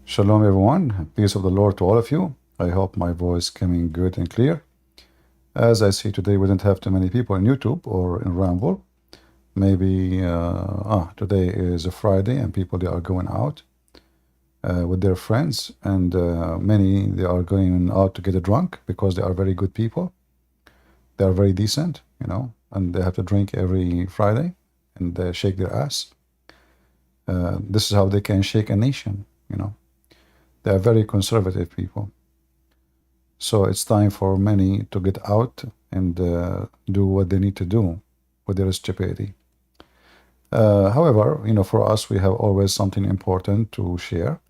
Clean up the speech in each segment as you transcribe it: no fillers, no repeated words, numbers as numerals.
Shalom, everyone. Peace of the Lord to all of you. I hope my voice coming good and clear. As I see today, we didn't have too many people on YouTube or in Ramble. Maybe today is a Friday and people they are going out with their friends, and many they are going out to get a drunk because they are very good people. They are very decent, and they have to drink every Friday and shake their ass. This is how they can shake a nation, They are very conservative people. So it's time for many to get out and do what they need to do with their stupidity. However, for us, we have always something important to share.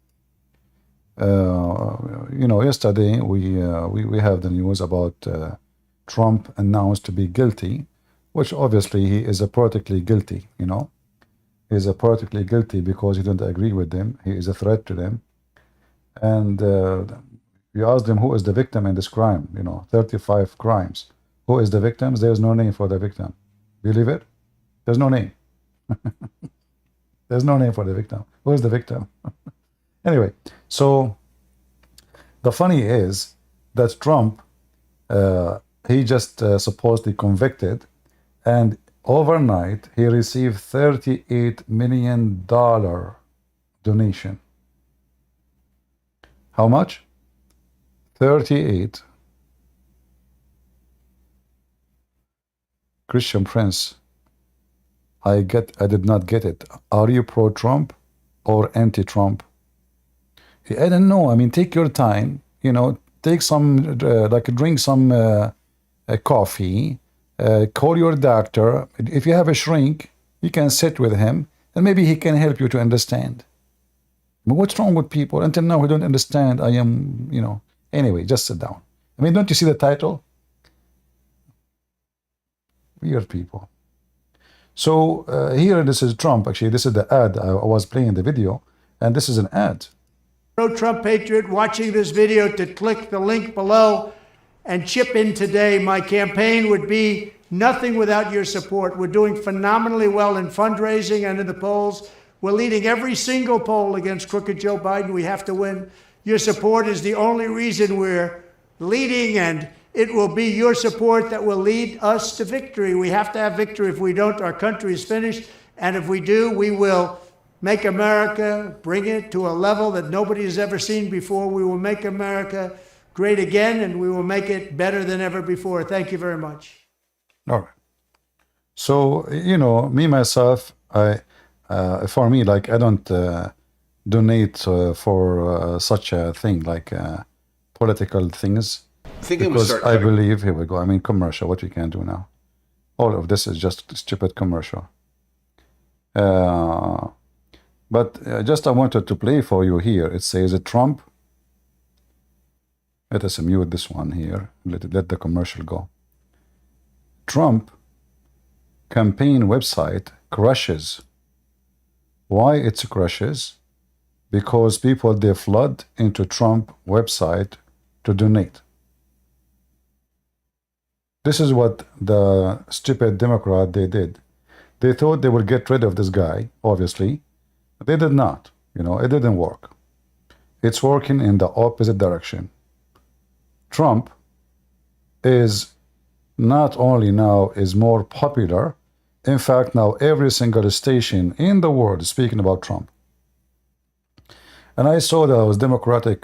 Yesterday we have the news about Trump announced to be guilty, which obviously he is a politically guilty, He is a politically guilty because he don't agree with them. He is a threat to them. And you ask them who is the victim in this crime, 35 crimes. Who is the victims? There's no name for the victim. Believe it? There's no name. There's no name for the victim. Who is the victim? Anyway, so the funny is that Trump, he just supposedly convicted, and overnight he received $38 million donation. How much? 38. Christian Prince, I did not get it. Are you pro-Trump or anti-Trump? I don't know. I mean, take your time, take some, drink some coffee, call your doctor. If you have a shrink, you can sit with him and maybe he can help you to understand. But what's wrong with people? Until now, we don't understand. I am, Anyway, just sit down. I mean, don't you see the title? Weird people. So here, this is Trump. Actually, this is the ad. I was playing the video, and this is an ad. Pro-Trump patriot watching this video to click the link below and chip in today. My campaign would be nothing without your support. We're doing phenomenally well in fundraising and in the polls. We're leading every single poll against crooked Joe Biden. We have to win. Your support is the only reason we're leading, and it will be your support that will lead us to victory. We have to have victory. If we don't, our country is finished. And if we do, we will make America, bring it to a level that nobody has ever seen before. We will make America great again, and we will make it better than ever before. Thank you very much. All right. So, me, myself, for me, I don't donate for such a thing, political things. Because I believe, here we go, commercial, what we can do now. All of this is just stupid commercial. But just I wanted to play for you here. It says Trump. Let us mute this one here. Let the commercial go. Trump campaign website crashes. Why it crashes? Because people, they flood into Trump website to donate. This is what the stupid Democrat they did. They thought they would get rid of this guy, obviously. They did not. It didn't work. It's working in the opposite direction. Trump is not only now is more popular, in fact, now every single station in the world is speaking about Trump. And I saw those Democratic,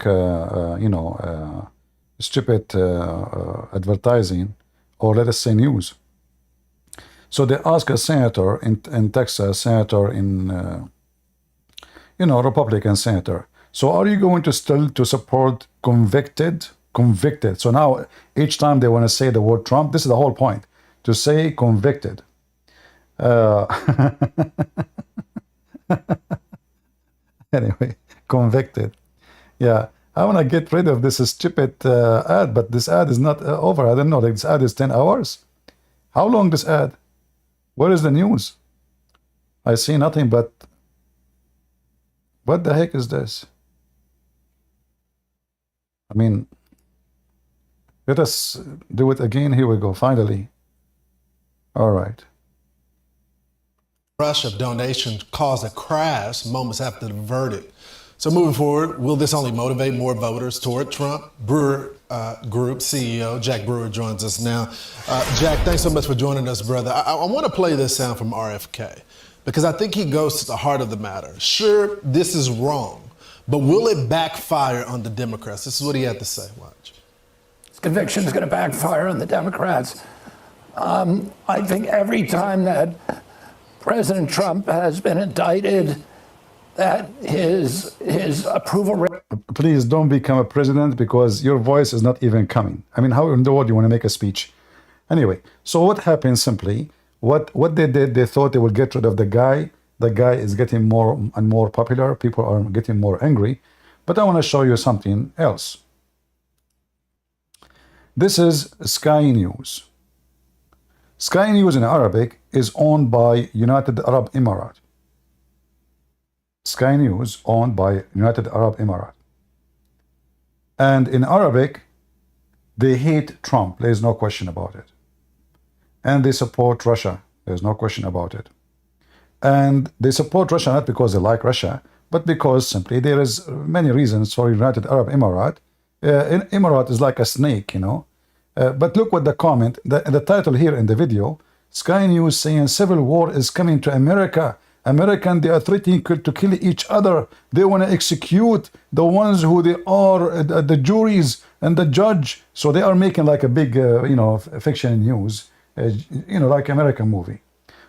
stupid advertising, or let us say news. So they ask a senator in Texas, senator in, Republican senator. So are you going to still to support convicted? Convicted. So now each time they want to say the word Trump, this is the whole point, to say convicted. Anyway, convicted. Yeah, I want to get rid of this stupid ad, but this ad is not over. I don't know, this ad is 10 hours. How long this ad? Where is the news? I see nothing but, what the heck is this? Let us do it again. Here we go, finally. All right. Rush of donations caused a crash moments after the verdict So moving forward, will this only motivate more voters toward Trump? Brewer Group CEO Jack Brewer joins us now. Jack, thanks so much for joining us, brother. I want to play this sound from RFK because I think he goes to the heart of the matter. Sure, this is wrong, but will it backfire on the Democrats? This is what he had to say. Watch. This conviction is going to backfire on the Democrats. I think every time that President Trump has been indicted, that his approval rate. Please don't become a president because your voice is not even coming. I mean, how in the world do you want to make a speech? Anyway, so what happened simply, what they did, they thought they would get rid of the guy. The guy is getting more and more popular. People are getting more angry. But I want to show you something else. This is Sky News. Sky News in Arabic is owned by United Arab Emirates. Sky News owned by United Arab Emirates. And in Arabic, they hate Trump. There's no question about it. And they support Russia. There's no question about it. And they support Russia not because they like Russia, but because simply there is many reasons for United Arab Emirates. Emirate is like a snake, you know. But look what the comment, the title here in the video, Sky News saying civil war is coming to America. American, they are threatening to kill each other. They want to execute the ones who they are, the juries and the judge. So they are making like a big, fiction news, like American movie.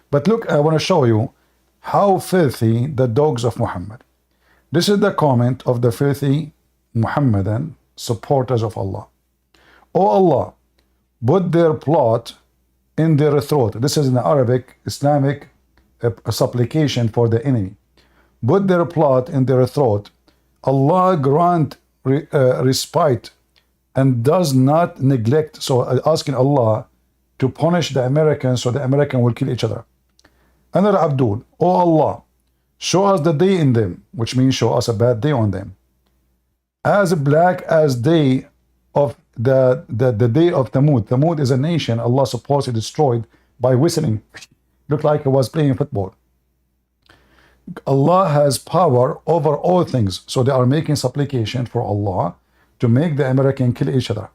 But look, I want to show you how filthy the dogs of Muhammad. This is the comment of the filthy Muhammadan supporters of Allah. Oh Allah, put their plot in their throat. This is in the Arabic, Islamic supplication for the enemy. Put their plot in their throat. Allah grant respite and does not neglect. So asking Allah to punish the Americans so the Americans will kill each other. Another Abdul, oh Allah, show us the day in them, which means show us a bad day on them. As black as day of the day of Thamud. Thamud is a nation Allah supposedly destroyed by whistling. Looked like he was playing football. Allah has power over all things. So they are making supplication for Allah to make the American kill each other.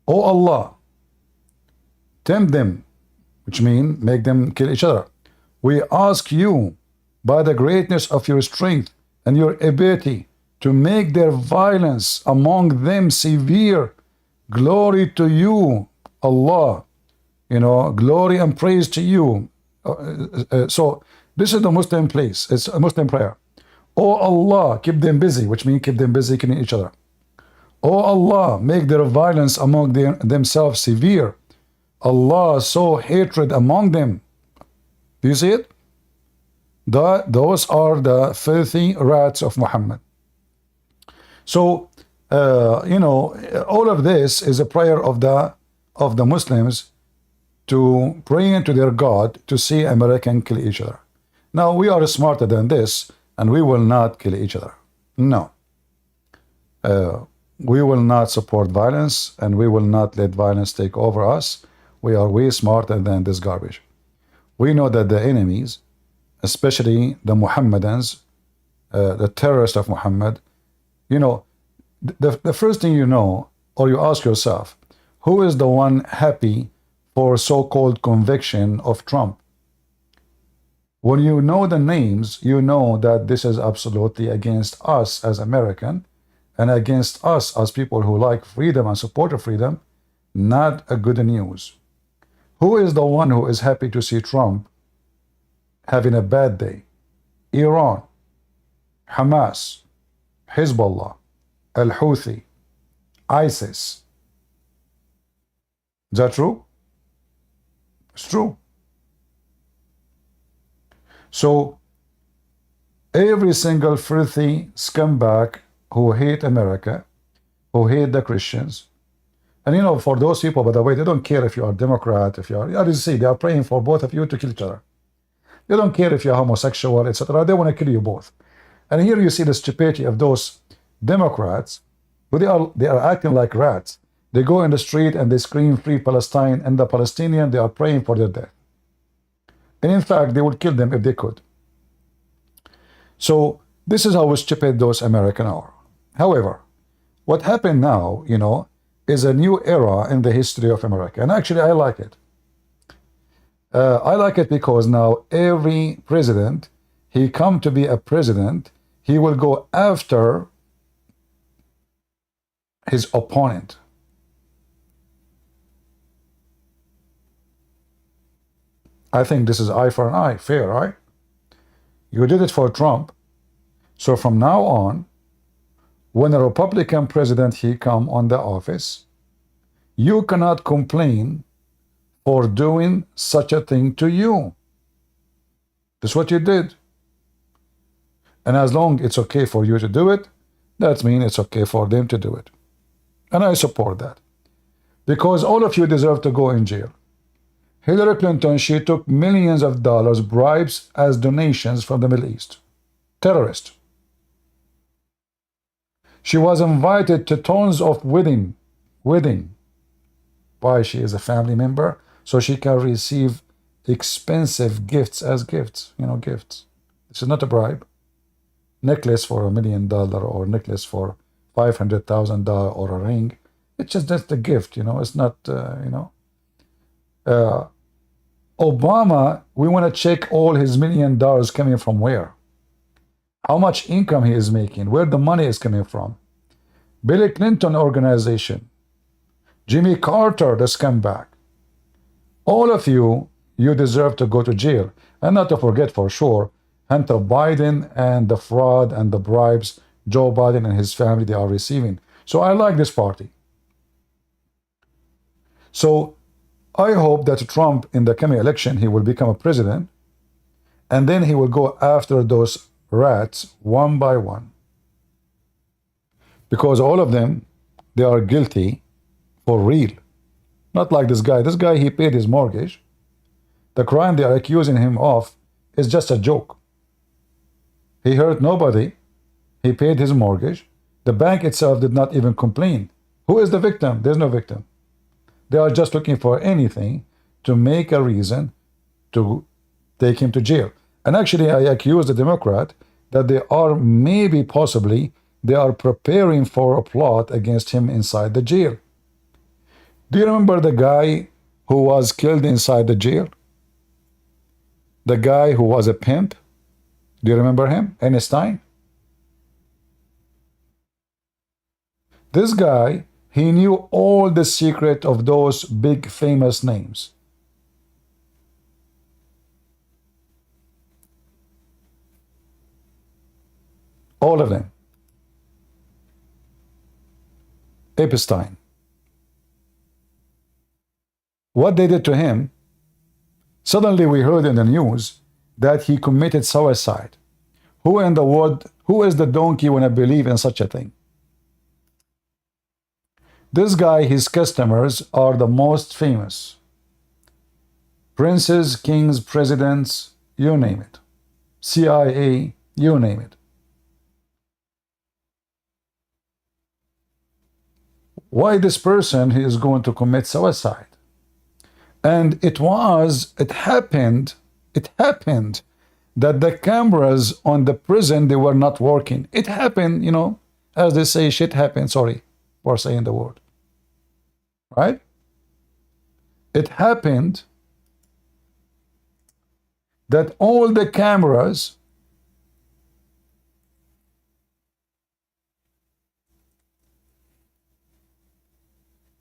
Oh Allah, tempt them, which means make them kill each other. We ask you by the greatness of your strength and your ability to make their violence among them severe. Glory to you, Allah. Glory and praise to you. So this is the Muslim place. It's a Muslim prayer. Oh Allah, keep them busy, which means keep them busy killing each other. Oh Allah, make their violence among themselves severe. Allah, sow hatred among them. Do you see it? Those are the filthy rats of Muhammad. So, all of this is a prayer of the Muslims to pray to their God to see American kill each other. Now, we are smarter than this, and we will not kill each other. No. We will not support violence, and we will not let violence take over us. We are way smarter than this garbage. We know that the enemies, especially the Muhammadans, the terrorists of Muhammad, the first thing you know, or you ask yourself, who is the one happy for so-called conviction of Trump? When you know the names, you know that this is absolutely against us as American and against us as people who like freedom and support freedom, not a good news. Who is the one who is happy to see Trump having a bad day? Iran, Hamas, Hezbollah, Al-Houthi, ISIS. Is that true? It's true. So every single filthy scumbag who hate America, who hate the Christians, and for those people, by the way, they don't care if you are Democrat, if you are, as you see, they are praying for both of you to kill each other. They don't care if you're homosexual, etc. They want to kill you both. And here you see the stupidity of those Democrats, who they are acting like rats. They go in the street and they scream free Palestine, and the Palestinians, they are praying for their death. And in fact, they would kill them if they could. So This is how stupid those Americans are. However, what happened now, is a new era in the history of America. And actually, I like it. I like it because now every president, he come to be a president, he will go after his opponent. I think this is eye for an eye, fair, right? You did it for Trump. So from now on, when a Republican president he come on the office, you cannot complain for doing such a thing to you. That's what you did. And as long it's okay for you to do it, that means it's okay for them to do it. And I support that. Because all of you deserve to go in jail. Hillary Clinton, she took millions of dollars bribes as donations from the Middle East. Terrorist. She was invited to tons of wedding. Why? She is a family member, so she can receive expensive gifts as gifts, gifts. This is not a bribe. Necklace for $1 million or necklace for $500,000 or a ring. It's just a gift, it's not, Obama, we want to check all his $1 million coming from where? How much income he is making, where the money is coming from. Bill Clinton organization, Jimmy Carter, the scumbag. All of you, you deserve to go to jail. And not to forget for sure, Hunter Biden and the fraud and the bribes Joe Biden and his family, they are receiving. So I like this party. So I hope that Trump, in the coming election, he will become a president, and then he will go after those rats one by one. Because all of them, they are guilty for real. Not like this guy. This guy, he paid his mortgage. The crime they are accusing him of is just a joke. He hurt nobody. He paid his mortgage. The bank itself did not even complain. Who is the victim? There's no victim. They are just looking for anything to make a reason to take him to jail. And actually, I accuse the Democrat that they are possibly, they are preparing for a plot against him inside the jail. Do you remember the guy who was killed inside the jail? The guy who was a pimp? Do you remember him? Einstein? This guy, he knew all the secret of those big famous names. All of them. Epstein. What they did to him, suddenly we heard in the news that he committed suicide. Who in the world, who is the donkey when I believe in such a thing? This guy, his customers are the most famous. Princes, kings, presidents, you name it. CIA, you name it. Why this person he is going to commit suicide? And it happened that the cameras on the prison, they were not working. It happened, as they say, shit happened, sorry for saying the word. Right? It happened that all the cameras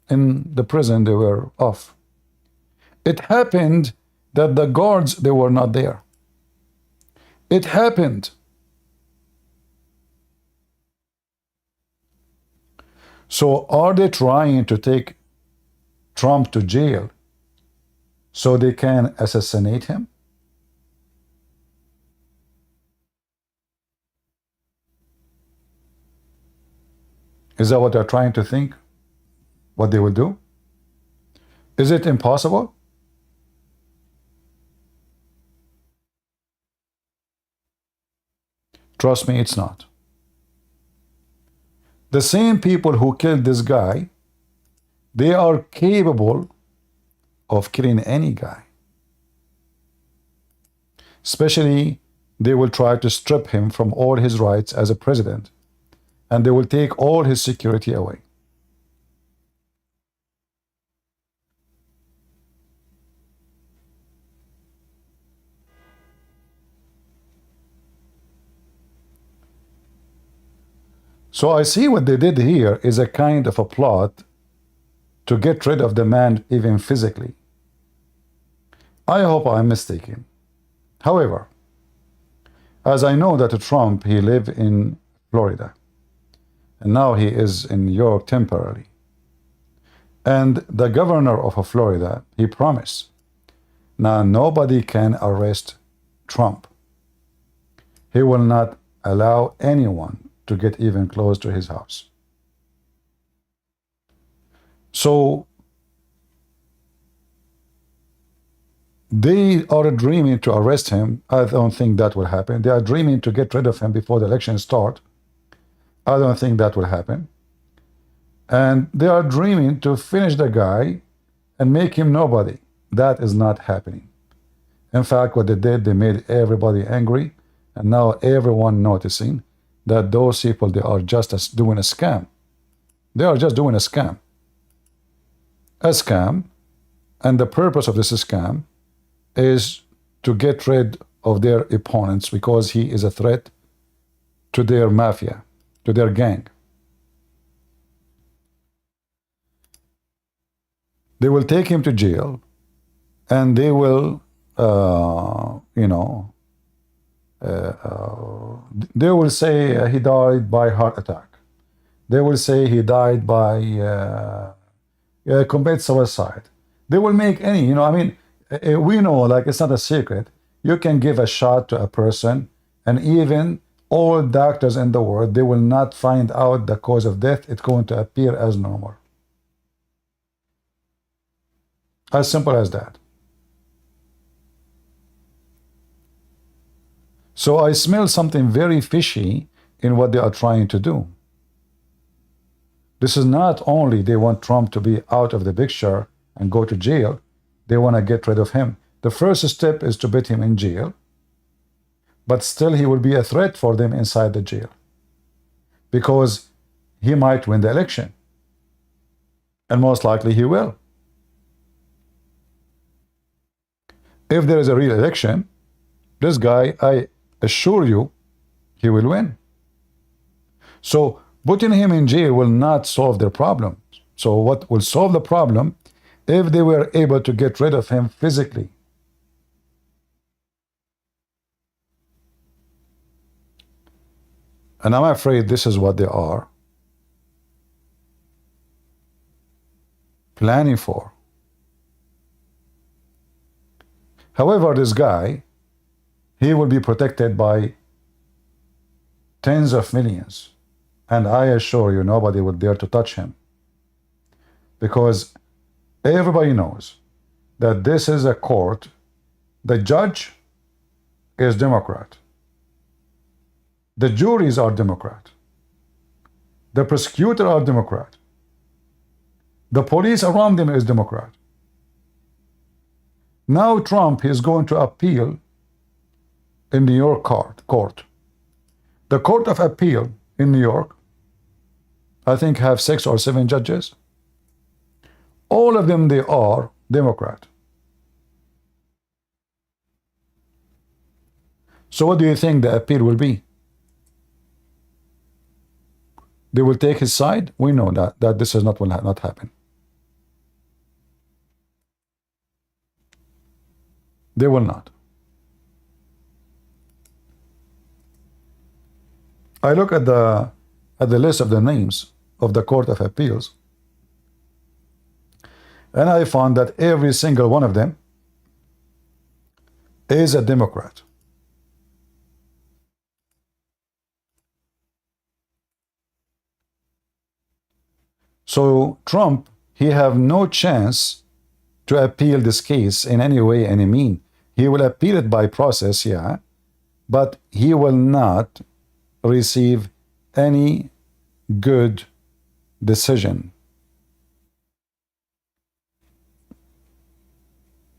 in the prison, they were off. It happened that the guards, they were not there. It happened. So are they trying to take Trump to jail so they can assassinate him? Is that what they're trying to think? What they will do? Is it impossible? Trust me, it's not. The same people who killed this guy, they are capable of killing any guy. Especially they will try to strip him from all his rights as a president, and they will take all his security away. So I see what they did here is a kind of a plot to get rid of the man even physically. I hope I'm mistaken. However, as I know that Trump, he lived in Florida, and now he is in New York temporarily. And the governor of Florida, he promised, now nobody can arrest Trump. He will not allow anyone to get even close to his house. So they are dreaming to arrest him. I don't think that will happen. They are dreaming to get rid of him before the election start. I don't think that will happen. And they are dreaming to finish the guy and make him nobody. That is not happening. In fact, what they did, they made everybody angry, and now everyone noticing that those people, they are just doing a scam. They are just doing a scam. A scam, and the purpose of this scam is to get rid of their opponents because he is a threat to their mafia, to their gang. They will take him to jail, and they will, they will say he died by heart attack. They will say he died by commit suicide. They will make any, we know, like, it's not a secret. You can give a shot to a person, and even all doctors in the world, they will not find out the cause of death. It's going to appear as normal. As simple as that. So I smell something very fishy in what they are trying to do. This is not only they want Trump to be out of the picture and go to jail, they want to get rid of him. The first step is to put him in jail, but still he will be a threat for them inside the jail because he might win the election, and most likely he will. If there is a real election, this guy, I assure you, he will win. So putting him in jail will not solve their problem. So what will solve the problem if they were able to get rid of him physically? And I'm afraid this is what they are planning for. However, this guy, he will be protected by tens of millions. And I assure you, nobody will dare to touch him. Because everybody knows that this is a court. The judge is Democrat. The juries are Democrat. The prosecutor are Democrat. The police around them is Democrat. Now Trump is going to appeal in New York court. The Court of Appeal in New York, I think, have 6 or 7 judges. All of them, they are Democrat. So what do you think the appeal will be? They will take his side? We know that this is not will not happen. They will not. I look at the list of the names of the Court of Appeals, and I found that every single one of them is a Democrat. So Trump, he have no chance to appeal this case in any way, any mean. He will appeal it by process, yeah, but he will not receive any good decision.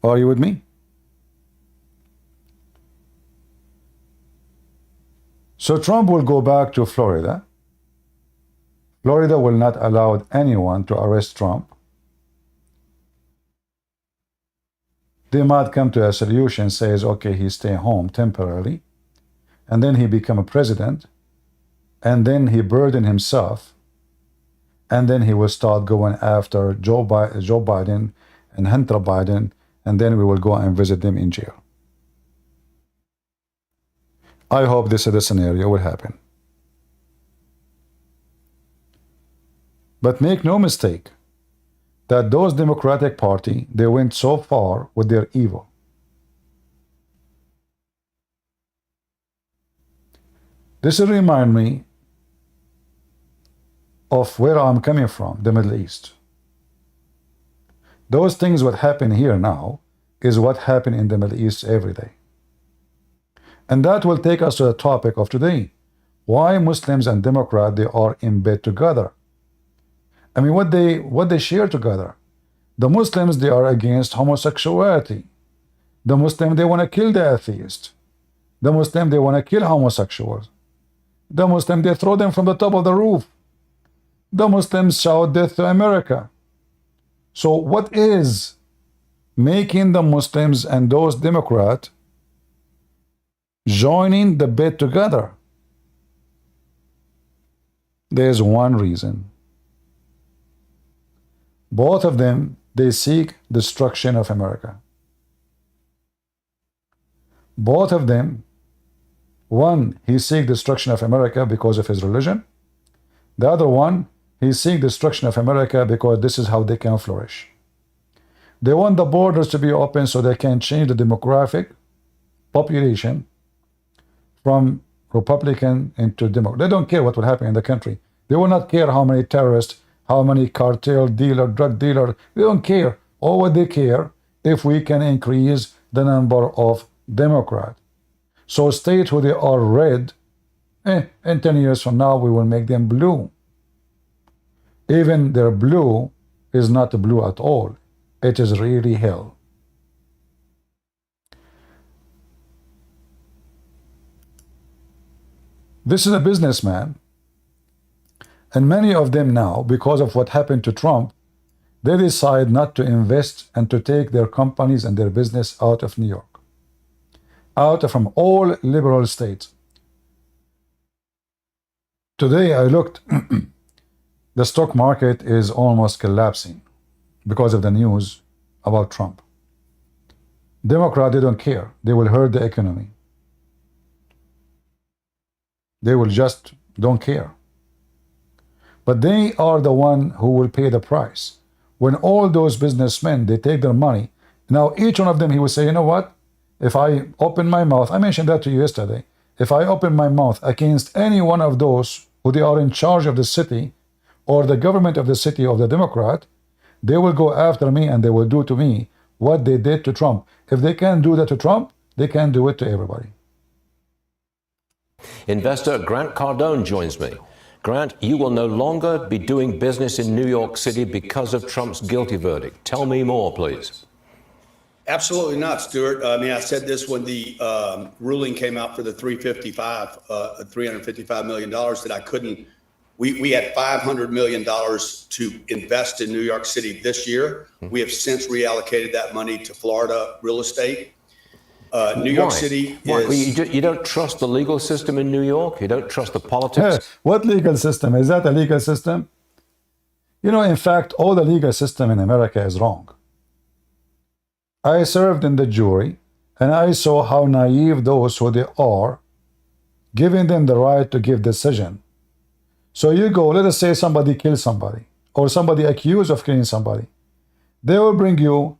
Are you with me? So Trump will go back to Florida. Florida will not allow anyone to arrest Trump. They might come to a solution, says, okay, he stay home temporarily, and then he become a president, and then he burden himself, and then he will start going after Joe Biden and Hunter Biden, and then we will go and visit them in jail. I hope this is the scenario will happen. But make no mistake that those Democratic Party, they went so far with their evil. This will remind me of where I'm coming from, the Middle East. Those things what happen here now is what happen in the Middle East every day. And that will take us to the topic of today. Why Muslims and Democrats, they are in bed together. I mean, what they share together. The Muslims, they are against homosexuality. The Muslims, they want to kill the atheist. The Muslims, they want to kill homosexuals. The Muslims, they throw them from the top of the roof. The Muslims shout death to America. So what is making the Muslims and those Democrats joining the bed together? There's one reason. Both of them, they seek destruction of America. Both of them, one, he seeks destruction of America because of his religion. The other one, he seeks destruction of America because this is how they can flourish. They want the borders to be open so they can change the demographic population from Republican into Democrat. They don't care what will happen in the country. They will not care how many terrorists, how many cartel dealer, drug dealer. They don't care. All what they care if we can increase the number of Democrats. So states who they are red, in 10 years from now we will make them blue. Even their blue is not blue at all. It is really hell. This is a businessman, and many of them now, because of what happened to Trump, they decide not to invest and to take their companies and their business out of New York, out from all liberal states. Today I looked, the stock market is almost collapsing because of the news about Trump. Democrats, they don't care. They will hurt the economy. They will just don't care. But they are the one who will pay the price. When all those businessmen, they take their money, now each one of them, he will say, you know what? If I open my mouth, I mentioned that to you yesterday, if I open my mouth against any one of those who they are in charge of the city or the government of the city of the Democrat, they will go after me and they will do to me what they did to Trump. If they can do that to Trump, they can do it to everybody. Investor Grant Cardone joins me. Grant, you will no longer be doing business in New York City because of Trump's guilty verdict. Tell me more, please. Absolutely not, Stuart. I mean, I said this when the ruling came out for the $355 million that I couldn't. We had $500 million to invest in New York City this year. We have since reallocated that money to Florida real estate. New York City is... You don't trust the legal system in New York? You don't trust the politics? What legal system? Is that a legal system? You know, in fact, all the legal system in America is wrong. I served in the jury, and I saw how naive those who they are, giving them the right to give decision. So you go, let us say somebody kills somebody, or somebody accused of killing somebody. They will bring you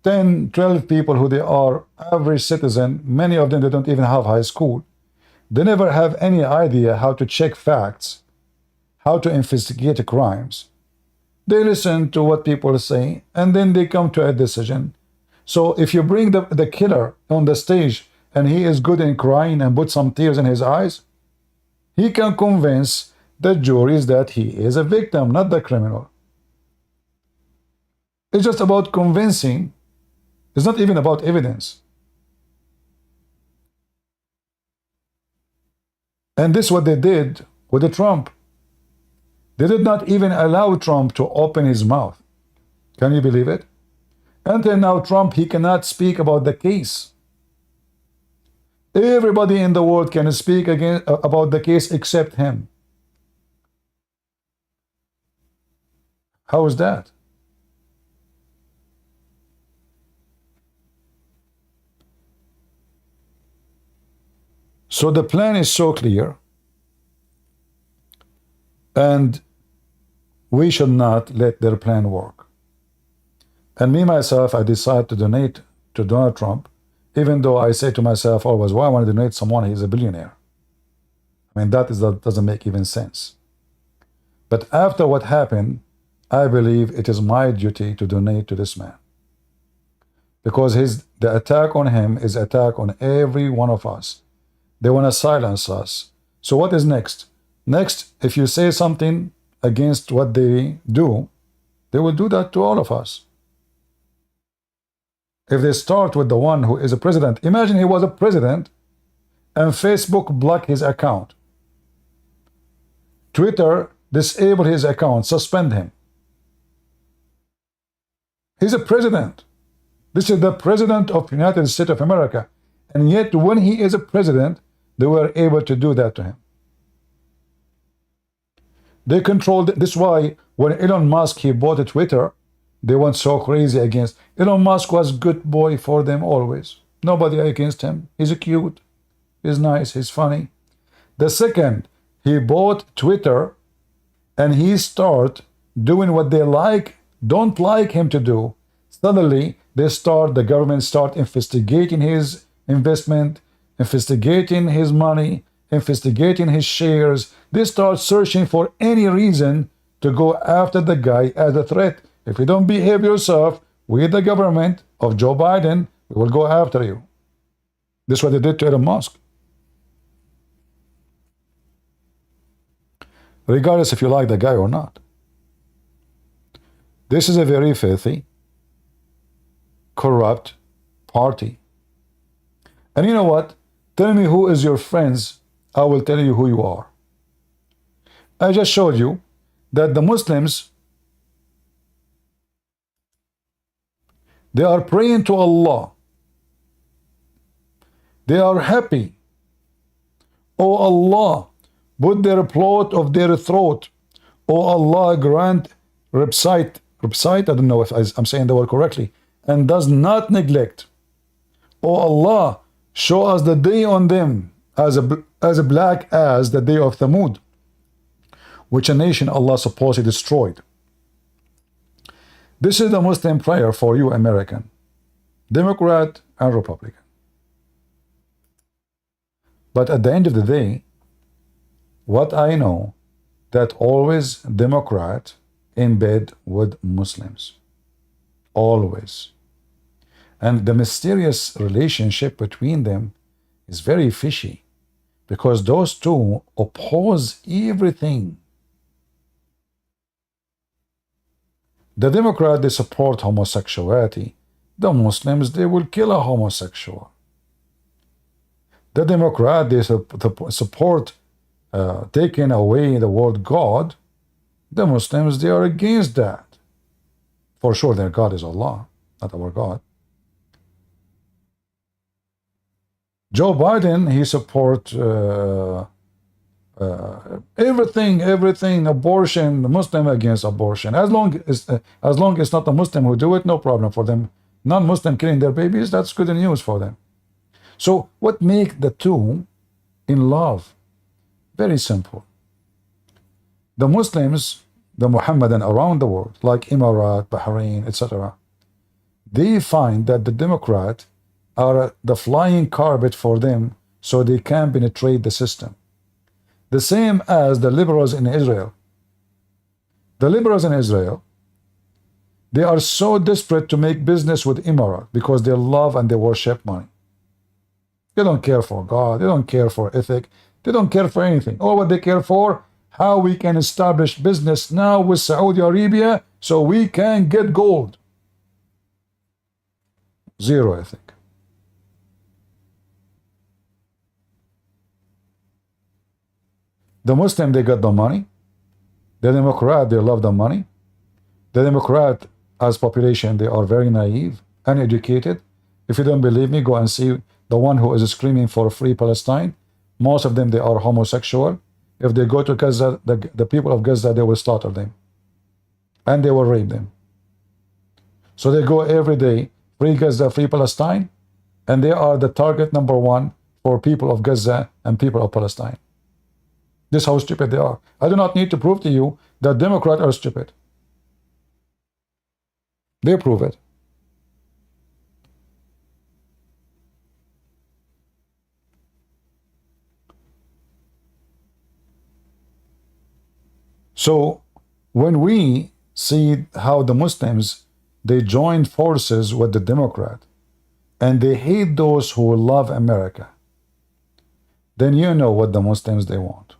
10, 12 people who they are average citizen. Many of them, they don't even have high school. They never have any idea how to check facts, how to investigate crimes. They listen to what people say, and then they come to a decision. So if you bring the killer on the stage, and he is good in crying and put some tears in his eyes, he can convince the juries that he is a victim, not the criminal. It's just about convincing. It's not even about evidence. And this is what they did with the Trump. They did not even allow Trump to open his mouth. Can you believe it? Until now, Trump, he cannot speak about the case. Everybody in the world can speak about the case except him. How is that? So the plan is so clear, and we should not let their plan work. And me, myself, I decide to donate to Donald Trump, even though I say to myself always, why I want to donate someone? He's a billionaire. I mean, that doesn't make even sense. But after what happened, I believe it is my duty to donate to this man. Because the attack on him is attack on every one of us. They want to silence us. So what is next? Next, if you say something against what they do, they will do that to all of us. If they start with the one who is a president, imagine he was a president and Facebook blocked his account. Twitter disabled his account, suspend him. He's a president. This is the president of the United States of America. And yet when he is a president, they were able to do that to him. They controlled it. This is why when Elon Musk, he bought Twitter, they went so crazy against. Elon Musk was good boy for them always. Nobody against him. He's cute. He's nice. He's funny. The second he bought Twitter and he start doing what they don't like him to do, suddenly the government start investigating his investment, investigating his money, investigating his shares. They start searching for any reason to go after the guy as a threat. If you don't behave yourself, we, the government of Joe Biden, we will go after you. This is what they did to Elon Musk. Regardless if you like the guy or not. This is a very filthy, corrupt party. And you know what? Tell me who is your friends. I will tell you who you are. I just showed you that the Muslims, they are praying to Allah. They are happy. Oh Allah, put their plot of their throat. Oh Allah, grant recite, I don't know if I'm saying the word correctly, and does not neglect. Oh Allah, show us the day on them as black as the day of Thamud, which a nation Allah supposedly destroyed. This is the Muslim prayer for you, American, Democrat and Republican. But at the end of the day, what I know, that always Democrat in bed with Muslims. Always. And the mysterious relationship between them is very fishy, because those two oppose everything. The Democrat, they support homosexuality. The Muslims, they will kill a homosexual. The Democrat, they support taking away the word God. The Muslims, they are against that. For sure, their God is Allah, not our God. Joe Biden, he supports everything, abortion, the Muslim against abortion. As long as it's not a Muslim who do it, no problem for them. Non-Muslim killing their babies, that's good news for them. So what makes the two in love? Very simple. The Muslims, the Mohammedan around the world, like Emirat, Bahrain, etc., they find that the Democrat are the flying carpet for them, so they can penetrate the system. The same as the liberals in Israel. The liberals in Israel, they are so desperate to make business with Emirat because they love and they worship money. They don't care for God, they don't care for ethic, they don't care for anything. All what they care for, how we can establish business now with Saudi Arabia so we can get gold. Zero ethic. The Muslim, they got the money. The Democrat, they love the money. The Democrat, as population, they are very naive, uneducated. If you don't believe me, go and see the one who is screaming for free Palestine. Most of them, they are homosexual. If they go to Gaza, the people of Gaza, they will slaughter them. And they will rape them. So they go every day, free Gaza, free Palestine, and they are the target number one for people of Gaza and people of Palestine. This is how stupid they are. I do not need to prove to you that Democrats are stupid. They prove it. So when we see how the Muslims, they joined forces with the Democrat and they hate those who love America, then you know what the Muslims they want.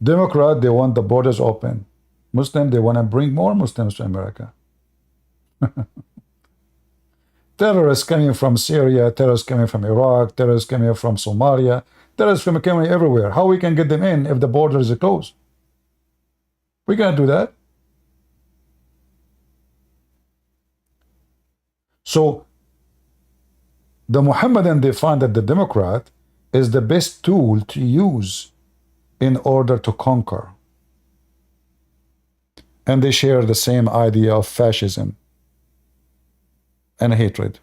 Democrat, they want the borders open. Muslim, they want to bring more Muslims to America. Terrorists coming from Syria, terrorists coming from Iraq, terrorists coming from Somalia, terrorists coming everywhere. How we can get them in if the borders are closed? We can't do that. So the Mohammedan, they find that the Democrat is the best tool to use in order to conquer. And they share the same idea of fascism and hatred.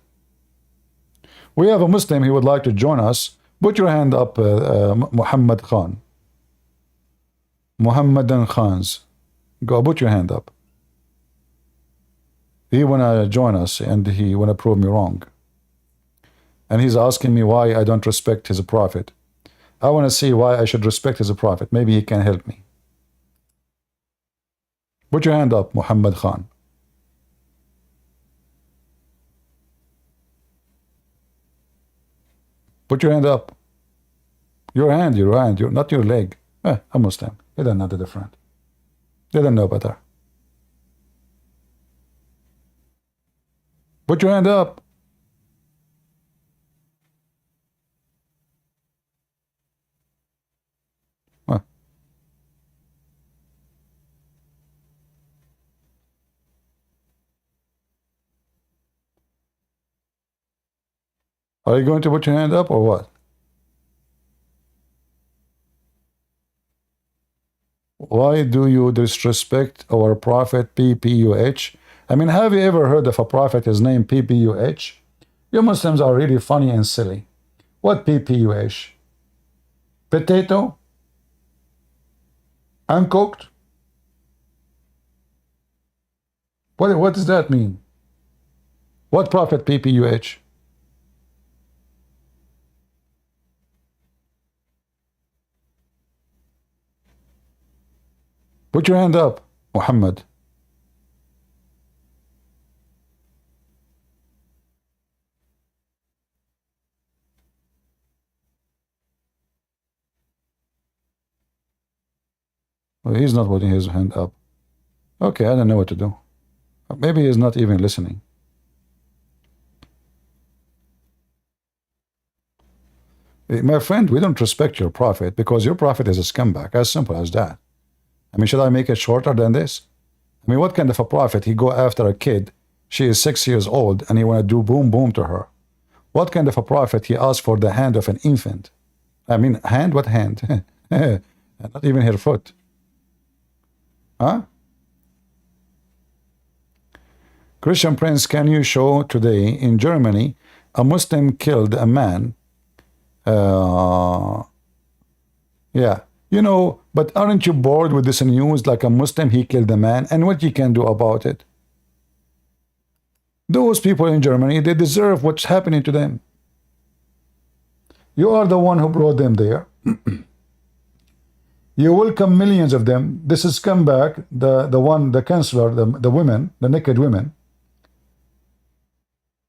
We have a Muslim, he would like to join us. Put your hand up, Muhammad Khan. Muhammadan Khans. Go, put your hand up. He wanna join us and he wanna prove me wrong. And he's asking me why I don't respect his prophet. I wanna see why I should respect his prophet. Maybe he can help me. Put your hand up, Muhammad Khan. Put your hand up. Your hand, not your leg. A Muslim. They don't know the difference. They don't know better. Put your hand up. Are you going to put your hand up or what? Why do you disrespect our prophet PPUH? I mean, have you ever heard of a prophet is named PPUH? You Muslims are really funny and silly. What PPUH? Potato? Uncooked? What does that mean? What prophet PPUH? Put your hand up, Muhammad. Well, he's not putting his hand up. Okay, I don't know what to do. Maybe he's not even listening. My friend, we don't respect your prophet because your prophet is a scumbag. As simple as that. I mean, should I make it shorter than this? I mean, what kind of a prophet? He go after a kid, she is 6 years old, and he want to do boom boom to her. What kind of a prophet? He asked for the hand of an infant. I mean, hand? What hand? Not even her foot. Huh? Christian Prince, can you show today in Germany a Muslim killed a man? Yeah. You know, but aren't you bored with this news? Like a Muslim, he killed a man, and what you can do about it? Those people in Germany, they deserve what's happening to them. You are the one who brought them there. You welcome millions of them. This is come back, the chancellor, the women, the naked women,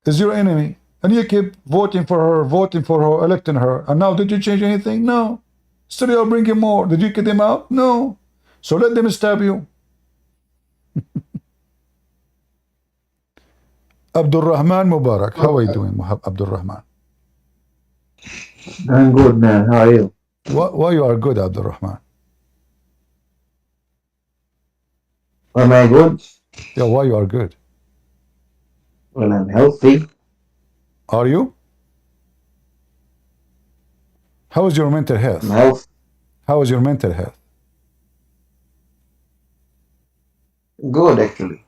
is your enemy. And you keep voting for her, electing her. And now, did you change anything? No. Still you're bringing more. Did you get them out? No. So let them stab you. Abdul Rahman Mubarak. How are you doing, Abdul Rahman? I'm good, man. How are you? Why you are good, Abdul Rahman? Am I good? Yeah, why you are good? Well, I'm healthy. Are you? How is your mental I'm health? healthy. How is your mental health? Good, actually.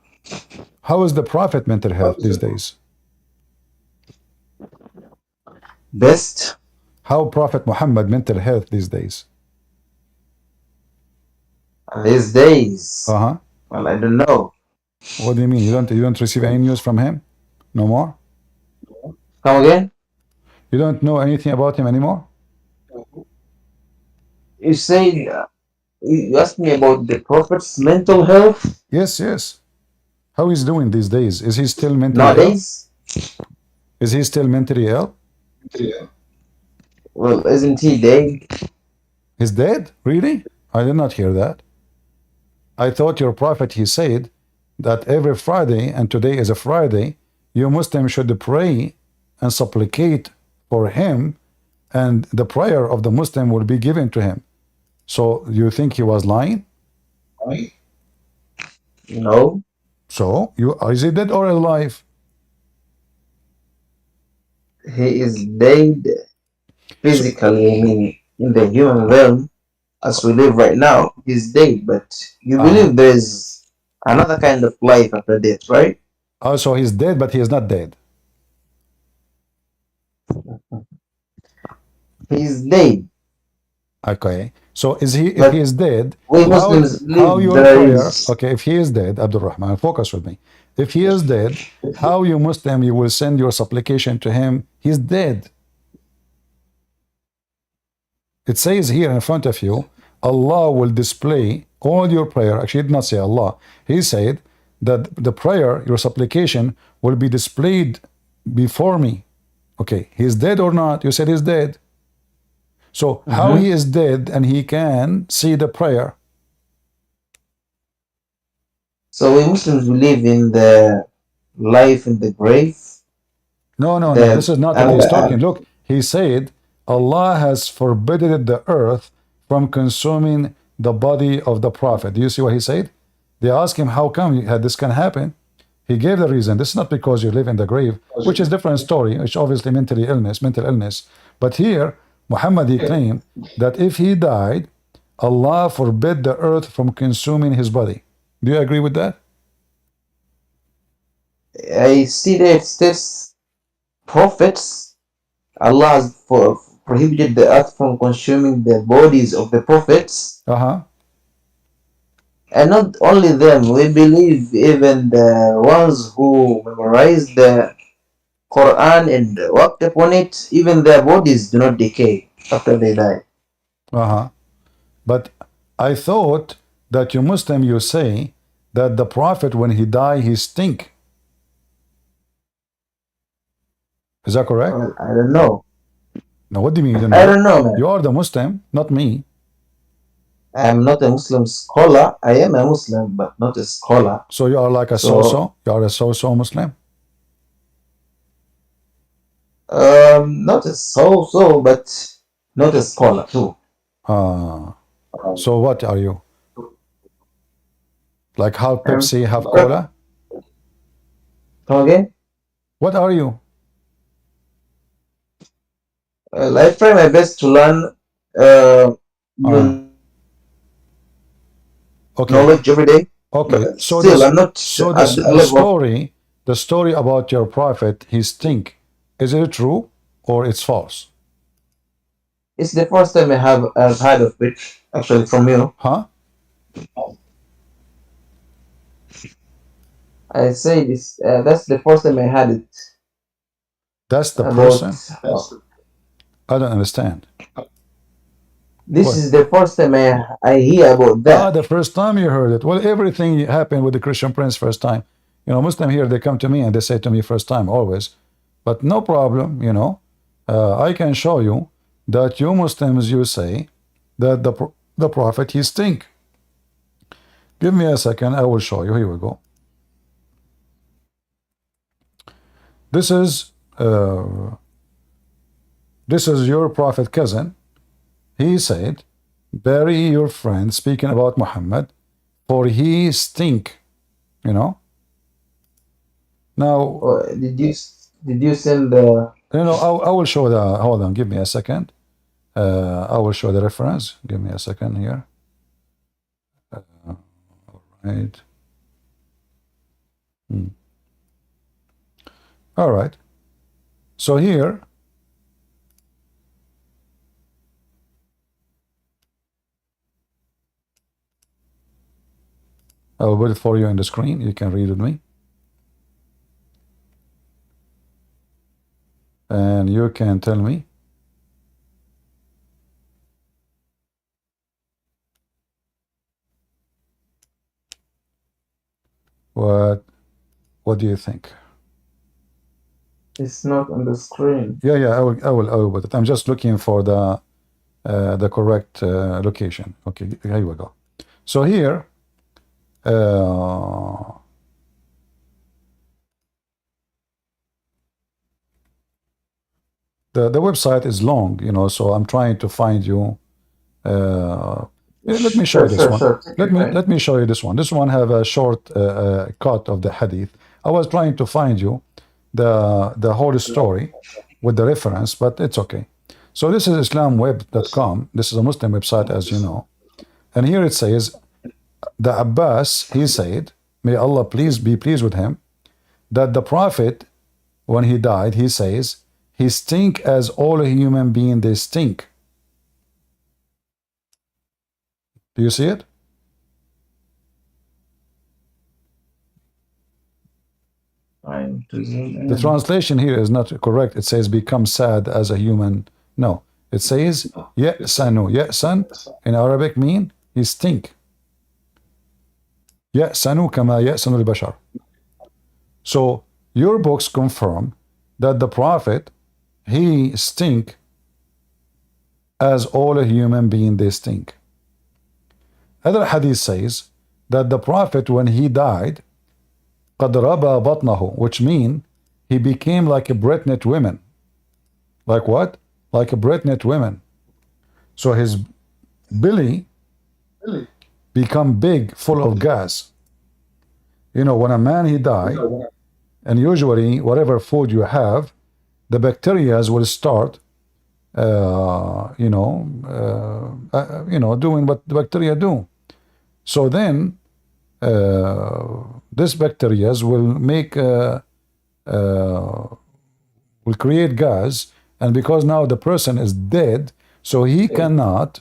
How is the Prophet mental health these days? Best How Prophet Muhammad mental health these days? these days. Uh-huh. Well, I don't know. What do you mean? You don't receive any news from him? No more? Come again? You don't know anything about him anymore? You said you asked me about the Prophet's mental health Yes, yes. How he's doing these days? Is he still mentally ill? nowadays. Is he still mentally ill? Well, isn't he dead? He's dead? Really? I did not hear that. I thought your prophet, he said that every Friday, and today is a Friday, you Muslims should pray and supplicate for him, and the prayer of the Muslim will be given to him. So you think he was lying? No. So is he dead or alive? He is dead So, physically, I mean, in the human realm, as we live right now, he's dead. But you uh-huh. believe there's another kind of life after death, right? So he's dead, but he is not dead. He's dead. Okay. So is he? If he But is dead, we how Muslims how believe your there prayer? is. Okay. If he is dead, Abdul Rahman, focus with me. If he is dead, how you Muslim you will send your supplication to him? He's dead. It says here in front of you, Allah will display all your prayer. Actually, he did not say Allah. He said that the prayer, your supplication, will be displayed before me. Okay, he's dead or not? You said he's dead. So how he is dead and he can see the prayer? So we Muslims believe in the life in the grave. No, no, no. The This is not what he's talking. Look, he said Allah has forbidden the earth from consuming the body of the prophet. Do you see what he said? They asked him, how come this can happen? He gave the reason. This is not because you live in the grave, which is a different story, which obviously mental illness. But here, Muhammad, he claimed that if he died, Allah forbid the earth from consuming his body. Do you agree with that? I see that it states prophets. Allah has prohibited the earth from consuming the bodies of the prophets. Uh-huh. And not only them, we believe even the ones who memorized the Quran and worked upon it, even their bodies do not decay after they die. Uh-huh. But I thought that you Muslim, you say that the Prophet, when he die, he stink. Is that correct? Well, I don't know. Now, what do you mean you don't I know? don't know, man. You are the Muslim, not me. I am not a Muslim scholar. I am a Muslim, but not a scholar. So you are like a So, so-so? You are a so-so Muslim? not a so-so, but not a scholar too. So what are you? Like half Um, Pepsi, half cola? Come again? What are you? I try my best to learn new Okay. knowledge every day. Okay. But So still, I'm not so at the the level. the story about your prophet, he stink. Is it true or it's false? It's the first time I've heard of it, actually, from you. Huh? I say this. That's the first time I heard it That's the about. person? I don't understand. This What? is the first time I hear about that. The first time you heard it. Well, everything happened with the Christian Prince first time. You know, Muslim here, they come to me and they say to me first time, always. But no problem, you know. I can show you that you Muslims, you say that the Prophet, he stink. Give me a second, I will show you. Here we go. this is your prophet cousin. He said, bury your friend, speaking about Muhammad, for he stink, you know. Now, Oh, did you send the? you know, I will show the, hold on, give me a second. I will show the reference. Give me a second here. All right. All right. So here, I will put it for you on the screen. You can read with me. And you can tell me what do you think? It's not on the screen. Yeah, I will put it. I'm just looking for the correct location. Okay, here we go. So here, the website is long, you know, so I'm trying to find you. Let me show you this one. Sure. Let me show you this one. This one have a short cut of the hadith. I was trying to find you the whole story with the reference, but it's okay. So this is islamweb.com. This is a Muslim website, as you know. And here it says, the Abbas, he said, may Allah please be pleased with him, that the Prophet, when he died, he says, he stink as all human beings, they stink. Do you see it? The translation here is not correct. It says become sad as a human. No, it says ya'sanu. Ya'san in Arabic mean he stink. Ya'sanu kama ya'sanu al-bashar. So your books confirm that the Prophet, he stink as all a human being, they stink. Other hadith says that the Prophet, when he died, قَدْ رَبَى بَطْنَهُ, which mean he became like a pregnant woman. Like what? Like a pregnant woman. So his belly become big, full of gas. You know, when a man he die, and usually whatever food you have, the bacteria will start, doing what the bacteria do. So then, this bacteria will create gas, and because now the person is dead, so he cannot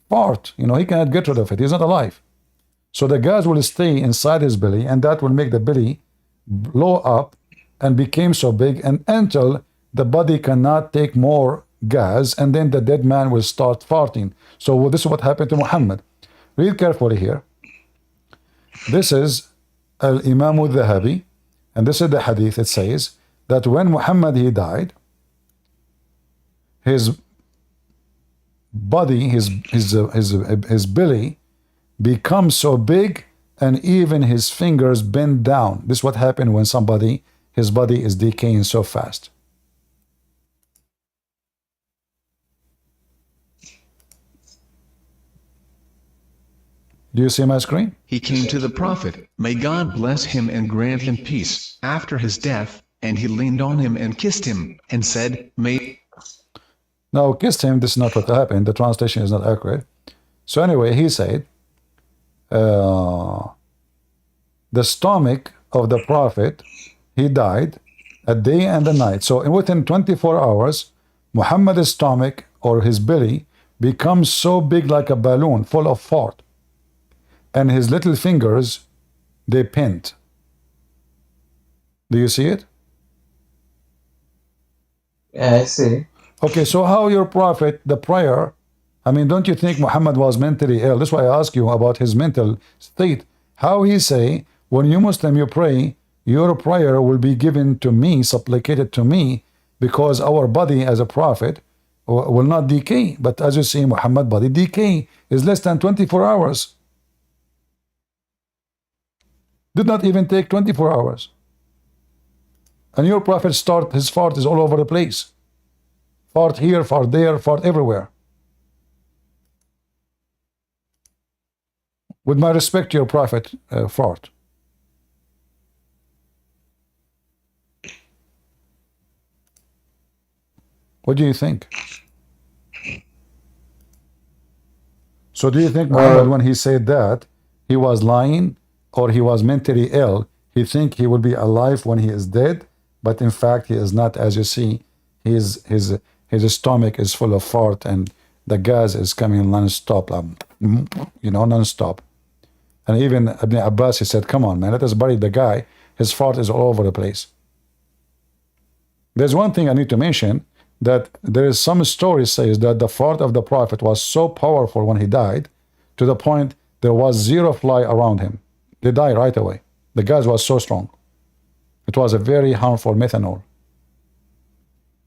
fart. You know, he cannot get rid of it. He's not alive. So the gas will stay inside his belly, and that will make the belly blow up and become so big, and until the body cannot take more gas, and then the dead man will start farting. So this is what happened to Muhammad. Read carefully here. This is Al-Imam al-Dhahabi, and this is the hadith. It says that when Muhammad he died, his body, his belly becomes so big, and even his fingers bend down. This is what happened when his body is decaying so fast. Do you see my screen? He came to the Prophet, may God bless him and grant him peace, after his death, and he leaned on him and kissed him, and said, may... Now, kissed him, this is not what happened. The translation is not accurate. So anyway, he said, the stomach of the Prophet, he died a day and a night. So within 24 hours, Muhammad's stomach, or his belly, becomes so big like a balloon full of fart. And his little fingers, they pent. Do you see it? Yeah, I see. Okay, so how your prophet, the prayer, I mean, don't you think Muhammad was mentally ill? That's why I ask you about his mental state. How he say, when you Muslim, you pray, your prayer will be given to me, supplicated to me, because our body as a prophet will not decay. But as you see, Muhammad body decay is less than 24 hours. Did not even take 24 hours. And your prophet his fart is all over the place. Fart here, fart there, fart everywhere. With my respect to your prophet, fart. What do you think? So do you think Muhammad, when he said that, he was lying or he was mentally ill? He think he will be alive when he is dead, but in fact he is not. As you see, his stomach is full of fart and the gas is coming non-stop, non-stop. And even Ibn Abbas, he said, come on, man, let us bury the guy. His fart is all over the place. There's one thing I need to mention, that there is some story says that the fart of the prophet was so powerful when he died, to the point there was zero fly around him. They died right away. The gas was so strong. It was a very harmful methanol.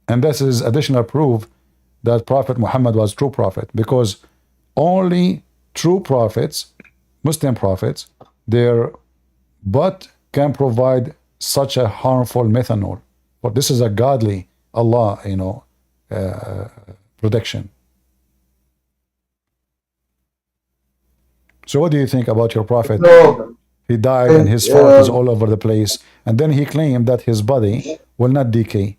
And this is additional proof that Prophet Muhammad was true prophet, because only true prophets, Muslim prophets, their butt can provide such a harmful methanol. But this is a godly Allah, protection. So what do you think about your prophet? No, He died and his fart is all over the place. And then he claimed that his body will not decay.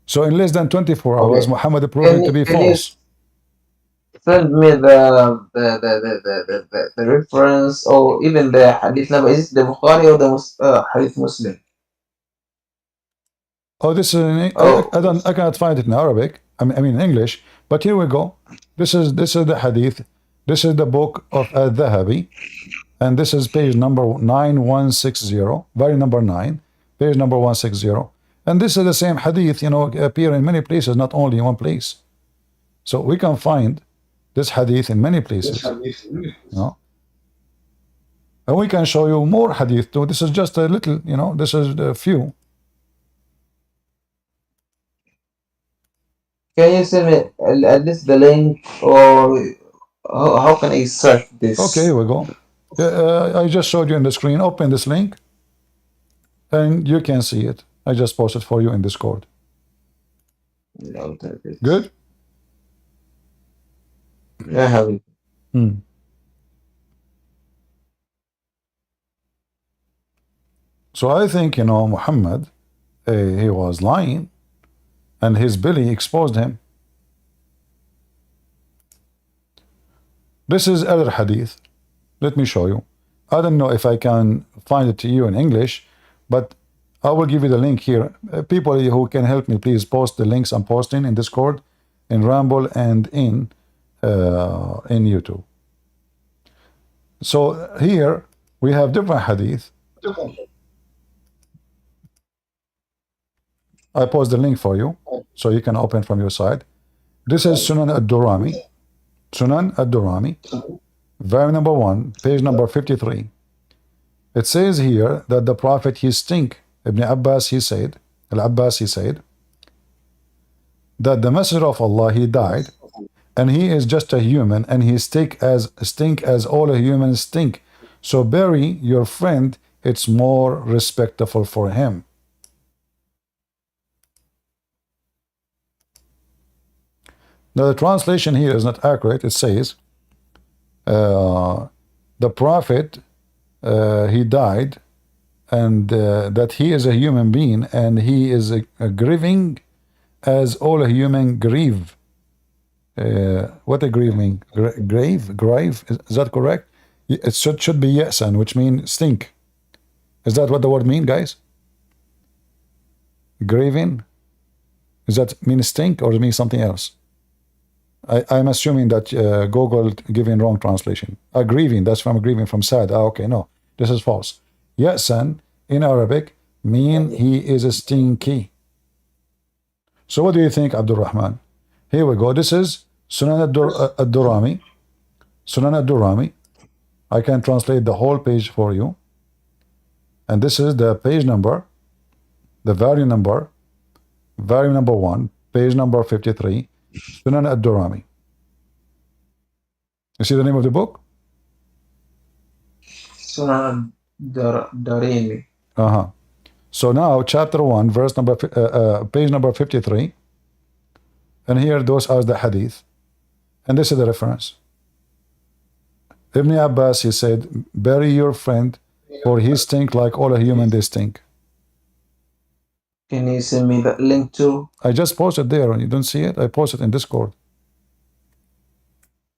So in less than 24 hours, Muhammad proved it to be false. send me the reference or even the hadith number. Is it the Bukhari or the hadith Muslim? Oh, this is I cannot find it in Arabic. I mean in English. But here we go. This is the hadith. This is the book of Al-Dhahabi, and this is page number 9160, volume number 9, page number 160. And this is the same hadith, appear in many places, not only in one place. So we can find this hadith in many places. And we can show you more hadith too. This is just a little, this is a few. Can you send me at least the link, or how can I search this? Okay, here we go. I just showed you in the screen. Open this link and you can see it. I just posted for you in Discord. Good? I have it. So I think, Muhammad, he was lying and his belly exposed him. This is other hadith. Let me show you. I don't know if I can find it to you in English, but I will give you the link here. People who can help me, please post the links I'm posting in Discord, in Rumble, and in YouTube. So here we have different hadith. I post the link for you, so you can open from your side. This is Sunan ad-Durami. Sunan ad-Durami, volume number 1, page number 53. It says here that the Prophet, he stink. Ibn Abbas, he said, Al-Abbas, he said, that the Messenger of Allah, he died, and he is just a human, and he stink as all humans stink. So bury your friend, it's more respectful for him. Now the translation here is not accurate. It says the Prophet, he died, and that he is a human being, and he is grieving as all human grieve. What a grieve mean? Grave? Is that correct? It should be yasan, which means stink. Is that what the word mean, guys? Grieving? Does that mean stink or it means something else? I'm assuming that Google giving wrong translation. Grieving, that's from grieving, from sad. Okay, no, this is false. Yasan in Arabic mean he is stinky. So what do you think, Abdul Rahman? Here we go. This is Sunan ad-Durami. Sunan ad-Durami. I can translate the whole page for you. And this is the page number, the volume number 1, page number 53. Sunan ad-Durami. You see the name of the book? Sunan ad-Durami. So now chapter 1, verse number page number 53. And here those are the hadith. And this is the reference. Ibn Abbas, he said, bury your friend, for he stink like all a human they stink. Can you send me that link too? I just posted there, and you don't see it? I posted in Discord.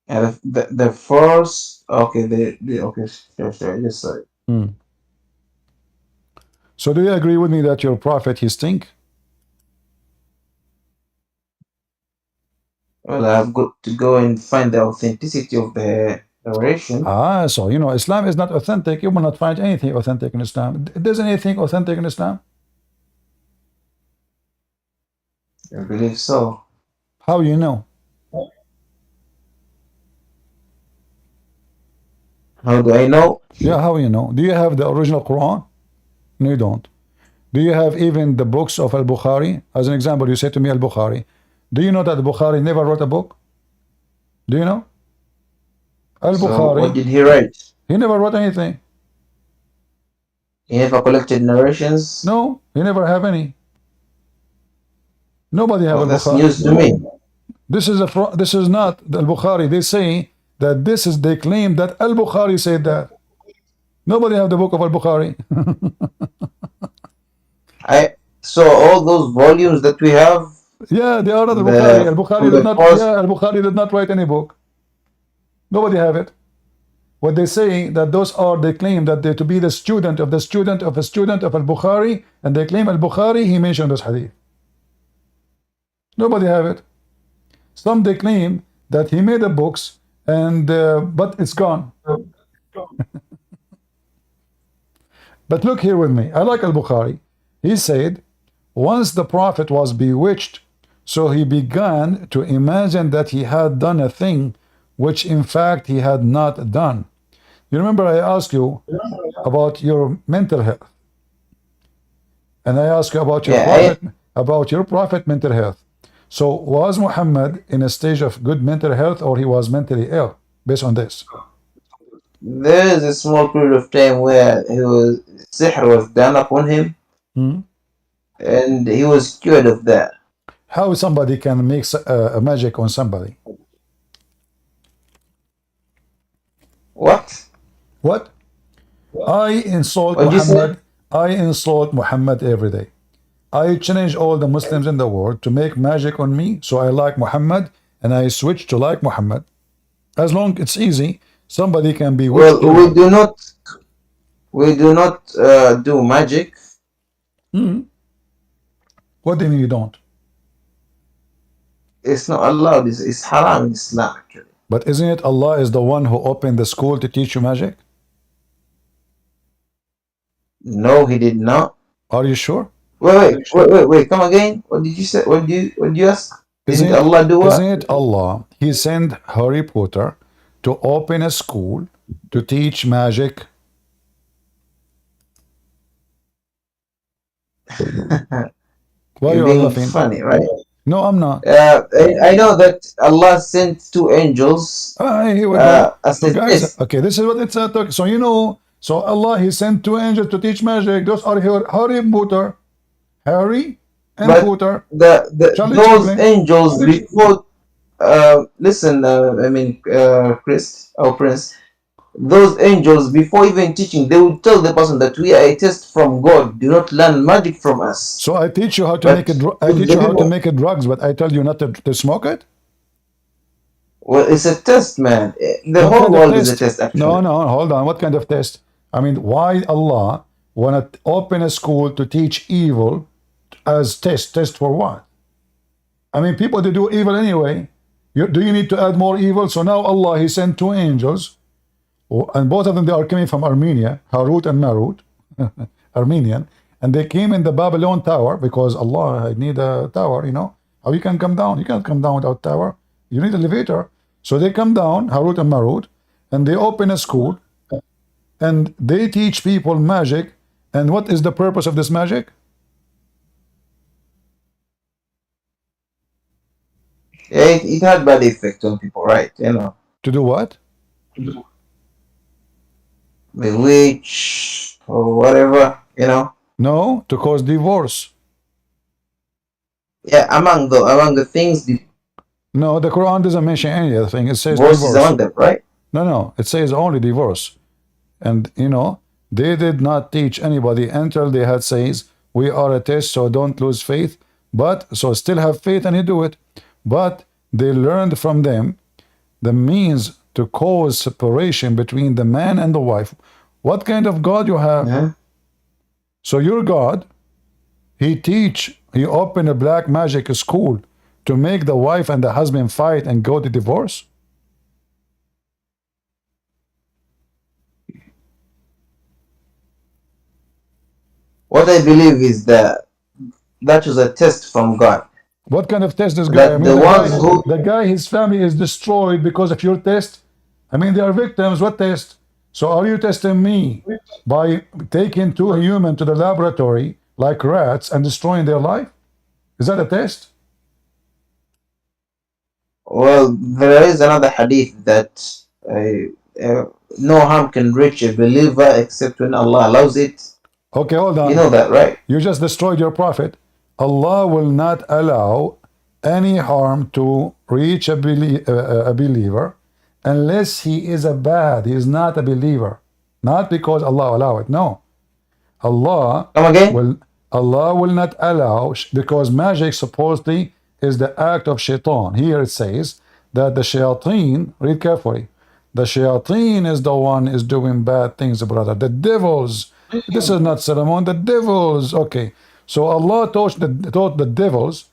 And the first, okay, okay, sure, yes, sorry. So do you agree with me that your prophet, he stink? Well, I've got to go and find the authenticity of the narration. So you know, Islam is not authentic. You will not find anything authentic in Islam. There's anything authentic in Islam? I believe so. How you know? How do I know? Yeah, how you know? Do you have the original Quran? No, you don't. Do you have even the books of Al-Bukhari? As an example, you say to me Al-Bukhari. Do you know that Al-Bukhari never wrote a book? Do you know? Al-Bukhari. So what did he write? He never wrote anything. He never collected narrations? No, he never have any. Nobody have That's Al-Bukhari. news to me. This is not the Al-Bukhari. They say that they claim that Al-Bukhari said that. Nobody have the book of Al-Bukhari. So all those volumes that we have. Yeah, they are not Al-Bukhari. Al-Bukhari did not write any book. Nobody have it. What they say that they claim that they to be the student of the student of a student of Al-Bukhari, and they claim Al-Bukhari, he mentioned this hadith. Nobody have it. Some they claim that he made the books, and but it's gone. But look here with me. I like Al-Bukhari. He said, once the Prophet was bewitched, so he began to imagine that he had done a thing which in fact he had not done. You remember I asked you about your mental health, and I asked you about your prophet mental health. So was Muhammad in a stage of good mental health, or he was mentally ill based on this? There is a small period of time where sihr was done upon him, and he was cured of that. How somebody can make a magic on somebody? What? What? I insult Muhammad. I insult Muhammad every day. I challenge all the Muslims in the world to make magic on me, so I like Muhammad, and I switch to like Muhammad. As long it's easy, somebody can be. Well, we do not do magic. What do you mean you don't? It's not allowed. It's haram in Islam, actually. But isn't it Allah is the one who opened the school to teach you magic? No, he did not. Are you sure? Wait. Come again. What did you say? What did you ask? Isn't Allah do what? Isn't it Allah? He sent Harry Potter to open a school to teach magic. Why You're are you being laughing? funny, right? No, I'm not. I know that Allah sent two angels as a test. Okay, this is what it's talking. So you know, so Allah, he sent two angels to teach magic. Those are Harry Potter, Harry and Potter. Those angels before. Listen, Prince. Those angels, before even teaching, they will tell the person that we are a test from God. Do not learn magic from us. So I teach you how to make it. I teach you how to make it drugs, but I tell you not to smoke it. Well, it's a test, man. The whole world is a test, actually. No, hold on. What kind of test? I mean, why Allah wanna open a school to teach evil as test? Test for what? I mean, people they do evil anyway. Do you need to add more evil? So now Allah, he sent two angels. And both of them, they are coming from Armenia, Harut and Marut, Armenian, and they came in the Babylon tower because Allah, I need a tower, you know. How you can come down? You can't come down without tower. You need an elevator. So they come down, Harut and Marut, and they open a school, and they teach people magic. And what is the purpose of this magic? Yeah, it had bad effect on people, right? You know. To do what? Bewitch or whatever, you know. No, to cause divorce. Yeah, among the things No, the Quran doesn't mention anything. It says Divorce is divorce. among them, right? No, it says only divorce. And they did not teach anybody until they had says, we are a test, so don't lose faith. But so still have faith and you do it. But they learned from them the means to cause separation between the man and the wife. What kind of God you have? Yeah. So your God, he opened a black magic school to make the wife and the husband fight and go to divorce? What I believe is that was a test from God. What kind of test this guy? That I mean, the guy, his family is destroyed because of your test. I mean, they are victims. What test? So are you testing me by taking two humans to the laboratory like rats and destroying their life? Is that a test? Well, there is another hadith that no harm can reach a believer except when Allah allows it. Okay, hold on. You know that, right? You just destroyed your prophet. Allah will not allow any harm to reach a believer unless he is he is not a believer. Not because Allah allow it. No. Allah will not allow, because magic supposedly is the act of shaitan. Here it says that the shayateen, read carefully, the shayateen is the one is doing bad things, brother. The devils. This is not Solomon, the devils. Okay. So Allah taught the devils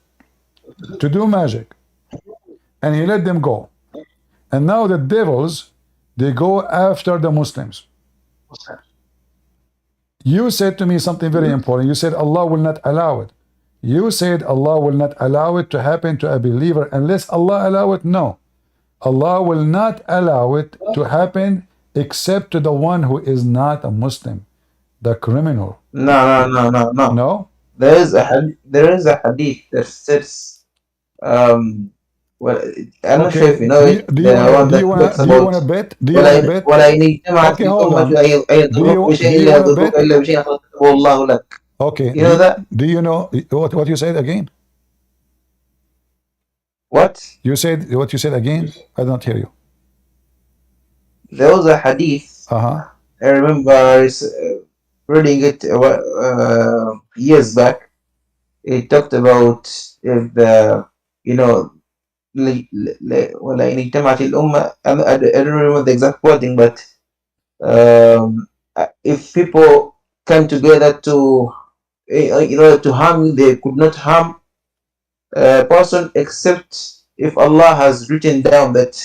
to do magic. And he let them go. And now the devils, they go after the Muslims. You said to me something very important. You said Allah will not allow it. You said Allah will not allow it to happen to a believer unless Allah allow it. No. Allah will not allow it to happen except to the one who is not a Muslim. The criminal. No. No? There is a hadith that says, well, I'm not sure if you know it. Do you want to bet? Do you want to bet? Okay, hold on. Okay. You know that? Do you know what you said again? What? What you said again? I don't hear you. There was a hadith. I remember reading it years back. It talked about if the ولئن اجتمعت الأمة, I don't remember the exact wording, but if people come together to in order to harm you, they could not harm a person except if Allah has written down that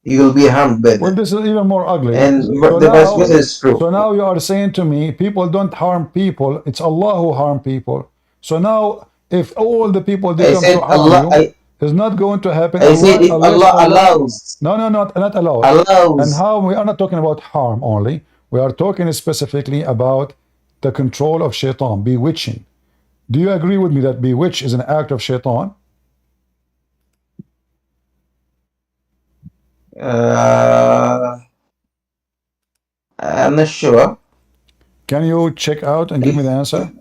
you will be harmed by them. Well, this is even more ugly. And the vice versa is true. So now you are saying to me, people don't harm people. It's Allah who harm people. So now, if all the people they come to harm you, it's not going to happen. I said if Allah allows. No, not allows. Allows. And how? We are not talking about harm only. We are talking specifically about the control of shaitan, bewitching. Do you agree with me that bewitch is an act of shaitan? I'm not sure. Can you check out and give me the answer?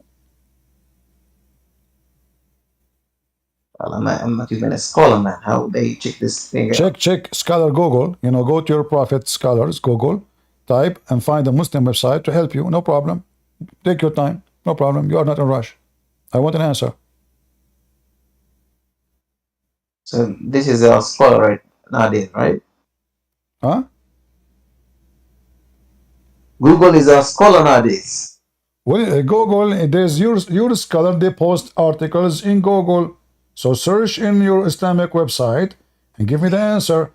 Well, I'm not even a scholar, man. How they check this thing out? Check scholar Google. Go to your prophet scholars Google, type and find a Muslim website to help you. No problem. Take your time. No problem. You are not in a rush. I want an answer. So this is a scholar right nowadays, right? Huh? Google is a scholar nowadays. Well, Google, there's your scholar, they post articles in Google. So search in your Islamic website and give me the answer.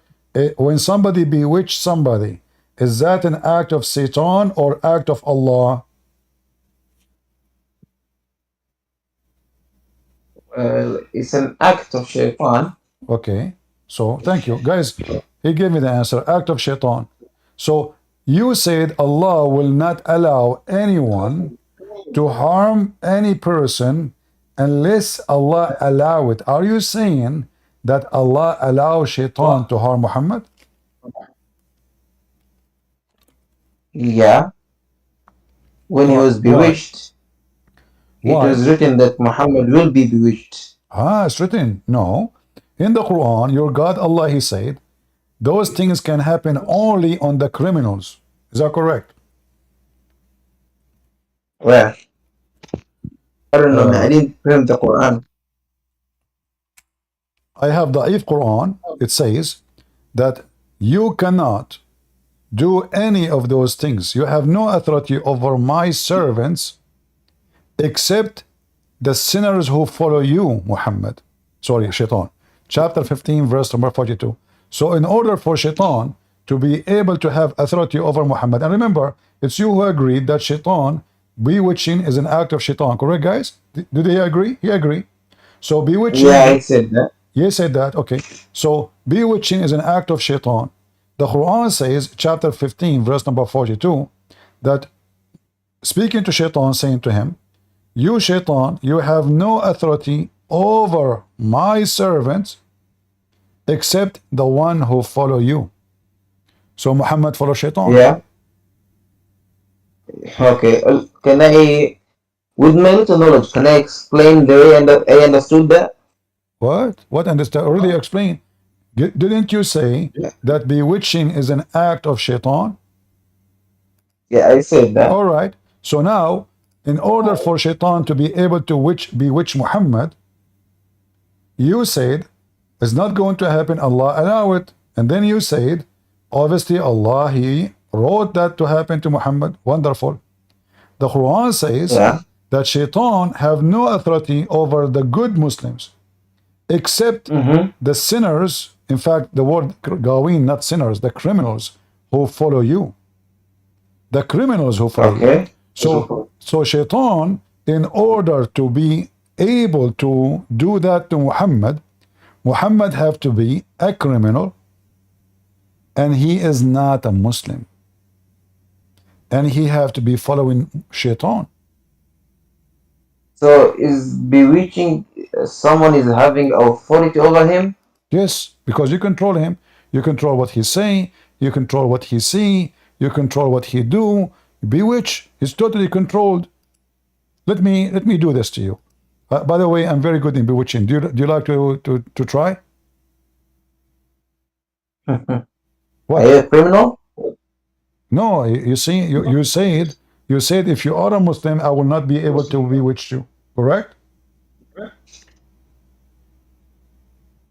When somebody bewitch somebody, is that an act of Satan or act of Allah? It's an act of shaitan. Okay. So thank you. Guys, he gave me the answer. Act of shaitan. So you said Allah will not allow anyone to harm any person unless Allah allow it. Are you saying that Allah allows shaitan to harm Muhammad? Yeah. When he was bewitched, it was written that Muhammad will be bewitched. It's written. No. In the Quran, your God Allah, He said, those things can happen only on the criminals. Is that correct? Well, I don't know, man. I didn't frame the Quran. I have the Da'if Quran. It says that you cannot do any of those things. You have no authority over my servants except the sinners who follow you, Muhammad. Sorry, Shaitan. Chapter 15, verse number 42. So in order for Shaitan to be able to have authority over Muhammad, and remember, it's you who agreed that Shaitan, bewitching is an act of Shaitan, correct, guys? Did he agree? He agreed. So bewitching... Yeah, I said that. You said that, okay. So bewitching is an act of Shaitan. The Quran says, chapter 15, verse number 42, that speaking to Shaitan, saying to him, you Shaitan, you have no authority over my servants except the one who follow you. So Muhammad follow Shaitan. Yeah. Okay. Can I, with my little knowledge, can I explain the way I understood that? What? What understand? Already explained. Didn't you say that bewitching is an act of Shaitan? Yeah, I said that. All right. So now, in order for Shaitan to be able to bewitch Muhammad, you said it's not going to happen. Allah allow it, and then you said, obviously Allah He wrote that to happen to Muhammad. Wonderful. The Quran says that Shaitan have no authority over the good Muslims, except the sinners. In fact, the word gawin, not sinners, the criminals who follow you. The criminals who follow you. So Shaitan, in order to be able to do that to Muhammad, Muhammad have to be a criminal, and he is not a Muslim. And he have to be following Shaitan. So is bewitching someone is having authority over him? Yes, because you control him. You control what he say. You control what he see. You control what he do. Bewitch is totally controlled. Let me do this to you. By the way, I'm very good in bewitching. Do you like to try? What? Are you a criminal? No, you see, you said if you are a Muslim, I will not be able to bewitch you. Correct?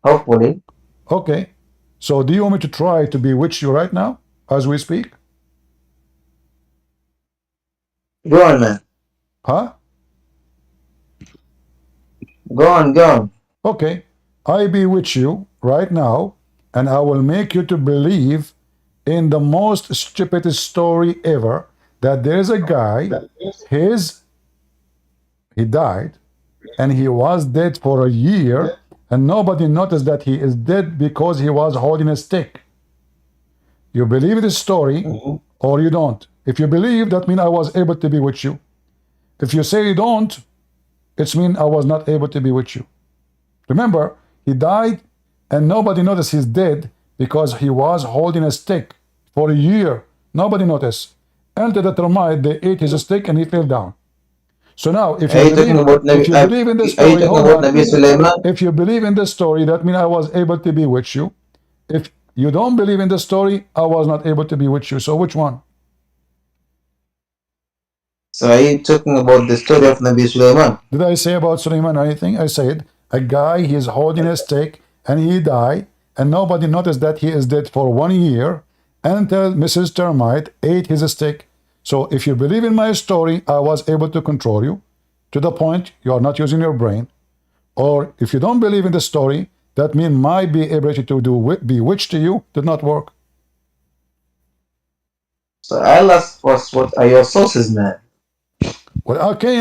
Hopefully. Okay. So do you want me to try to bewitch you right now as we speak? Go on, man. Huh? Go on. Okay. I bewitch you right now, and I will make you to believe in the most stupidest story ever, that there's a guy, he died, and he was dead for a year, and nobody noticed that he is dead because he was holding a stick. You believe this story, or you don't. If you believe, that means I was able to be with you. If you say you don't, it means I was not able to be with you. Remember, he died, and nobody noticed he's dead because he was holding a stick for a year. Nobody noticed. Until the termite, they ate his stick and he fell down. So now, if you believe in the story, if you believe in the story, that means I was able to be with you. If you don't believe in the story, I was not able to be with you. So which one? So are you talking about the story of Nabi Sulaiman? Did I say about Sulaiman or anything? I said a guy, he is holding a stick and he died, and nobody noticed that he is dead for 1 year until Mrs. Termite ate his stick. So if you believe in my story, I was able to control you to the point you are not using your brain. Or if you don't believe in the story, that means my ability to bewitch to you did not work. So I'll ask first, what are your sources, man? Well, okay,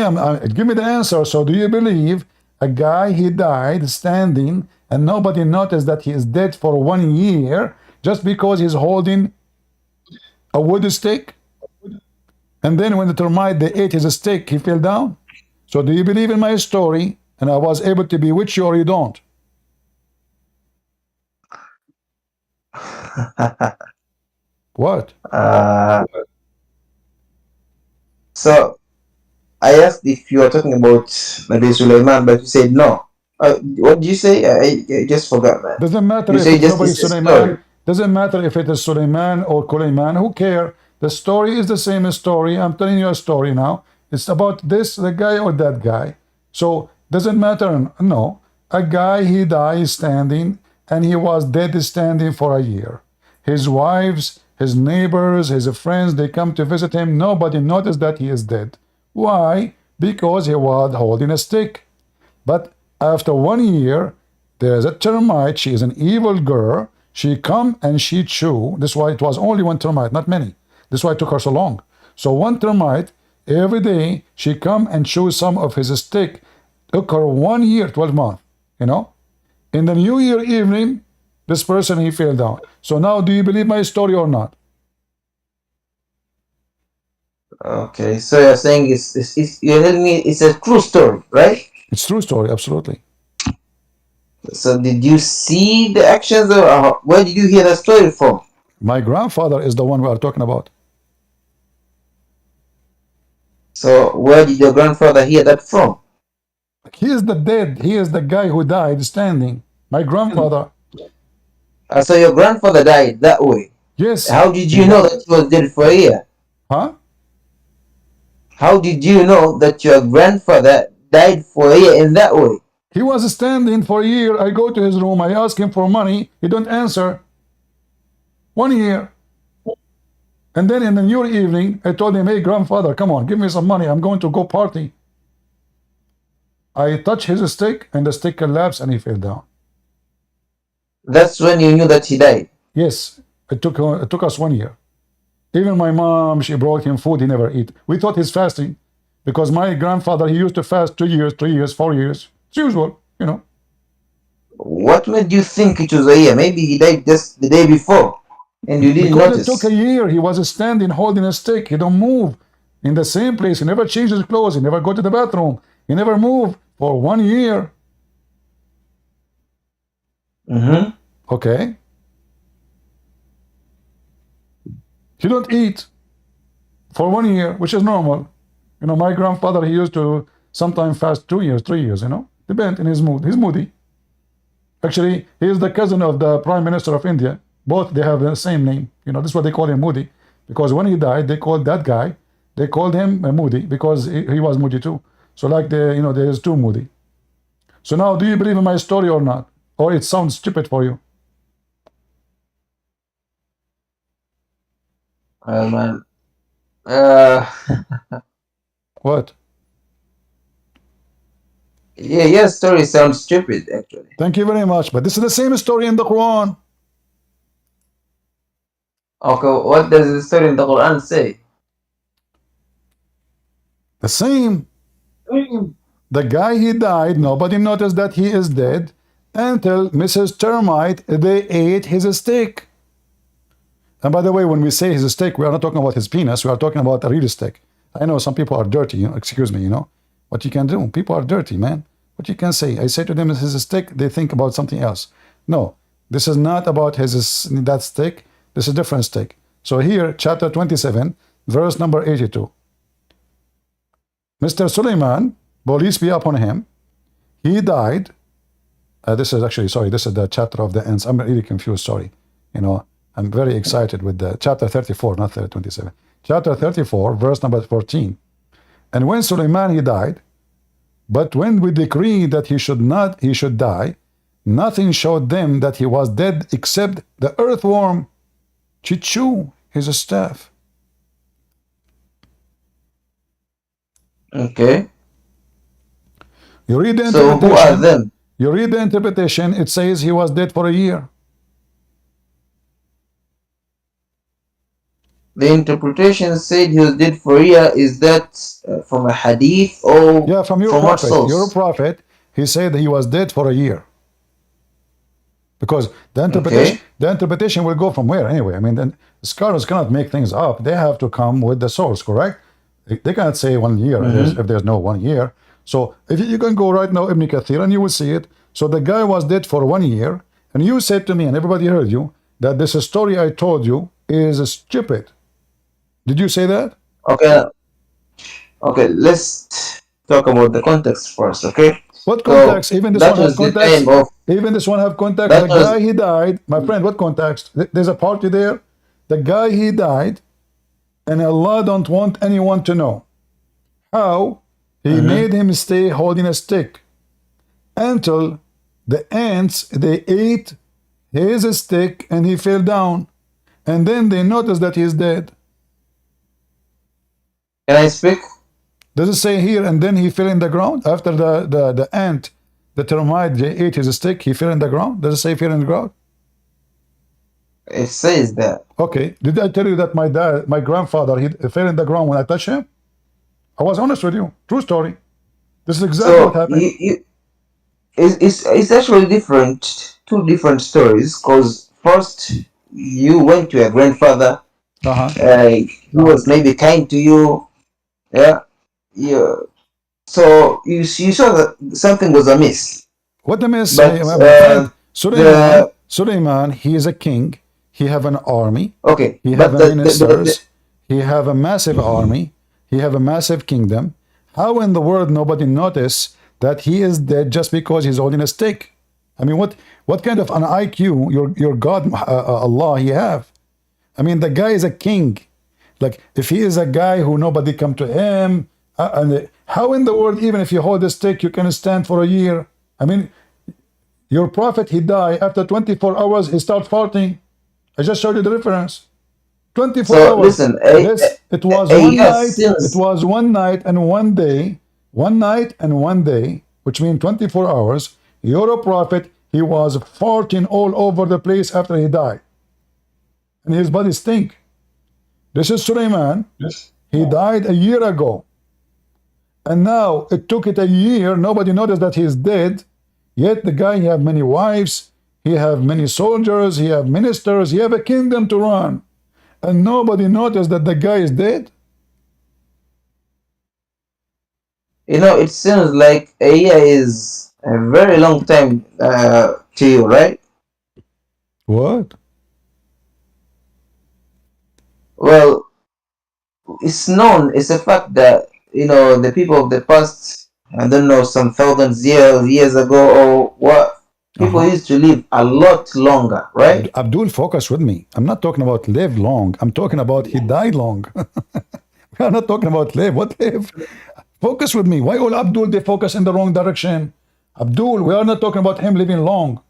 give me the answer. So do you believe a guy, he died standing and nobody noticed that he is dead for 1 year just because he's holding a wood stick? And then when the termite, they ate his stick, he fell down? So do you believe in my story and I was able to bewitch you, or you don't? What? So I asked if you are talking about Nabi Sulaiman, but you said no. What did you say? I just forgot, man. Doesn't matter You if say it's just nobody it's a story. Suleiman. Doesn't matter if it is Suleiman or Kuleiman. Who care? The story is the same story. I'm telling you a story now. It's about this, the guy or that guy. So doesn't matter. No, a guy, he died standing, and he was dead standing for a year. His wives, his neighbors, his friends, they come to visit him. Nobody noticed that he is dead. Why? Because he was holding a stick. But after 1 year, there's a termite. She is an evil girl. She come and she chew. This is why it was only one termite, not many. This is why it took her so long. So one termite, every day, she come and chew some of his stick. Took her 1 year, 12 months, you know. In the New Year evening, this person, he fell down. So now, do you believe my story or not? Okay, so you're saying you're telling me it's a true story, right? It's true story, absolutely. So did you see the actions, or where did you hear the story from? My grandfather is the one we are talking about. So where did your grandfather hear that from? He is the dead. He is the guy who died standing. My grandfather. So your grandfather died that way. Yes. How did you know that he was dead for a year? Huh? How did you know that your grandfather died for a year in that way? He was standing for a year. I go to his room. I ask him for money. He don't answer. 1 year. And then in the New Year evening, I told him, hey, grandfather, come on, give me some money. I'm going to go party. I touched his stick, and the stick collapsed, and he fell down. That's when you knew that he died? Yes. It took us 1 year. Even my mom, she brought him food. He never eat. We thought he's fasting because my grandfather, he used to fast 2 years, 3 years, 4 years. It's usual, you know. What made you think it was a year? Maybe he died just the day before and you didn't Because notice. it took a year. He was standing holding a stick. He don't move in the same place. He never changed his clothes. He never go to the bathroom. He never moved for 1 year. Mm-hmm. Okay. He don't eat for 1 year, which is normal. You know, my grandfather, he used to sometimes fast 2 years, 3 years, you know. Depend in his mood. He's moody. Actually, he is the cousin of the Prime Minister of India. Both, they have the same name. You know, this is what they call him, Moody. Because when he died, they called that guy, they called him Moody because he was moody too. So like, you know, there is two Moody. So now, do you believe in my story or not? Or it sounds stupid for you? Man. What? Yeah, your story sounds stupid, actually. Thank you very much. But this is the same story in the Quran. Okay, what does the story in the Quran say? The same. The guy, he died. Nobody noticed that he is dead until Mrs. Termite, they ate his steak. And by the way, when we say his steak, we are not talking about his penis. We are talking about a real steak. I know some people are dirty, you know, excuse me, you know. What you can do? People are dirty, man. What you can say? I say to them, his steak, they think about something else. No, this is not about that steak. This is a different steak. So here, chapter 27, verse number 82. Mr. Suleiman, police be upon him, he died. This is actually, sorry, this is the chapter of the ends. I'm really confused, sorry. You know, I'm very excited with the chapter 34, not 27. Chapter 34, verse number 14. And when Suleiman, he died, but when we decreed that he should die, nothing showed them that he was dead except the earthworm, Chichu, his staff. Okay. You read the So who are them? You read the interpretation, it says he was dead for a year. The interpretation said he was dead for a year. Is that from a hadith or yeah, from your what prophet? source? Your prophet, he said he was dead for a year. Because the interpretation will go from where anyway? I mean, then scholars cannot make things up. They have to come with the source, correct? They cannot say 1 year if there's no 1 year. So if you can go right now, Ibn Kathir, and you will see it. So the guy was dead for 1 year, and you said to me, and everybody heard you, that this story I told you is stupid. Did you say that? Okay. Okay, let's talk about the context first, okay? What So context? Even this that one has was the context. time of Even this one have context. that The was guy he died, my friend. What context? There's a party there. The guy he died, and Allah don't want anyone to know how he made him stay holding a stick until the ants they ate his stick and he fell down, and then they noticed that he's dead. Can I speak? Does it say here, and then he fell in the ground after the ant, the termite, they ate his stick, he fell in the ground? Does it say fell in the ground? It says that. Okay. Did I tell you that my grandfather, he fell in the ground when I touched him? I was honest with you. True story. This is exactly what So happened. it's actually different, two different stories. Because first you went to your grandfather. He was maybe kind to you. Yeah. Yeah. So you saw that something was amiss. What the miss? But My friend, the Suleiman, he is a king. He have an army. okay, He but have a ministers. He have a massive army. He have a massive kingdom. How in the world nobody notice that he is dead just because he's holding a stick? I mean, what kind of an IQ your God Allah he have? I mean, the guy is a king. Like, if he is a guy who nobody come to him, and how in the world, even if you hold a stick, you can stand for a year? I mean, your prophet, he died after 24 hours, he start farting. I just showed you the reference. 24 so hours. listen, It was one night. since It was one night and one day. One night and one day, which means 24 hours. Your prophet, he was farting all over the place after he died, and his body stink. This is Suleiman. Yes. He died a year ago, and now it took it a year. Nobody noticed that he's dead. Yet the guy, he have many wives, he have many soldiers, he have ministers, he have a kingdom to run, and nobody noticed that the guy is dead. it seems like a year is a very long time to you, right? What? Well, it's known, it's a fact that the people of the past, I don't know, some thousands years ago or what, people used to live a lot longer, right? Abdul, focus with me. I'm not talking about live long. I'm talking about he died long. We are not talking about live. What live? Focus with me. Why all Abdul, they focus in the wrong direction? Abdul, we are not talking about him living long.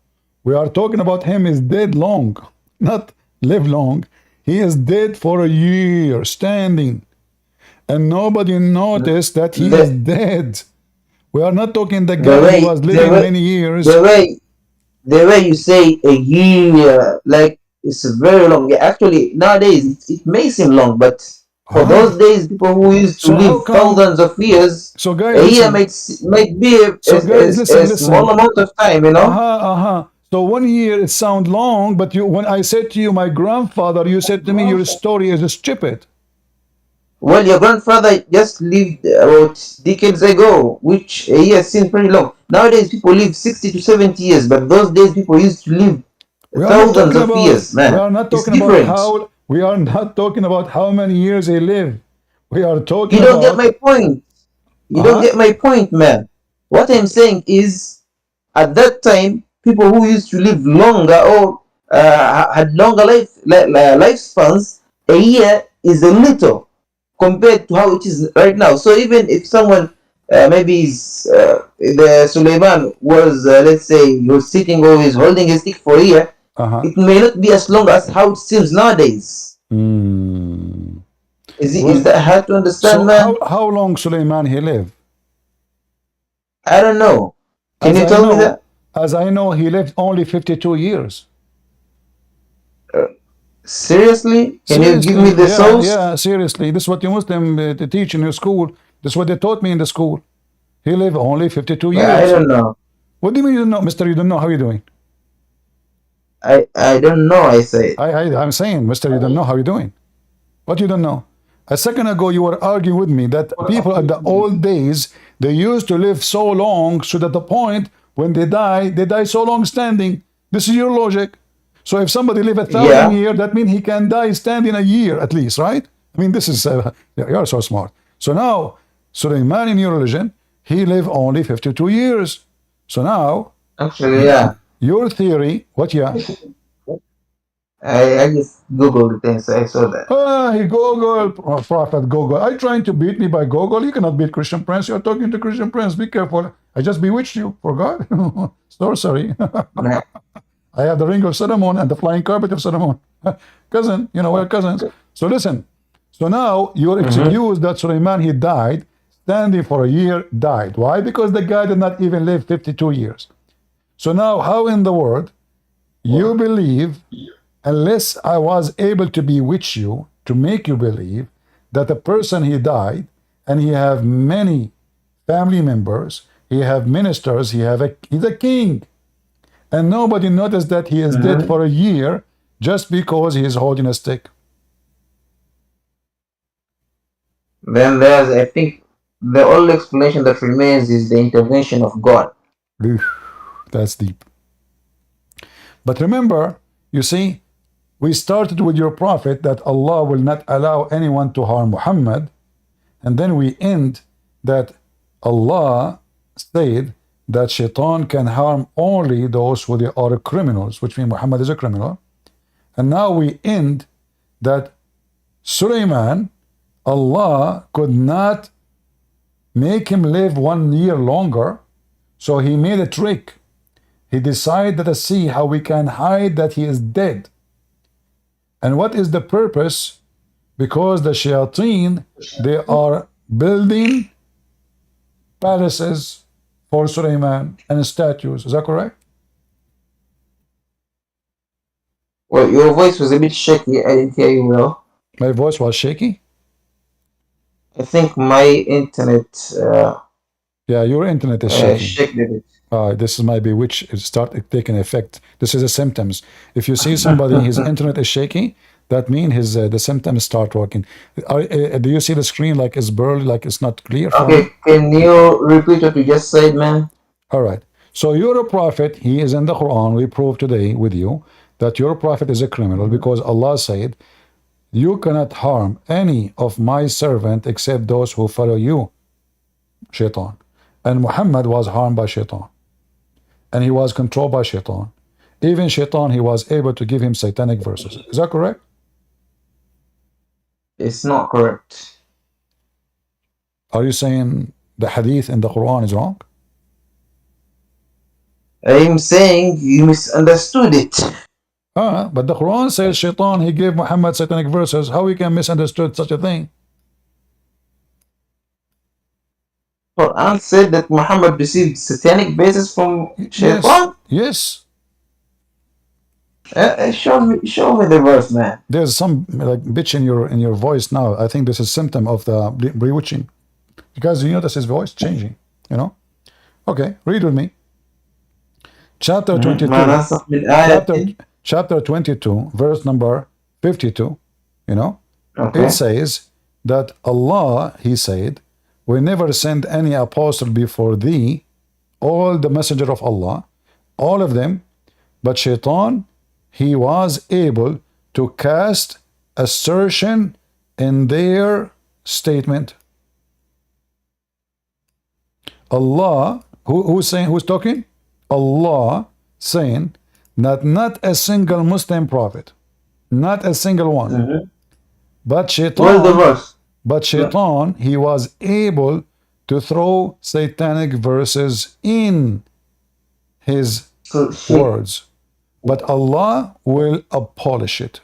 We are talking about him is dead long, not live long. He is dead for a year, standing, and nobody noticed that he is dead. We are not talking the guy who was living many years. The way you say a year, like it's very long. Yeah, actually, nowadays it may seem long, but for those days, people who used to live thousands of years, So guys, a year might be a small amount of time, So 1 year it sounds long, but when I said to you, my grandfather, you said to me, your story is stupid. Well, your grandfather just lived about decades ago, which a year seems pretty long. Nowadays, people live 60 to 70 years, but those days, people used to live thousands of years, man. We are not talking about how. We are not talking about how many years he lived. We are talking about. You don't get my point. You don't get my point, man. What I'm saying is, at that time, people who used to live longer or had longer lifespans, a year is a little compared to how it is right now. So even if someone maybe the Suleiman was, let's say, he was sitting or he's holding a stick for a year, it may not be as long as how it seems nowadays. Is that hard to understand, man? How long Suleiman he lived? I don't know. Can you tell me that? As I know, he lived only 52 years. Seriously? Can you give me the source? Yeah, seriously. This is what you Muslim teach in your school. This is what they taught me in the school. He lived only 52 years. I don't know. What do you mean you don't know? Mister, you don't know? How are you doing? I don't know, I say. I'm saying, Mister, you don't know how you're doing. What you don't know? A second ago, you were arguing with me that people in the old days, they used to live so long, so that the point when they die so long standing. This is your logic. So if somebody live 1,000 years, that means he can die standing a year at least, right? I mean, this is, you're so smart. So now, Suleiman in your religion, he lived only 52 years. So now, Actually, yeah. your theory, what, yeah? I just googled things. I saw that. He Google, Prophet Google. Are you trying to beat me by Google? You cannot beat Christian Prince. You're talking to Christian Prince. Be careful. I just bewitched you, for God. Sorry. Nah. I have the ring of Solomon and the flying carpet of Solomon. Cousin, you know, we're cousins. So listen. So now you're excused that Sulaiman, he died, standing for a year, died. Why? Because the guy did not even live 52 years. So now, how in the world you believe, unless I was able to bewitch you, to make you believe that the person he died, and he have many family members, he have ministers, he's a king, and nobody noticed that he is dead for a year just because he is holding a stick. Then there's, I think, the only explanation that remains is the intervention of God. That's deep. But remember, you see, we started with your prophet that Allah will not allow anyone to harm Muhammad, and then we end that Allah said that Shaitan can harm only those who they are criminals, which means Muhammad is a criminal. And now we end that Sulaiman, Allah could not make him live 1 year longer, so he made a trick. He decided to see how we can hide that he is dead. And what is the purpose? Because the shayateen, they are building palaces for Sulaiman and statues. Is that correct? Well, your voice was a bit shaky. I didn't hear you well. My voice was shaky? I think my internet Yeah, your internet is shaking. shaky a bit. This is might be which start taking effect. This is the symptoms. If you see somebody, his internet is shaky, that means his the symptoms start working. Do you see the screen like it's blurry, like it's not clear? Okay, can you repeat what you just said, man? All right. So you're a prophet. He is in the Quran. We prove today with you that your prophet is a criminal because Allah said, "You cannot harm any of my servant except those who follow you, Shaitan." And Muhammad was harmed by Shaitan. And he was controlled by Shaitan. Even Shaitan, he was able to give him satanic verses. Is that correct? It's not correct. Are you saying the hadith in the Quran is wrong? I'm saying you misunderstood it. But the Quran says Shaitan, he gave Muhammad satanic verses. How we can misunderstood such a thing? Quran said that Muhammad received satanic basis from Shaitan. Yes. Show me the verse, man. There's some like bitch in your voice now. I think this is a symptom of the bewitching. Because you notice his voice changing, you know? Okay, read with me. Chapter 22. Chapter 22, verse number 52, you know? Okay. It says that Allah, he said, "We never send any apostle before thee, all the messenger of Allah, all of them, but Shaitan, he was able to cast assertion in their statement." Allah, who's talking? Allah saying that not a single Muslim prophet, not a single one, but Shaitan, where's the verse? But Shaitan, he was able to throw satanic verses in his words. But Allah will abolish it.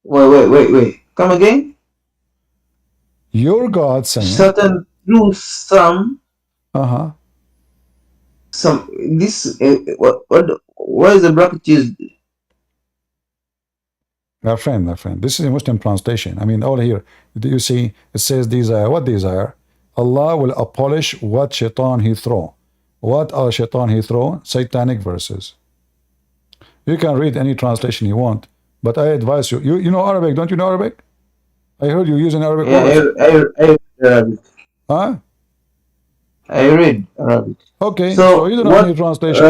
Wait. Come again? Your God saying... Satan threw some... This... Why is the bracket used? My friend, this is a Muslim translation. I mean, all here, do you see, it says desire. What desire? Allah will abolish what Shaitan he throw. What are Shaitan he throw? Satanic verses. You can read any translation you want, but I advise you. You know Arabic, don't you know Arabic? I heard you using Arabic words. I read Arabic. Huh? I read Arabic. Okay, so you don't know any translation.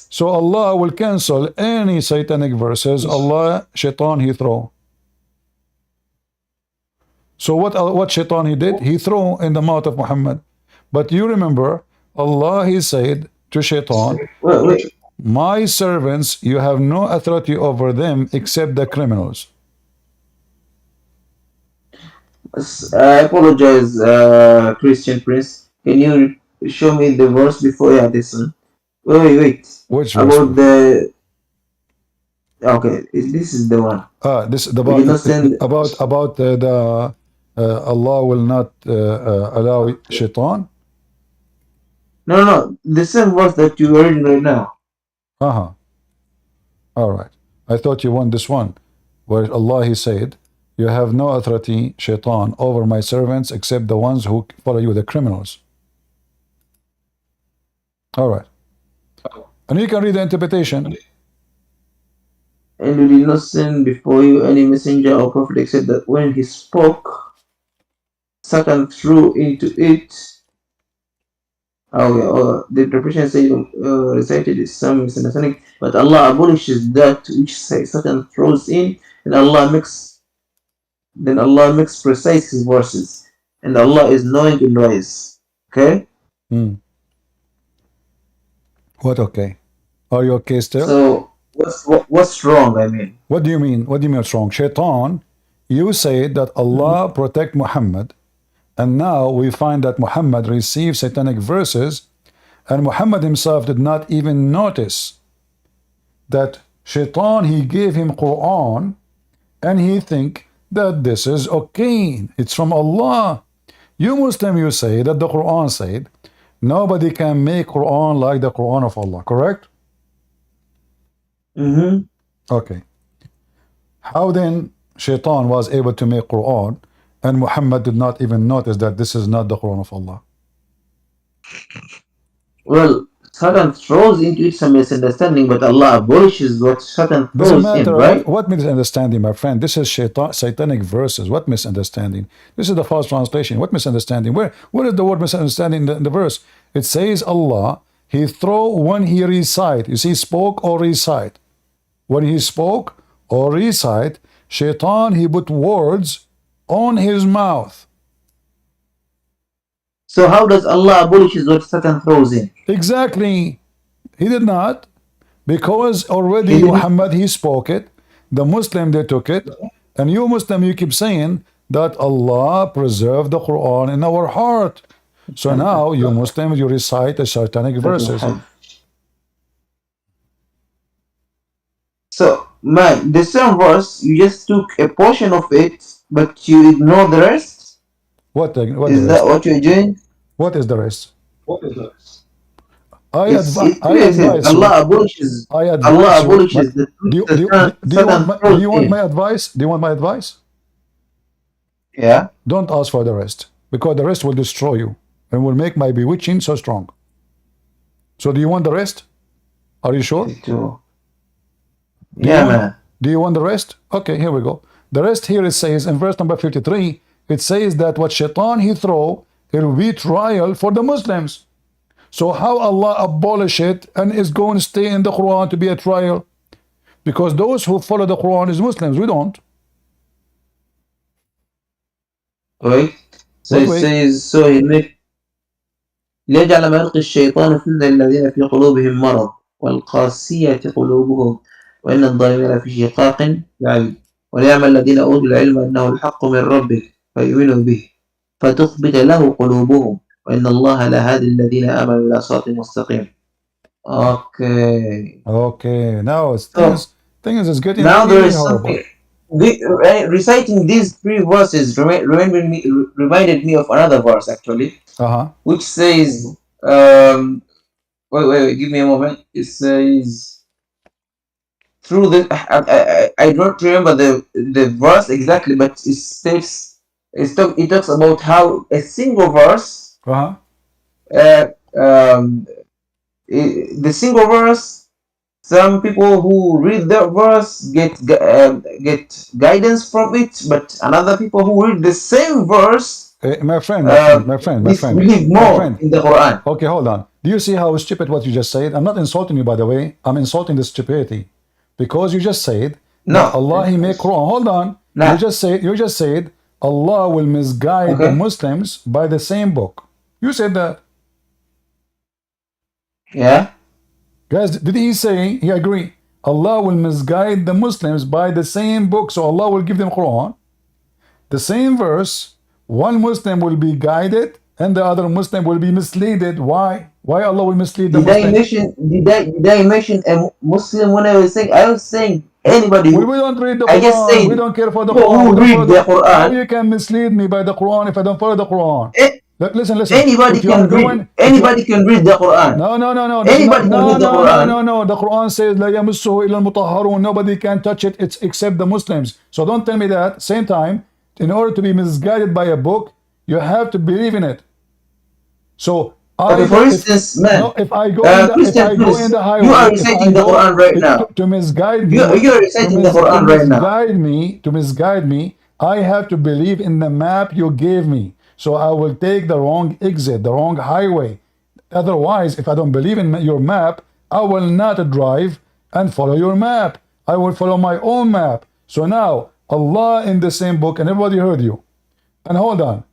So Allah will cancel any satanic verses. Allah, Shaitan, he throw. So what shaitan he did? He threw in the mouth of Muhammad. But you remember, Allah he said to shaitan, Wait. my servants, you have no authority over them except the criminals. I apologize, Christian Prince. Can you show me the verse before? Yeah, this one. Wait. Which verse? About the. Okay, this is the one. This We did not send. about the Allah will not allow shaitan. No. The same verse that you are reading right now. All right. I thought you want this one, where Allah he said, you have no authority, shaitan, over my servants except the ones who follow you, the criminals. All right. And you can read the interpretation. And we did not send before you any messenger or prophet except that when he spoke, Satan threw into it. The interpretation said recited is some misunderstanding, but Allah abolishes that which Satan throws in, and Allah makes precise his verses, and Allah is knowing and wise. Okay. What okay? Are you okay still? So what's wrong? I mean, what do you mean? What do you mean what's wrong? Shaitan, you say that Allah protect Muhammad, and now we find that Muhammad received satanic verses, and Muhammad himself did not even notice that Shaitan he gave him Quran, and he think that this is okay. It's from Allah. You Muslim, you say that the Quran said nobody can make Quran like the Quran of Allah, correct? Okay. How then Shaitan was able to make Quran and Muhammad did not even notice that this is not the Quran of Allah? Well, Satan throws into it some misunderstanding, but Allah abolishes what Satan throws in, right? What misunderstanding, my friend? This is satanic verses. What misunderstanding? This is the false translation. What misunderstanding? Where is the word misunderstanding in the verse? It says Allah, he throw when he recite. You see, spoke or recite. When he spoke or recite, Shaitan, he put words on his mouth. So how does Allah abolishes what Satan throws in? Exactly. He did not. Because already Muhammad, he spoke it. The Muslim, they took it. And you Muslim, you keep saying that Allah preserved the Quran in our heart. So now, you Muslim, you recite the satanic verses. So, man, the same verse, you just took a portion of it, but you ignore the rest? What is the that rest? what you're doing? What is the rest? Allah abolishes. I advise Allah you. abolishes the truth Do you want my advice? Do you want my advice? Yeah. Don't ask for the rest, because the rest will destroy you and will make my bewitching so strong. So do you want the rest? Are you sure? Yeah, man. Do you want the rest? Okay, here we go. The rest here it says in verse number 53, it says that what Shaitan he throw, it will be trial for the Muslims. So how Allah abolish it and is going to stay in the Quran to be a trial? Because those who follow the Quran is Muslims, we don't. Wait. So it says, so he made ليجعل ما يلقي الشيطان فتنة الذين في قلوبهم مرض والقاسية قلوبهم وإن الظالمين في شقاق بعيد وليعمل الذين أوتوا العلم أنه الحق من ربك فيؤمنوا به فتخبت له قلوبهم وإن الله لهادي الذين آمنوا إلى صراط مستقيم. Okay. Now things is getting now there is horrible. Reciting these three verses reminded me of another verse actually, which says, wait, give me a moment. It says, through the I don't remember the verse exactly, but it states it talks about how a single verse, the single verse. Some people who read that verse get guidance from it, but another people who read the same verse, my friend, believe more in the Quran. Okay, hold on. Do you see how stupid what you just said? I'm not insulting you, by the way. I'm insulting the stupidity, because you just said that Allah He made Quran. Hold on. You just said Allah will misguide the Okay. Muslims by the same book. You said that. Yeah. Guys, did he say he agree? Allah will misguide the Muslims by the same book. So Allah will give them Quran. The same verse, one Muslim will be guided and the other Muslim will be misled. Why? Why Allah will mislead the Did I Muslim? mention? Did I mention a Muslim when I was saying? I was saying anybody We who. don't read the I just Quran. said We don't care for the people Quran. We who don't follow read the How Quran. you can mislead me by the Quran if I don't follow the Quran? Listen, listen. Anybody If you are can read. going, if you are, Anybody can read the Quran. no, no, no, no. This is not. Anybody can No, read the no, no, no, Quran. no. The Quran says لا يمسه إلا المطهرون. Nobody can touch it. It's except the Muslims. So don't tell me that. Same time, in order to be misguided by a book, you have to believe in it. So Okay, for instance, man, no, if I go in the Christian Prince, you highway, are if I reciting the go Quran right now. to misguide You me, are reciting the Quran right now. to misguide me, I have to believe in the map you gave me. So I will take the wrong exit, the wrong highway. Otherwise, if I don't believe in your map, I will not drive and follow your map. I will follow my own map. So now, Allah in the same book, and everybody heard you. And hold on.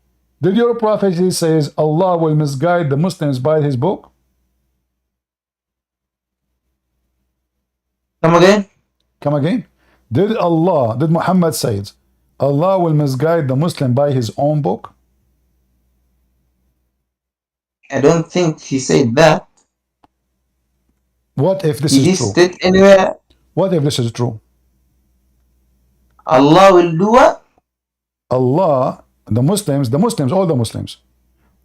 Did your prophecy says Allah will misguide the Muslims by his book? Come again? Come again? Did Muhammad says Allah will misguide the Muslim by his own book? I don't think he said that. What if this He is did true? state anywhere. What if this is true? Allah will do what? Allah, the Muslims, all the Muslims,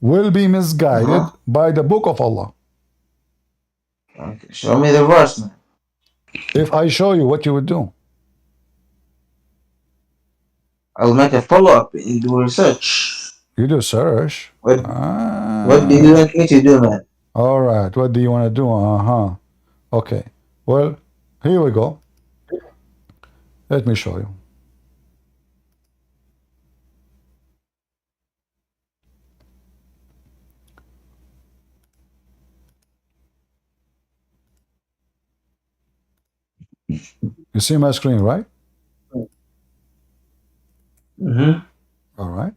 will be misguided by the book of Allah. Okay, show me the verse, man. If I show you what you would do. I'll make a follow-up and do research. You do search. What do you want me to do, man? All right. What do you want to do? Okay. Well, here we go. Let me show you. You see my screen, right? Mm-hmm. All right.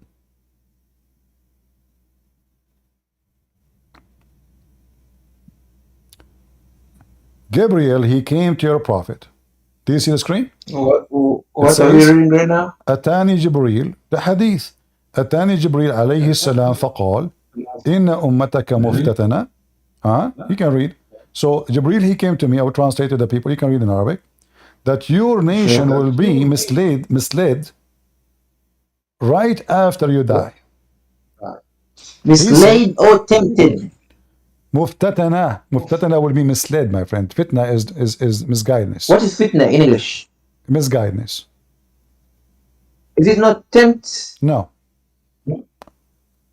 Gabriel, he came to your prophet. Do you see the screen? What are we reading right now? أتاني جبريل, the hadith. أتاني جبريل عليه السلام فقال إن أمتك مفتتنة. You can read. So Jibril, he came to me. I will translate to the people. You can read in Arabic. That your nation will be misled right after you die. Misled or tempted? Muftatana. Muftatana will be misled, my friend. Fitna is misguidance. What is fitna in English? Misguidance. Is it not tempt? No.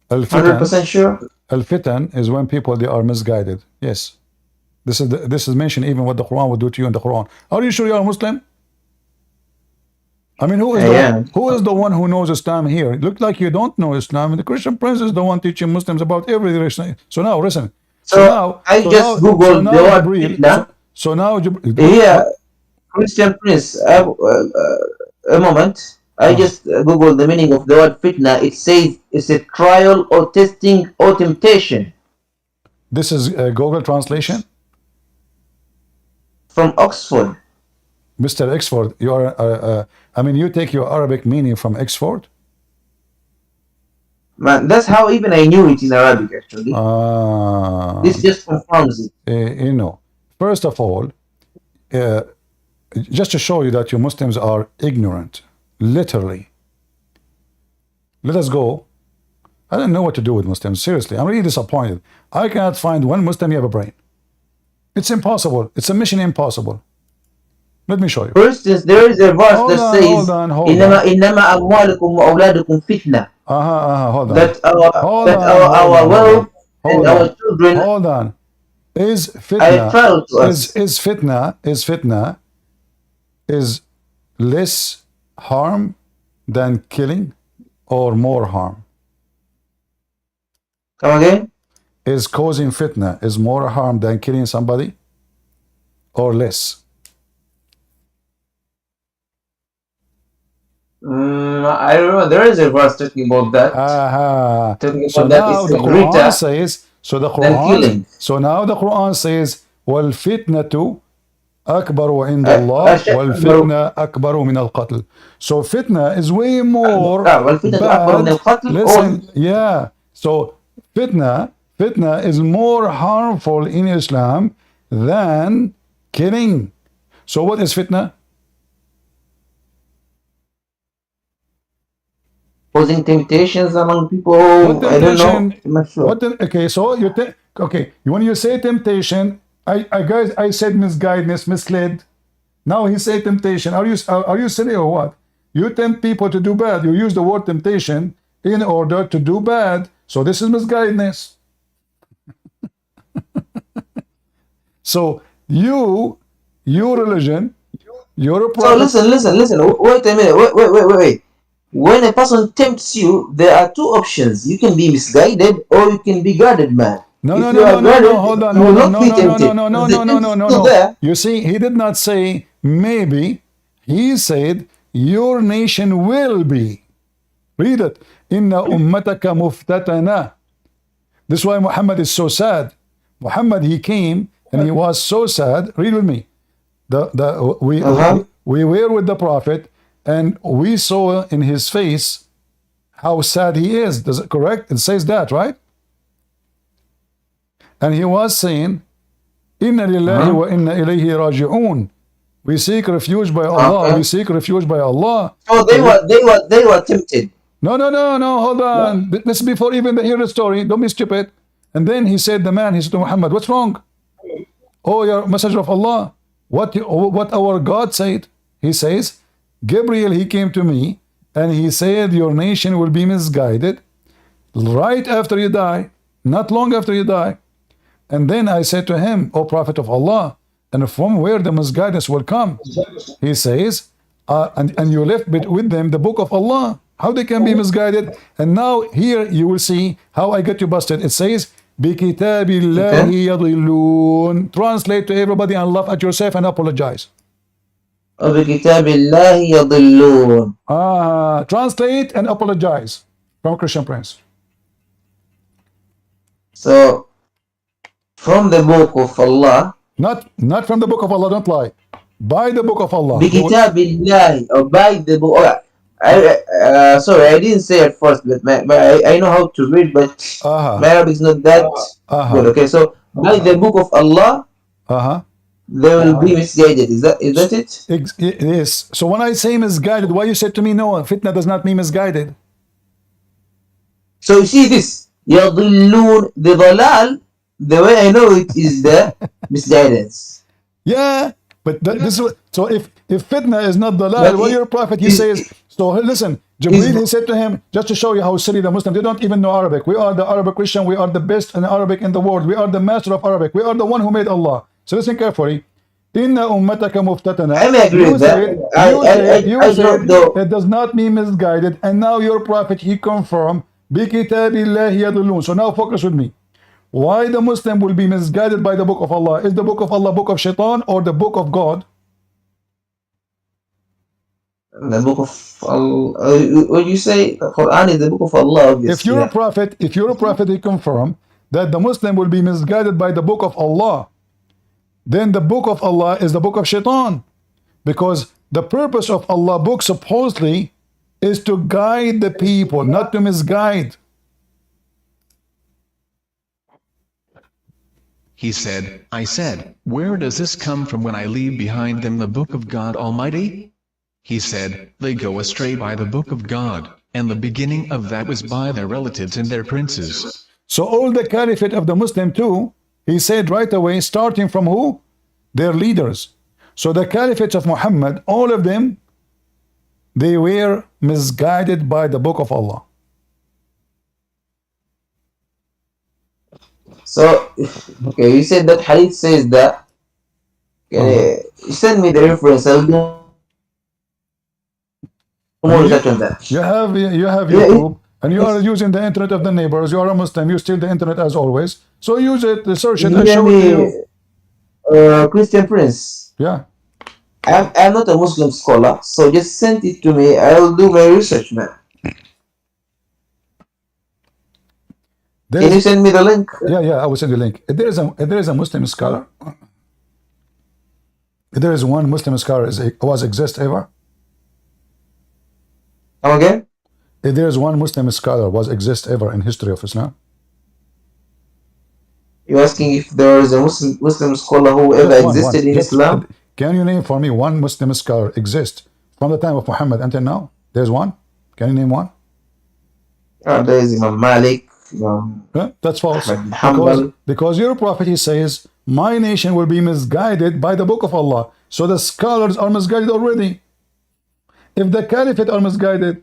100% sure? Al-fitan is when people, they are misguided. Yes. This is mentioned even what the Quran will do to you in the Quran. Are you sure you are a Muslim? I mean, who is the one who knows Islam here? It looks like you don't know Islam, and the Christian Prince is the one teaching Muslims about every religion. So now, listen. I just googled the word fitna. So now, here, Christian Prince, a moment. I just googled the meaning of the word fitna. It says it's a trial or testing or temptation. This is a Google translation? From Oxford. Mr. Oxford, you are, I mean, you take your Arabic meaning from Oxford? Man, that's how even I knew it in Arabic, actually. This just confirms it. You know, first of all, just to show you that you Muslims are ignorant, literally. Let us go. I don't know what to do with Muslims, seriously. I'm really disappointed. I cannot find one Muslim who have a brain. It's impossible. It's a mission impossible. Let me show you. For instance, there is a verse that says, إِنَّمَا أَمْوَالُكُمْ وَأَوْلَادُكُمْ فِتْنَةً. Hold on. That our wealth and our children. Hold on. Is fitna is less harm than killing or more harm? Come again? Is causing fitna is more harm than killing somebody or less? I remember there is a verse talking about that. Talking So about that now is the greater Quran says, than killing. so now the Quran says, وَالْفِتْنَةُ أكبر عند الله والفتنة أكبر من القتل. So fitna is way more والفتنة أكبر من bad. القتل. Listen, yeah. So fitna is more harmful in Islam than killing. So what is fitna? Causing temptations among people. What I don't know. temptation? I'm not sure. Okay, so when you say temptation, I said misguidedness, misled. Now he said temptation. Are you silly or what? You tempt people to do bad. You use the word temptation in order to do bad. So this is misguidedness. So your religion, your prophet. So listen. Wait a minute. Wait. When a person tempts you, there are two options. You can be misguided or you can be guided, man. No, If you are guided, hold on. you will not be tempted. No. You see, he did not say maybe. He said your nation will be. Read it. Inna ummataka muftatana. This is why Muhammad is so sad. Muhammad, he came and he was so sad. Read with me. We were with the Prophet and we saw in his face how sad he is. Does it correct? It says that, right? And he was saying, Inna lillahi wa inna ilayhi raji'un. We seek refuge by Allah. We seek refuge by Allah. Oh, they were tempted. No. Hold on. This is before even hear the story. Don't be stupid. And then he said, he said to Muhammad, what's wrong? Oh, you're messenger of Allah. What our God said? He says, Gabriel, he came to me and he said, your nation will be misguided right after you die, not long after you die. And then I said to him, O Prophet of Allah, and from where the misguidance will come? He says, and you left with them the book of Allah. How they can be misguided? And now here you will see how I get you busted. It says, بِكِتَابِ اللَّهِ يَضِلُّونَ. Translate to everybody and laugh at yourself and apologize. بِكِتَابِ اللَّهِ يَضِلُّونَ. Translate and apologize from Christian Prince. So, from the book of Allah. Not from the book of Allah, don't lie. By the book of Allah. بِكِتَابِ اللَّهِ, or by the book. Sorry, I didn't say it first, but I know how to read, but my Arabic is not that good. Okay, so by the book of Allah, they will be misguided. Is that it? It is. So when I say misguided, why you said to me, no, fitna does not mean misguided? So you see this, يَضِلُّونَ, the dalal, the way I know it is the misguidance. Yeah, but this is, so if fitna is not dalal, what your prophet, he says, so listen, Jibreel, he said to him, just to show you how silly the Muslims, they don't even know Arabic. We are the Arabic Christian, we are the best in Arabic in the world, we are the master of Arabic, we are the one who made Allah. So listen carefully. Inna ummataka muftatana. I may agree with that. You said it does not mean misguided, and now your prophet, he confirmed, bikitabillahi yadulun. So now focus with me. Why the Muslim will be misguided by the book of Allah? Is the book of Allah book of shaitan or the book of God? The book of Allah. When you say the Quran is the book of Allah, obviously. If you're a prophet, he confirmed that the Muslim will be misguided by the book of Allah. Then the book of Allah is the book of shaitan, because the purpose of Allah book supposedly is to guide the people, not to misguide. He said, I said, where does this come from when I leave behind them the book of God Almighty? He said, they go astray by the book of God, and the beginning of that was by their relatives and their princes. So all the caliphate of the Muslim too, he said right away, starting from who? Their leaders. So the caliphate of Muhammad, all of them, they were misguided by the book of Allah. So, okay, you said that hadith says that. Send me the reference. I'll do more research on that. You have YouTube, and you are using the internet of the neighbors. You are a Muslim. You steal the internet as always. So use it, search it, and show it to you. Christian Prince. Yeah. I'm not a Muslim scholar, so just send it to me. I'll do my research, man. Can you send me the link? Yeah, I will send you a link. If there is a Muslim scholar, if there is one Muslim scholar was exist ever. Come again? If there is one Muslim scholar was exist ever in history of Islam. You're asking if there is a Muslim scholar who ever existed in Islam? Can you name for me one Muslim scholar exist from the time of Muhammad until now? There's one. Can you name one? There is Imam Malik. That's false. Ahmed, because your prophet, he says, my nation will be misguided by the book of Allah. So the scholars are misguided already. If the caliphate are misguided,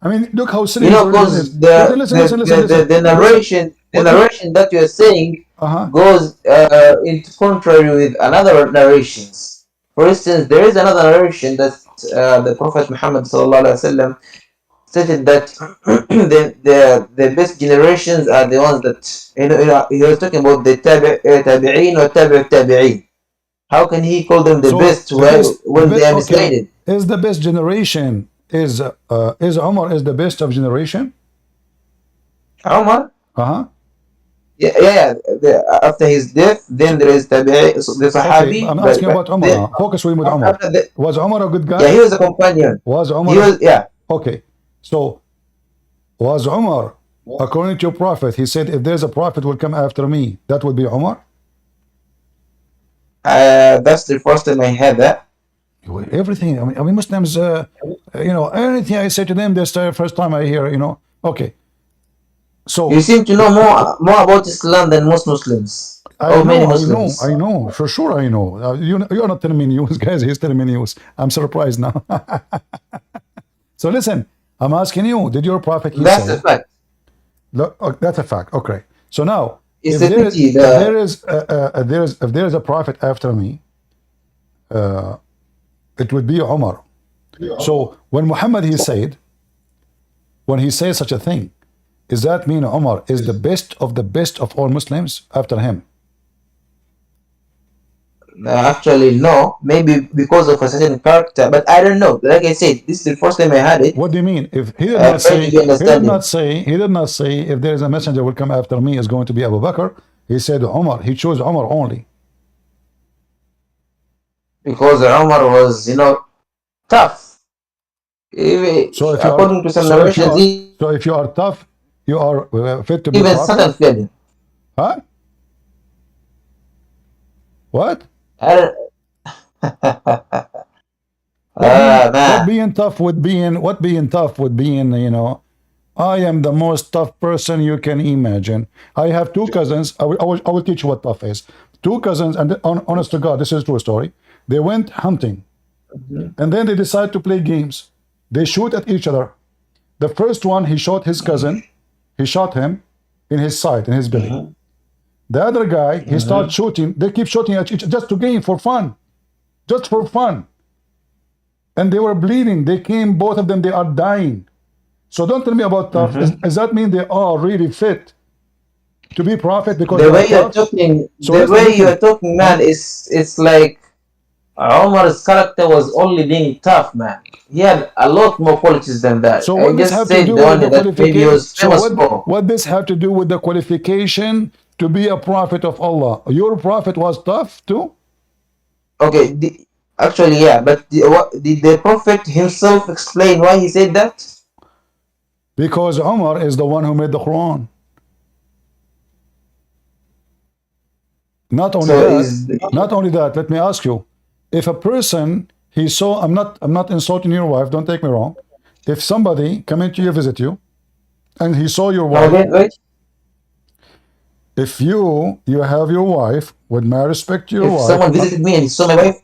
I mean, look how silly because the narration that you are saying goes into contrary with another narrations. For instance, there is another narration that the Prophet Muhammad ﷺ stated that the best generations are the ones that he was talking about the tabi'in or tabi'in. How can he call them the best when they are misguided? Is the best generation is Umar is the best of generation? Umar? Yeah. After his death, then there is the Sahabi. Okay, I'm asking about Umar now. Focus with Umar. Was Umar a good guy? Yeah, he was a companion. Was Umar? He was, yeah. Okay, so was Umar, according to your prophet, he said, if there's a prophet will come after me, that would be Umar? That's the first time I heard that. Everything, I mean Muslims, anything I say to them, that's the first time I hear, Okay. So you seem to know more about Islam than most Muslims. I know, for sure I know. You're not telling me news, guys. He's telling me news. I'm surprised now. So listen, I'm asking you, did your prophet? That's a fact. Look, that's a fact. Okay. So now, if there is a prophet after me, it would be Umar. So when Muhammad when he says such a thing, does that mean Umar is the best of all Muslims after him? Actually, no. Maybe because of a certain character, but I don't know. Like I said, this is the first time I had it. What do you mean? If he did not say if there is a messenger will come after me is going to be Abu Bakr. He said Umar. He chose Umar only. Because Umar was, tough. So according to some narrations, so if you are tough, you are fit to be even Satan fled him. Huh? What? What being tough would being, I am the most tough person you can imagine. I have two cousins. I will teach you what tough is. Two cousins, and honest to God, this is a true story. They went hunting, and then they decide to play games. They shoot at each other. The first one, he shot his cousin. He shot him in his side, in his belly. The other guy, he started shooting. They keep shooting at each other just to gain for fun. Just for fun. And they were bleeding. They came, both of them, they are dying. So don't tell me about tough. Does that mean they are really fit to be prophet? Because the way you're talking, man, it's like Umar's character was only being tough, man. He had a lot more qualities than that. So what does have to do with the qualification? What this have to do with the qualification to be a prophet of Allah? Your prophet was tough too? Okay, actually, yeah, but did the prophet himself explain why he said that? Because Umar is the one who made the Quran. Not only that, let me ask you, if a person, he saw, I'm not insulting your wife, don't take me wrong. If somebody come into you, visit you, and he saw your wife, wait. If you have your wife, with my respect to your wife. If someone visited me and saw my wife?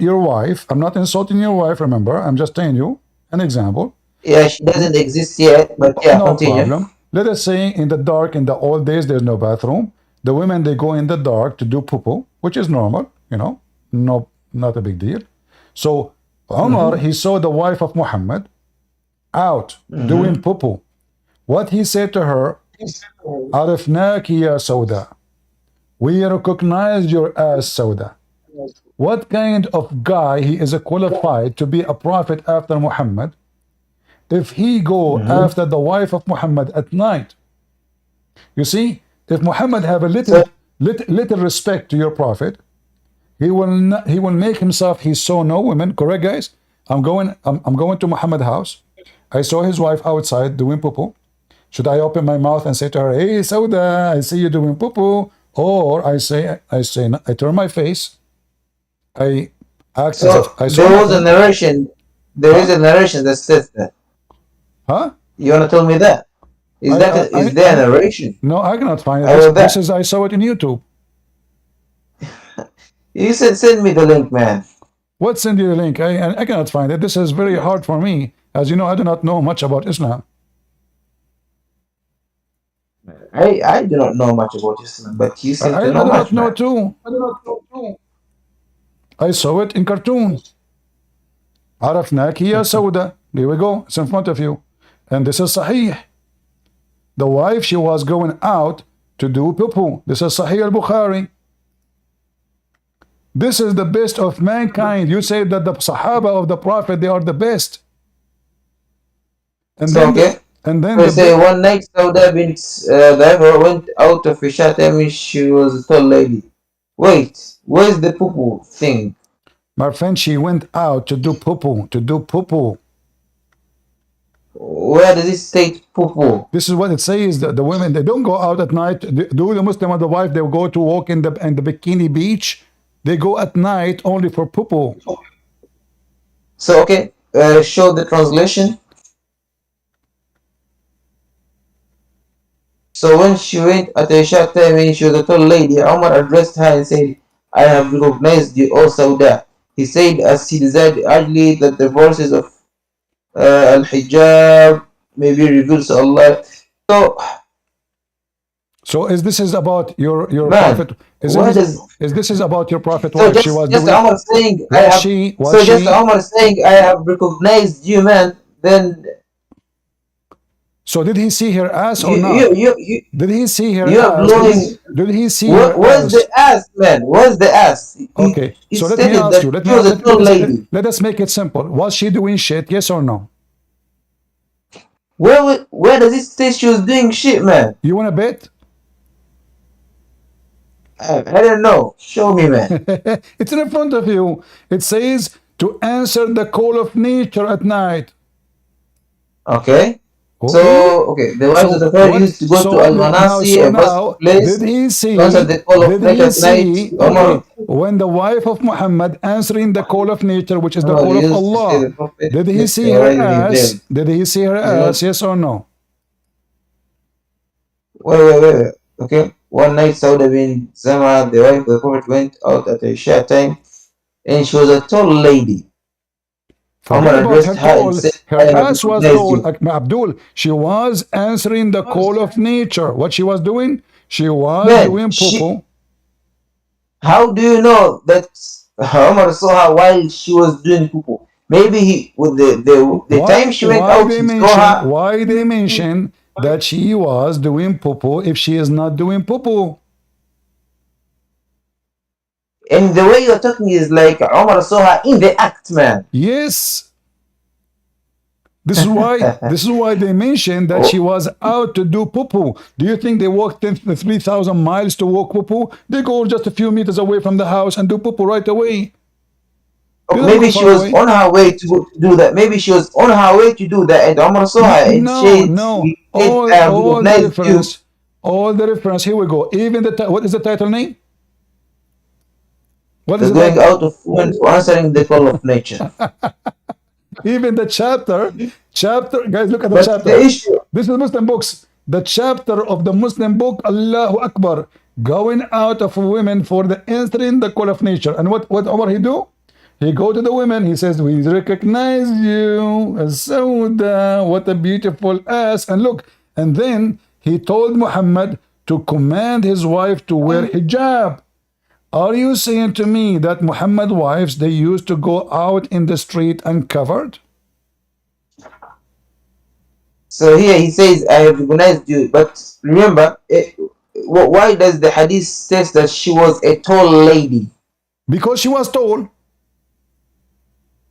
Your wife, I'm not insulting your wife, remember, I'm just telling you an example. Yeah, she doesn't exist yet, but yeah, no continue. problem. Let us say in the dark, in the old days, there's no bathroom. The women, they go in the dark to do poo-poo, which is normal, no, not a big deal. So Umar, he saw the wife of Muhammad out doing poo-poo. What he said to her, عرفناك يا سوداء. We recognize your ass, Sauda. what kind of guy he is qualified to be a prophet after Muhammad if he go after the wife of Muhammad at night? You see, if Muhammad have a little respect to your prophet, he will make himself, he saw no women. Correct, guys? I'm going to Muhammad's house. I saw his wife outside doing poo-poo. Should I open my mouth and say to her, "Hey, Sauda, I see you doing poo-poo," or I turn my face, I act as if I saw there was a nothing? narration. There is a narration that says that. Huh? You wanna tell me that? Is there a narration? No, I cannot find it. About This that? is I saw it in YouTube. You said send me the link, man. What send you the link? I cannot find it. This is very hard for me. As you know, I do not know much about Islam. I do not know much about Islam, but you seem I to do know not much, know man. too. I saw it in cartoons. عرفناك يا سودة. There we go. It's in front of you. And this is Sahih. The wife, she was going out to do poo-poo. This is Sahih al-Bukhari. This is the best of mankind. You say that the Sahaba of the Prophet, they are the best. And So, then, okay. and then We say one night Sauda bint Dawah went out of Isha time she was a tall lady. Wait, where's the poo-poo thing? my friend, she went out to do poo-poo. Where does it state poo-poo? This is what it says. The women, they don't go out at night. Do the Muslim or the wife, they go to walk in the bikini beach. They go at night only for poo-poo. So, okay, show the translation. So when she went at Isha time when she was a tall lady, Umar addressed her and said, "I have recognized you, O Sauda." He said as he desired urgently that the verses of Al-Hijab may be revealed to Allah. So is this about your Man, prophet? Is this about your prophet? So What she was just doing? Umar saying Umar saying I have recognized you, man. Then So did he see her ass or not? Did he see her you are ass? blowing. Did he see her Where's ass? the ass, man? Where's the ass? Okay, He so let me stated ask that you. she was a tall lady. Let us make it simple. Was she doing shit? Yes or no? Where does it say she was doing shit, man? You want to bet? I don't know. Show me, man. It's in front of you. It says to answer the call of nature at night. Okay. Okay. So, okay, the wives of the Prophet used to go to Al-Manasi, a first place, did he see? to answer the call of nature at night. Okay, when the wife of Muhammad answering the call of nature, which is the call of used to say Allah, the Prophet did he left see and her right in his ass? veil. Did he see her ass? Yes or no? Wait. Okay. One night, Sauda bin Zama, the wife of the Prophet, went out at Isha time, and she was a tall lady. Forget Umar about addressed her her call. and said, Her "I have ass was recognized tall. you." Like Abdul, she was answering the call of nature. What she was doing? She was Man, doing poo-poo. how do you know that Umar saw her while she was doing poo-poo? Maybe he, with the time she went out, he saw her. Why they mention that she was doing poo-poo if she is not doing poo-poo? And the way you're talking is like Umar saw her in the act, man. Yes. This is why they mentioned that she was out to do poo-poo. Do you think they walked 3,000 miles to walk poo-poo? They go just a few meters away from the house and do poo-poo right away. Maybe she was on her way to do that. Maybe she was on her way to do that, and Umar saw her and said, all the reference. Here we go. Even what is the title name? What is going out of women to answering the call of nature. Even the chapter, guys, look at the chapter. The issue. This is Muslim books. The chapter of the Muslim book, Allahu Akbar, going out of women for the answering the call of nature. And what Umar he do? He go to the women. He says, "We recognize you, Sauda. What a beautiful ass!" And look. And then he told Muhammad to command his wife to wear hijab. Are you saying to me that Muhammad wives, they used to go out in the street uncovered? So here he says, "I have recognized you." But remember, why does the hadith says that she was a tall lady? Because she was tall.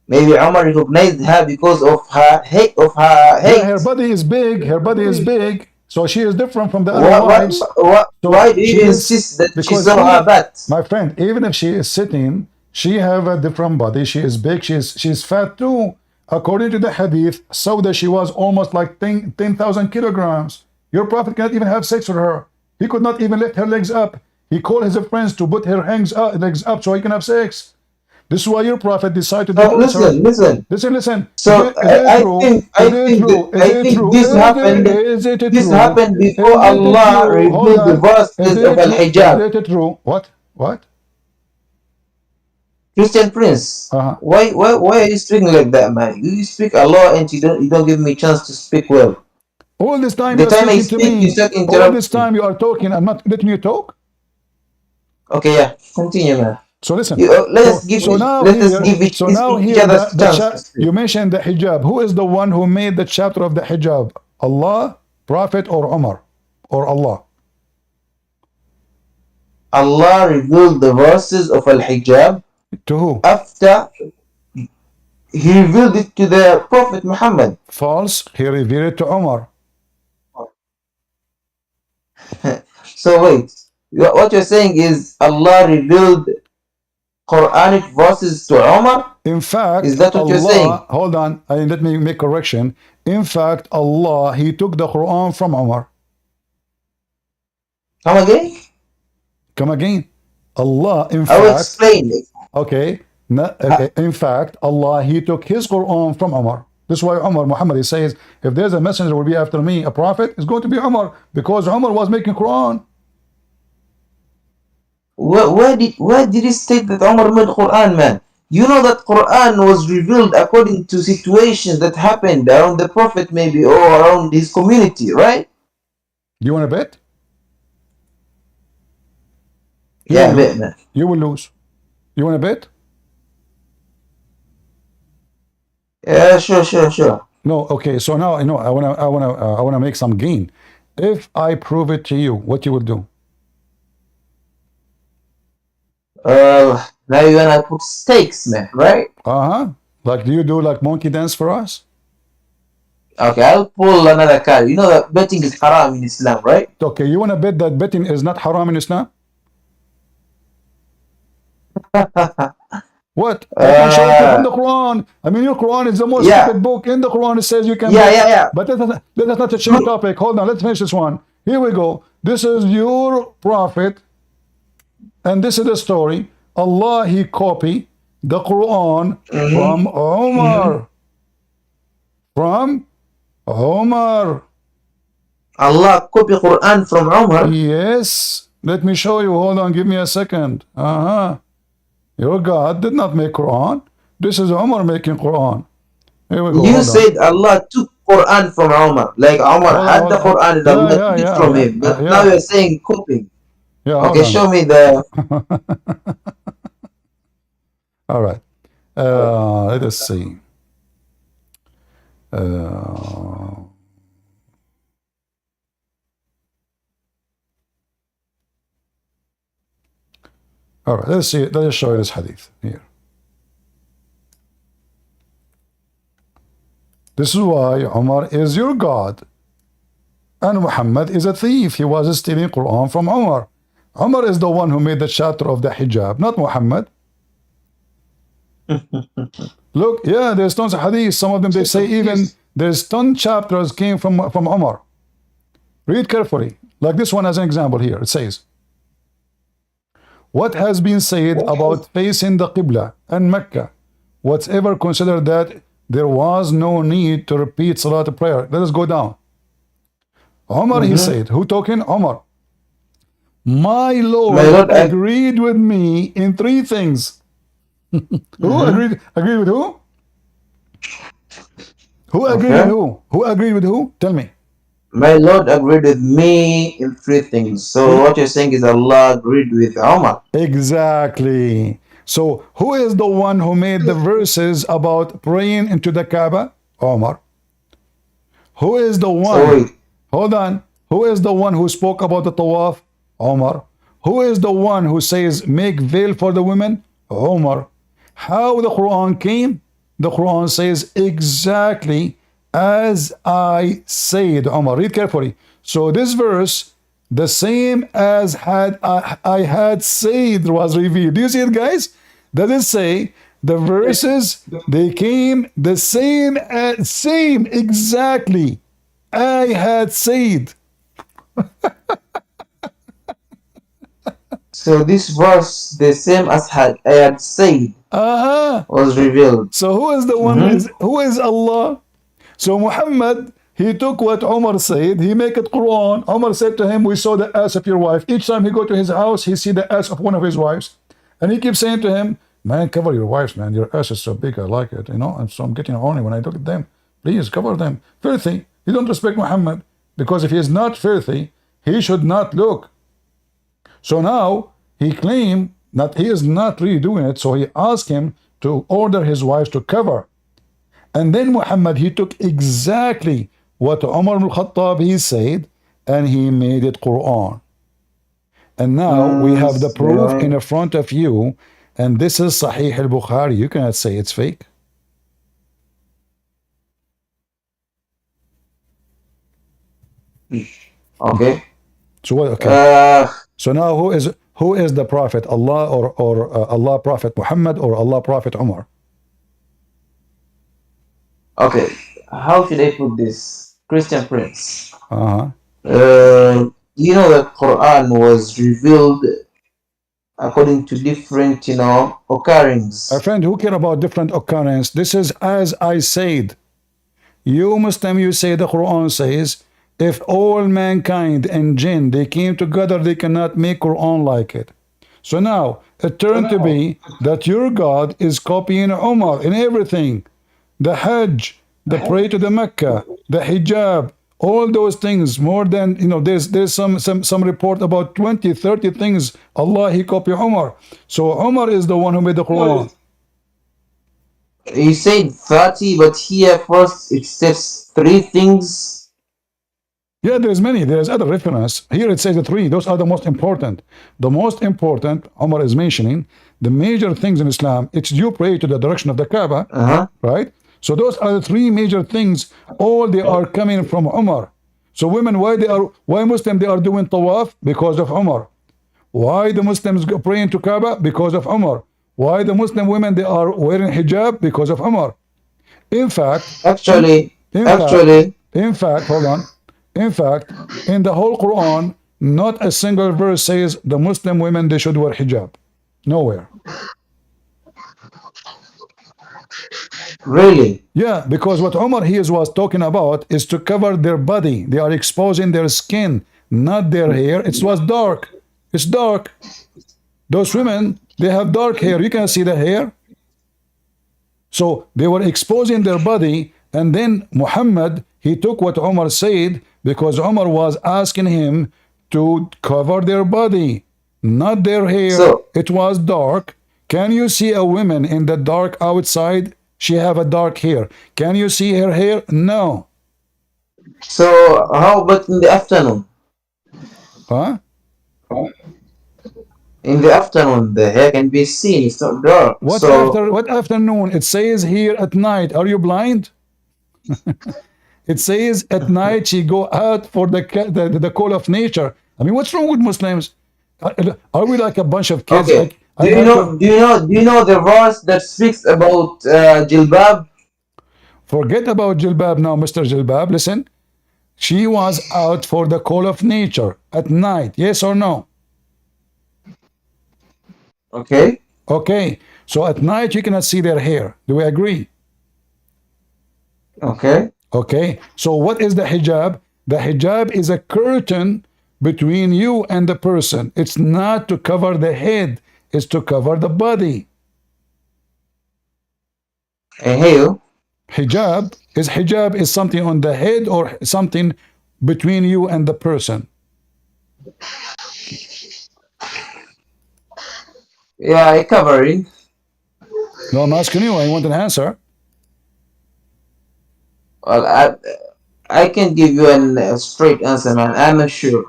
Maybe Umar recognized her because of her hate. Yeah, her body is big. Her body is big. So she is different from the other Why, wives. So why do she you is, insist that she because saw her butt? my friend, even if she is sitting, she have a different body. She is big. She's fat too. According to the hadith, Sauda, she was almost like 10,000 kilograms. Your prophet cannot even have sex with her. He could not even lift her legs up. He called his friends to put her legs up so he can have sex. This is why your prophet decided to divorce her. Listen. So I think this happened. This happened before Allah revealed the verses of Al-Hijab. Is it true? What? Christian Prince, why are you speaking like that, man? You speak a lot and you don't give me a chance to speak well. All this time The you're time I speaking to speak, me. you start All interrupting. this time you are talking. I'm not letting you talk. Okay, yeah, continue, man. So listen. Let us give each other a chance to speak. You mentioned the hijab. Who is the one who made the chapter of the hijab? Allah, Prophet, or Umar, or Allah? Allah revealed the verses of Al-Hijab to who? After He revealed it to the Prophet Muhammad. False. He revealed it to Umar. So wait, what you're saying is Allah revealed Quranic verses to Umar? In fact, is that what you're saying? Hold on, let me make correction. In fact, Allah, He took the Quran from Umar. Come again? Come again. Allah, in I fact. will explain it. Okay. In fact, Allah, He took His Quran from Umar. This is why Muhammad, he says, if there's a messenger will be after me, a prophet, it's going to be Umar, because Umar was making Quran. Where did he state that Umar made Quran, man? You know that Quran was revealed according to situations that happened around the Prophet maybe, or around his community, right? You want to bet? Yeah, bet, man. You will lose. You want to bet? Yeah, sure. No, okay. So now I wanna make some gain. If I prove it to you, what you will do? Now you're gonna put stakes, man, right? Like, do you do like monkey dance for us? Okay, I'll pull another card. You know that betting is haram in Islam, right? Okay, you wanna bet that betting is not haram in Islam? What? I can show it from the Quran. I mean, your Quran is the most stupid book. In the Quran, it says you can. Yeah. But that's not a change topic. Hold on, let's finish this one. Here we go. This is your prophet, and this is the story. Allah, He copied the Quran from Umar. From Umar. Allah copied Quran from Umar? Yes. Let me show you. Hold on, give me a second. Your God did not make Quran. This is Umar making Quran. Here we go. You said Allah took Quran from Umar. Like Umar had the Quran and Allah took it from him. But now you're saying copying. Yeah, okay, show me the... All right. Let us see. All right, let's see. Let us show you this hadith here. This is why Umar is your God. And Muhammad is a thief. He was stealing Quran from Umar. Umar is the one who made the chapter of the hijab, not Muhammad. Look, yeah, there's tons of hadith. Some of them, they say even there's 10 chapters came from Umar. Read carefully. Like this one as an example here. It says, what has been said about facing the Qibla and Mecca? Whatever considered that there was no need to repeat Salat prayer. Let us go down. Umar, he said, who talking? Umar. My Lord agreed with me in 3 things. Who agreed? Agreed with who? Who agreed with who? Who agreed with who? Tell me. My Lord agreed with me in 3 things. So what you're saying is Allah agreed with Umar. Exactly. So who is the one who made the verses about praying into the Kaaba? Umar. Who is the one? Hold on. Who is the one who spoke about the tawaf? Umar. Who is the one who says make veil for the women? Omar. How the Quran came? The Quran says exactly as I said, Omar. Read carefully. So this verse, the same as I had said was revealed. Do you see it, guys? Does it say the verses they came the same exactly I had said? So this verse, the same as I had said, was revealed. So who is the one? Who is Allah? So Muhammad, he took what Umar said, he make it Quran. Umar said to him, we saw the ass of your wife. Each time he go to his house, he see the ass of one of his wives. And he keeps saying to him, man, cover your wives, man. Your ass is so big, I like it, you know. And so I'm getting horny when I look at them. Please cover them. Filthy. You don't respect Muhammad. Because if he is not filthy, he should not look. So now he claimed that he is not really doing it. So he asked him to order his wives to cover. And then Muhammad, he took exactly what Umar al-Khattab he said, and he made it Quran. And now we have the proof in front of you, and this is Sahih al-Bukhari. You cannot say it's fake. Okay. So what? Okay. So now who is the prophet? Allah or Allah Prophet Muhammad or Allah Prophet Umar? Okay. How should I put this? Christian Prince. You know that Quran was revealed according to different, occurrences. Our friend, who care about different occurrence? This is as I said. You Muslim, you say the Quran says, if all mankind and jinn, they came together, they cannot make Quran like it. So now, it turned to be that your God is copying Umar in everything. The Hajj, the pray to the Mecca, the Hijab, all those things, more than, there's some report about 20, 30 things, Allah, he copied Umar. So Umar is the one who made the Quran. You said 30, but here first it says 3 things. Yeah, there's many. There's other reference. Here it says the 3. Those are the most important. The most important, Umar is mentioning, the major things in Islam, it's you pray to the direction of the Kaaba, right? So those are the 3 major things. All they are coming from Umar. So women, why Muslims they are doing tawaf? Because of Umar. Why the Muslims praying to Kaaba? Because of Umar. Why the Muslim women they are wearing hijab? Because of Umar. In fact, in fact, hold on. In fact, in the whole Quran, not a single verse says the Muslim women they should wear hijab. Nowhere. Really? Yeah, because what Umar was talking about is to cover their body. They are exposing their skin, not their hair. It was dark. It's dark. Those women, they have dark hair. You can see the hair. So they were exposing their body, and then Muhammad, he took what Umar said, because Umar was asking him to cover their body, not their hair. So, it was dark. Can you see a woman in the dark outside? She have a dark hair. Can you see her hair? No. So how about in the afternoon? Huh? In the afternoon, the hair can be seen. It's not dark. What afternoon? It says here at night. Are you blind? It says at night she go out for the call of nature. I mean, what's wrong with Muslims? Are we like a bunch of kids? Okay. Like, do you know the verse that speaks about jilbab? Forget about jilbab now, Mr. Jilbab. Listen, she was out for the call of nature at night. Yes or no? Okay. Okay. So at night you cannot see their hair. Do we agree? Okay. Okay. So what is the hijab? The hijab is a curtain between you and the person. It's not to cover the head. It's to cover the body. Hijab is something on the head or something between you and the person. Yeah, I covering. No, I'm asking you. I want an answer. Well, I can give you a straight answer, man. I'm not sure.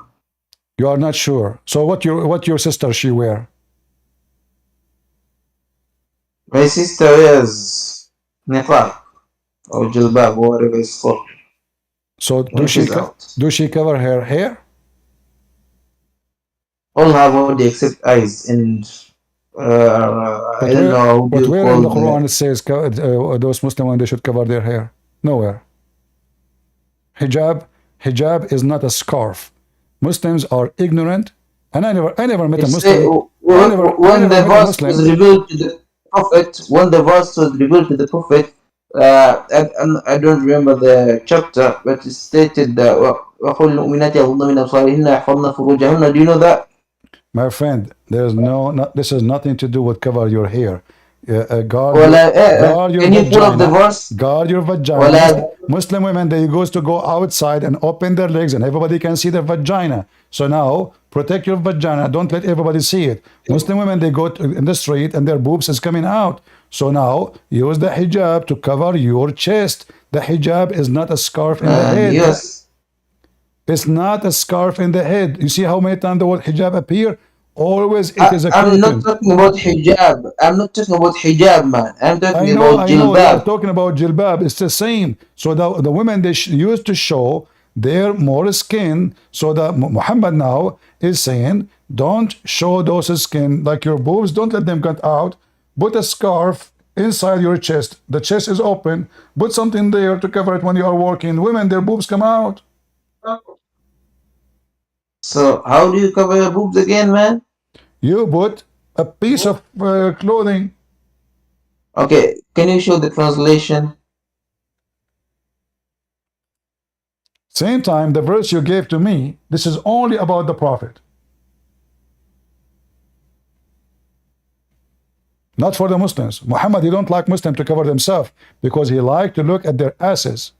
You are not sure. So what your sister she wear? My sister wears niqab or jilbab, whatever it's called, So when she's out. do she cover her hair? All her body except eyes and I don't know how do But you where in call the Quran the it says those Muslim women they should cover their hair? Nowhere. Hijab is not a scarf. Muslims are ignorant, and I never met a It's say, Muslim. I when never the met a verse was Muslim. revealed to the prophet, when the verse was revealed to the prophet, I don't remember the chapter, but it stated that وَقُلْ الْمُؤْمِنَاتِ يَغْضُضْنَ مِنْ أَبْصَارِهِنَّ يَحْفَظْنَ فُرُوجَهُنَّ. Do you know that? My friend, there's this has nothing to do with cover your hair. Guard your Can you pull up the vagina. verse? Guard your vagina. وَلَا Muslim women, they goes to go outside and open their legs and everybody can see their vagina. So now, protect your vagina. Don't let everybody see it. Muslim women, they go in the street and their boobs is coming out. So now, use the hijab to cover your chest. The hijab is not a scarf in the head. Yes. It's not a scarf in the head. You see how many times the word hijab appear? Always it is a I'm not curtain. talking about hijab. I'm not talking about hijab, man. I'm talking about I know. You are jilbab. talking about jilbab. It's the same. So the women they used to show their more skin. So that Muhammad now is saying, don't show those skin like your boobs. Don't let them cut out. Put a scarf inside your chest. The chest is open. Put something there to cover it when you are walking. Women, their boobs come out. So how do you cover your boobs again, man? You put a piece of clothing. Okay, can you show the translation? Same time, the verse you gave to me, this is only about the Prophet. Not for the Muslims. Muhammad, he don't like Muslims to cover themselves because he liked to look at their asses.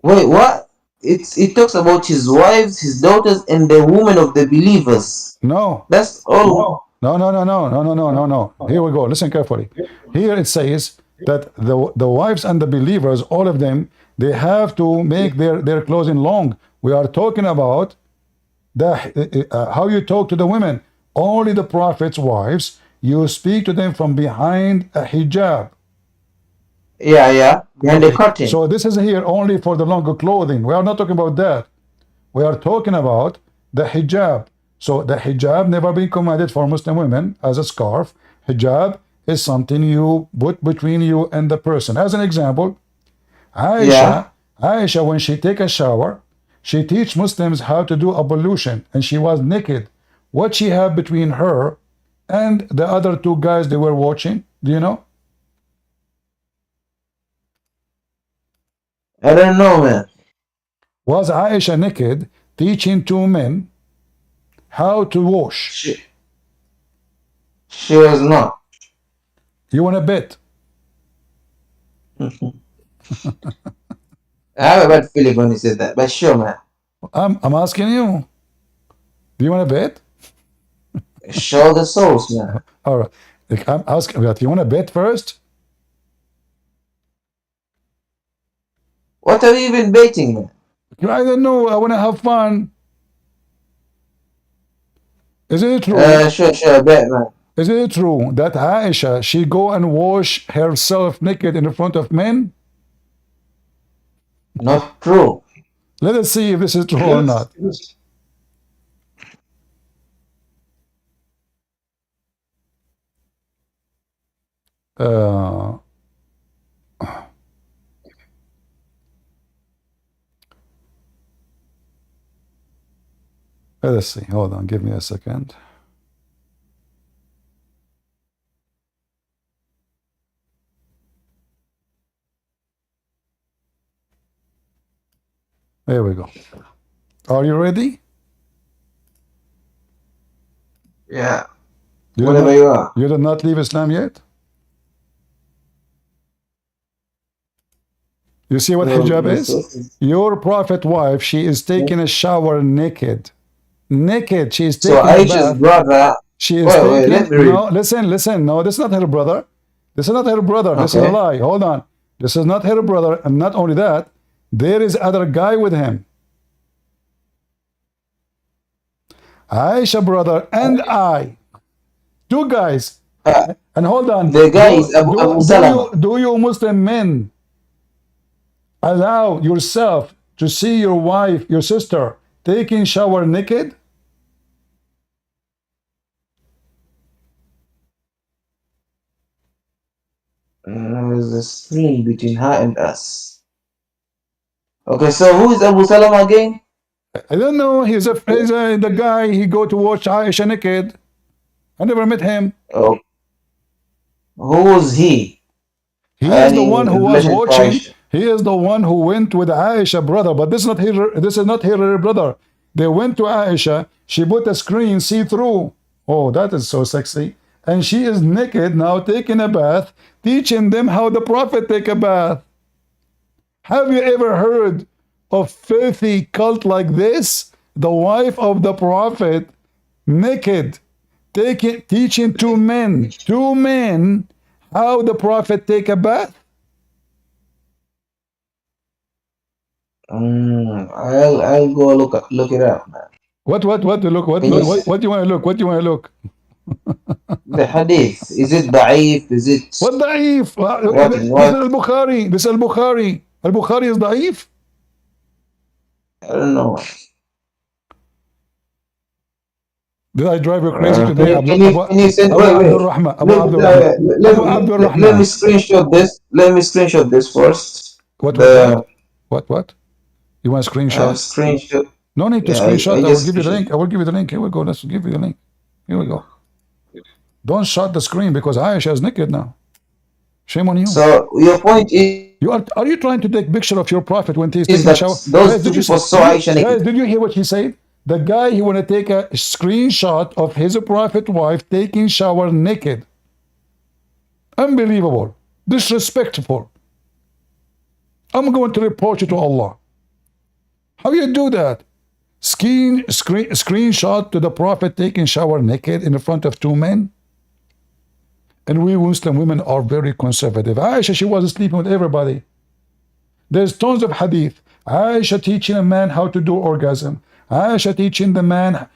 Wait, what? It talks about his wives, his daughters, and the women of the believers. No. That's all. No. Here we go. Listen carefully. Here it says that the wives and the believers, all of them, they have to make their clothing long. We are talking about how you talk to the women. Only the Prophet's wives, you speak to them from behind a hijab. Yeah, behind the curtain. So this is here only for the longer clothing. We are not talking about that. We are talking about the hijab. So the hijab never been commanded for Muslim women as a scarf. Hijab is something you put between you and the person. As an example, Aisha, when she take a shower, she teach Muslims how to do ablution, and she was naked. What she had between her and the other two guys they were watching, do you know? I don't know, man. Was Aisha naked teaching two men how to wash? She was not. You want to bet? I have a bad feeling when he said that, but sure, man. I'm asking you. Do you want to bet? Show the source, man. All right. I'm asking, but you want to bet first? What are you even baiting, man? I don't know. I want to have fun. Is it true? Sure, bet, man. Is it true that Aisha, she go and wash herself naked in front of men? Not true. Let us see if this is true or not. Let us see. Hold on. Give me a second. There we go. Are you ready? Yeah. Whenever you are. You did not leave Islam yet? You see what hijab is? Your prophet wife, she is taking a shower naked. Naked. She is taking a bath. So Aisha's brother. She is taking. No, listen. No, this is not her brother. This is not her brother. This is a lie. Hold on. This is not her brother. And not only that, there is other guy with him. Aisha brother and I. Two guys. And hold on, The guy is Abu Salama. do you Muslim men allow yourself to see your wife, your sister, taking shower naked? There's a screen between her and us. Okay, so who is Abu Salama again? I don't know. He's the guy. He go to watch Aisha naked. I never met him. Oh, who was he? He is the Any one who was relation to watching. Aisha? He is the one who went with Aisha brother. But this is not her. This is not her brother. They went to Aisha. She put a screen see through. Oh, that is so sexy. And she is naked now, taking a bath, teaching them how the Prophet take a bath. Have you ever heard of filthy cult like this? The wife of the Prophet, naked, teaching two men, how the Prophet take a bath? I'll go look it up, man. What to look? What do you want to look? What do you want to look? The hadith, is it da'if? Is it What da'if? This is what? al-Bukhari. This is al-Bukhari. Al-Bukhari is da'if? I don't know. Did I drive you crazy Can today? can you send? Abu Wait. Abdul Rahman. Abu Let, Abdul let, Rahman. let, Abu Abdul let me Rahman. screenshot this. Let me screenshot this first. What? You want a screenshot? Screenshot. No need to Yeah, screenshot. I I will just give you the link. I will give you the link. Here we go. Let's give you the link. Here we go. Don't shut the screen because Aisha is naked now. Shame on you. So your point is Are you trying to take picture of your prophet when he's taking a that shower? those two people saw Aisha naked. Guys, did you hear what he said? The guy, he want to take a screenshot of his prophet wife taking shower naked. Unbelievable. Disrespectful. I'm going to report you to Allah. How you do that? Screenshot to the prophet taking shower naked in front of two men? And we Muslim women are very conservative. Aisha, she was sleeping with everybody. There's tons of hadith. Aisha teaching a man how to do orgasm. Aisha teaching the man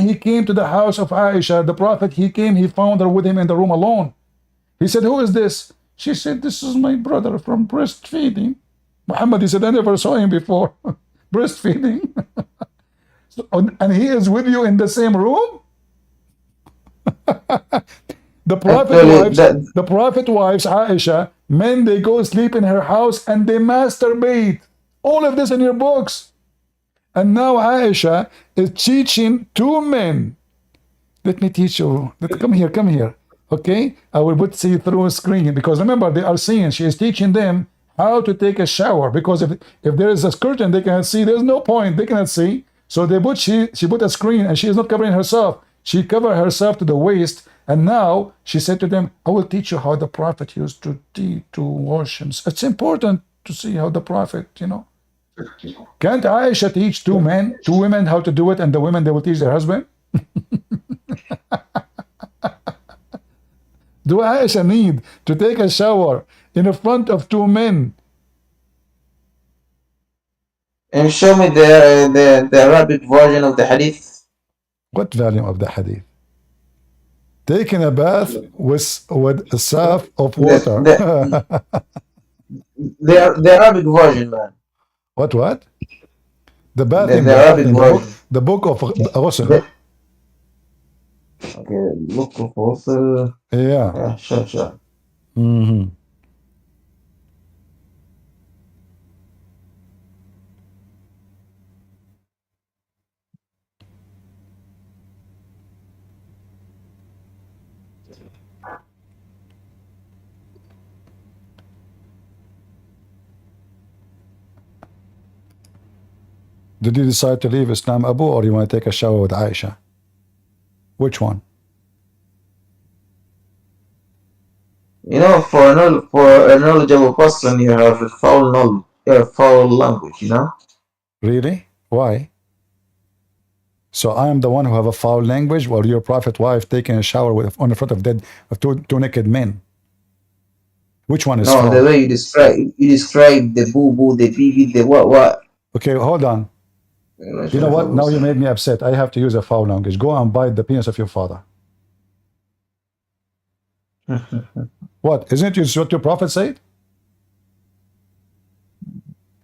he came to the house of Aisha, the prophet, he came, he found her with him in the room alone. He said, who is this? She said, this is my brother from breastfeeding. Mohammed, he said, I never saw him before. Breastfeeding. And he is with you in the same room? The prophet wives, Aisha, men, they go sleep in her house and they masturbate. All of this in your books. And now Aisha is teaching two men. Let me teach you. Come here. Okay? I will put see through a screen because remember they are seeing. She is teaching them how to take a shower because if there is a curtain they cannot see. There's no point. They cannot see. So she put a screen and she is not covering herself. She covered herself to the waist. And now she said to them, I will teach you how the prophet used to wash himself. It's important to see how the prophet, Can't Aisha teach two women how to do it, and the women, they will teach their husband? Do Aisha need to take a shower in front of two men? And show me the Arabic version of the hadith. What volume of the hadith? Taking a bath with a salve of water. The Arabic version, man. What? The bath The in Arabic version. the book of Ghusl. Okay, look of Ghusl. Yeah. Sure. Mm-hmm. Did you decide to leave Islam, Abu, or you want to take a shower with Aisha? Which one? For a knowledgeable person, you have a foul language, Really? Why? So I am the one who have a foul language, while your prophet wife taking a shower on the front of two naked men. Which one is foul? No, the way you describe the boo, the bibi, the what. Okay, hold on. You know what? Now you made me upset. I have to use a foul language. Go and bite the penis of your father. What? Isn't it what your prophet said?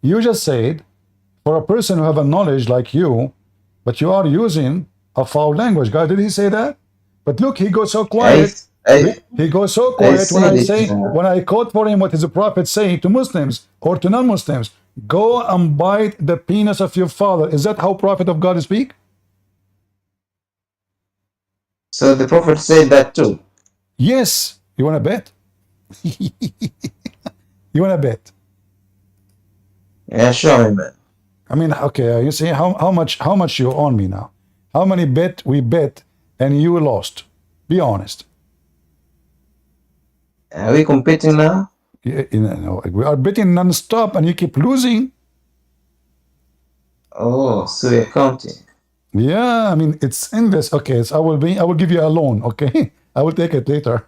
You just said, for a person who have a knowledge like you, but you are using a foul language. God, did he say that? But look, he goes so quiet. He goes so quiet when said I it. say, when I quote for him what is the prophet saying to Muslims or to non-Muslims, go and bite the penis of your father. Is that how prophet of God speak? So the Prophet said that too. Yes. You want to bet? You want to bet? Yeah, show me, man. I mean, okay, you see how much you own me now. How many bet we bet and you lost? Be honest. Are we competing now? You know, we are betting non-stop and you keep losing. Oh, so we're counting. Yeah, I mean it's endless. Okay, so I will give you a loan. Okay, I will take it later.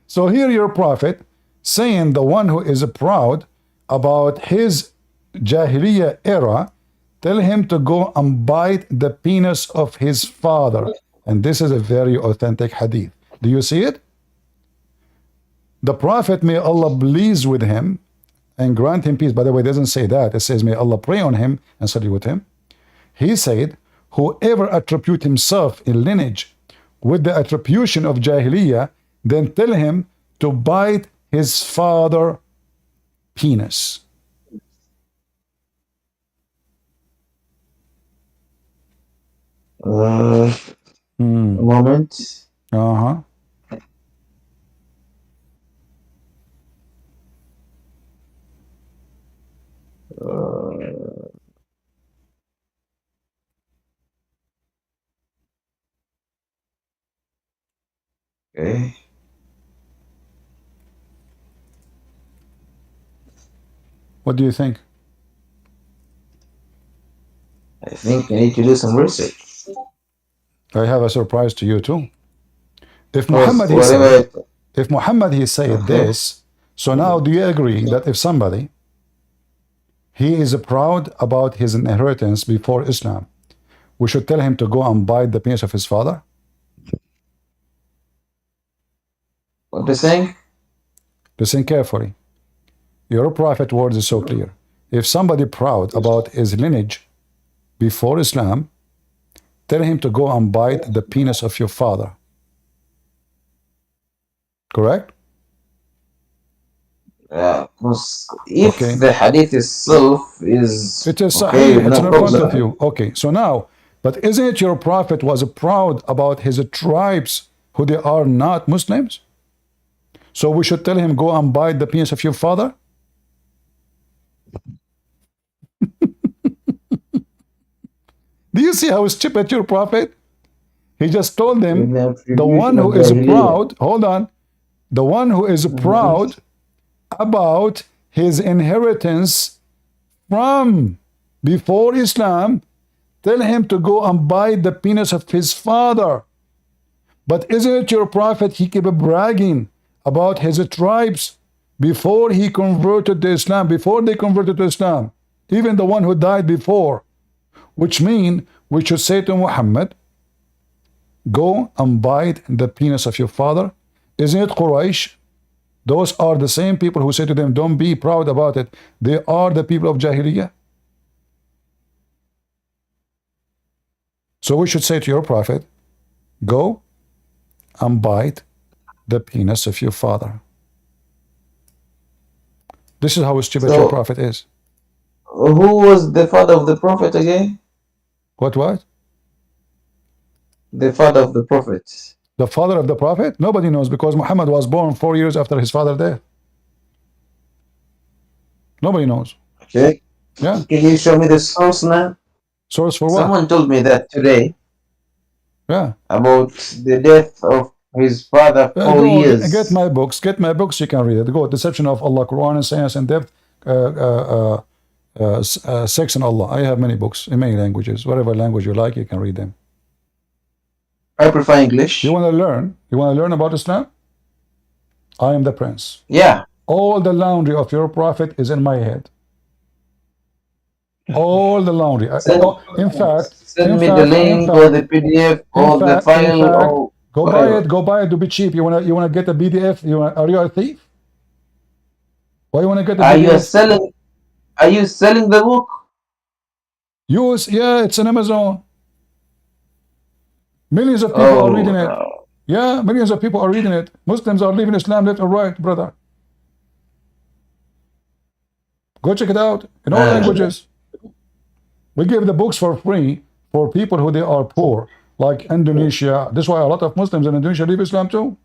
So here your prophet saying the one who is proud about his Jahiliyyah era, tell him to go and bite the penis of his father. And this is a very authentic hadith. Do you see it? The prophet, may Allah please with him and grant him peace. By the way, it doesn't say that. It says, may Allah pray on him and study with him. He said, whoever attribute himself in lineage with the attribution of Jahiliyyah, then tell him to bite his father penis. A moment. Uh-huh. Okay. What do you think? I think I need to do some research. I have a surprise to you too. If Because Muhammad he said this, so now do you agree that if somebody he is proud about his inheritance before Islam, we should tell him to go and bite the penis of his father? What they're saying? Listen carefully. Your prophet words is so clear. If somebody proud about his lineage before Islam, tell him to go and bite the penis of your father. Correct? Because if the hadith itself is it is okay, sahih, it's no in front problem. of you. Okay, so now, but isn't it your prophet was proud about his tribes who they are not Muslims? So we should tell him, go and bite the penis of your father? Do you see how stupid your prophet? He just told them, the one who is proud, hold on, the one who is proud about his inheritance from before Islam, tell him to go and bite the penis of his father. But isn't it your prophet, he kept bragging about his tribes before he converted to Islam, before they converted to Islam, even the one who died before, which means we should say to Muhammad, go and bite the penis of your father. Isn't it Quraysh? Those are the same people who say to them, don't be proud about it. They are the people of Jahiliyyah. So we should say to your prophet, go and bite the penis of your father. This is how stupid your prophet is. Who was the father of the prophet again? What? The father of the prophet. The father of the prophet? Nobody knows, because Muhammad was born 4 years after his father death. Nobody knows. Okay. Yeah. Can you show me the source now? Source for what? Someone told me that today. Yeah. About the death of his father 4 years. Get my books. Get my books. You can read it. Go. Deception of Allah, Quran and Science and Depth, Sex and Allah. I have many books in many languages. Whatever language you like, you can read them. I prefer English. You want to learn? You want to learn about Islam? I am the prince. Yeah. All the laundry of your prophet is in my head. All the laundry. In fact, send me the link or the PDF or the file. Go buy it. Go buy it to be cheap. You wanna get a PDF? Are you a thief? Why you wanna get a PDF? Are you selling the book? Yeah, it's on Amazon. Millions of people are reading it. No. Yeah, millions of people are reading it. Muslims are leaving Islam left or right, brother. Go check it out in all languages. We give the books for free for people who they are poor, like Indonesia. That's why a lot of Muslims in Indonesia leave Islam too.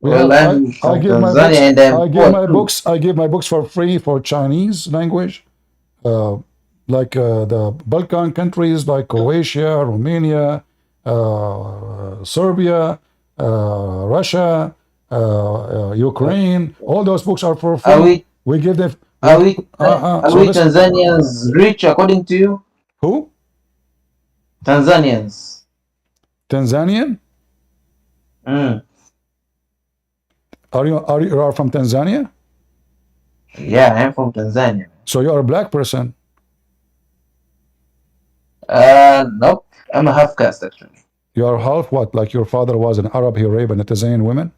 I give my books. I give my books for free for Chinese language, like the Balkan countries, like Croatia, Romania, Serbia, Russia, Ukraine. All those books are for free. We give them. Are we Tanzanians rich according to you? Who? Tanzanians. Tanzanian? Are you from Tanzania? Yeah, I'm from Tanzania. So you are a black person? Nope. I'm a half caste actually. You are half what? Like your father was an Arab, he raped a Tanzanian women?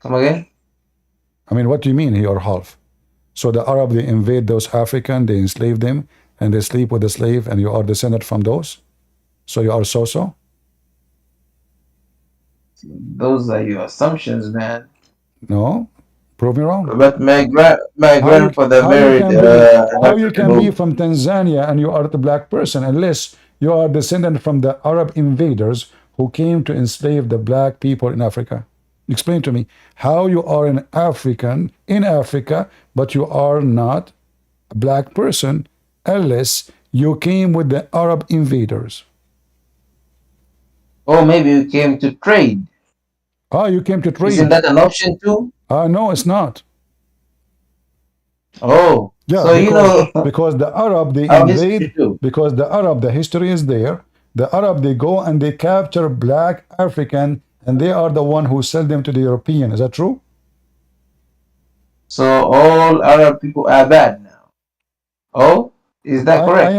Come again? I mean, what do you mean you are half? So the Arab, they invade those African, they enslave them, and they sleep with the slave, and you are descended from those? So you are so-so? Those are your assumptions, man. No, prove me wrong. But my grandfather married. How you can be from Tanzania and you are the black person unless you are descendant from the Arab invaders who came to enslave the black people in Africa? Explain to me how you are an African in Africa, but you are not a black person unless you came with the Arab invaders. Oh, maybe you came to trade. You came to trade. Isn't that an option too? No, it's not. Oh, yeah. So because the Arab they invade. Because the Arab, the history is there. The Arab they go and they capture black African, and they are the one who sell them to the European. Is that true? So all Arab people are bad now. Oh, is that correct?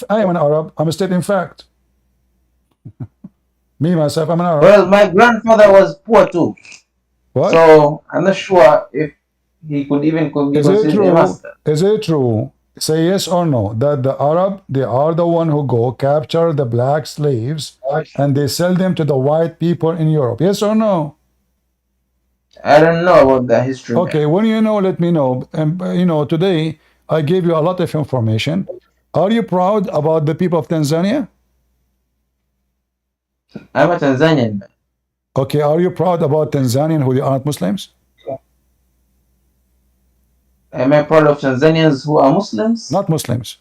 I am an Arab. I'm a state in fact. Me, myself, I'm an Arab. Well, my grandfather was poor too. What? So I'm not sure if he could even be considered a master. Is it true? Say yes or no, that the Arab, they are the one who go capture the black slaves and they sell them to the white people in Europe. Yes or no? I don't know about the history. Okay, when you know, let me know. And today I gave you a lot of information. Are you proud about the people of Tanzania? I'm a Tanzanian man. Okay, are you proud about Tanzanian who aren't Muslims? Am I proud of Tanzanians who are Muslims? Not Muslims.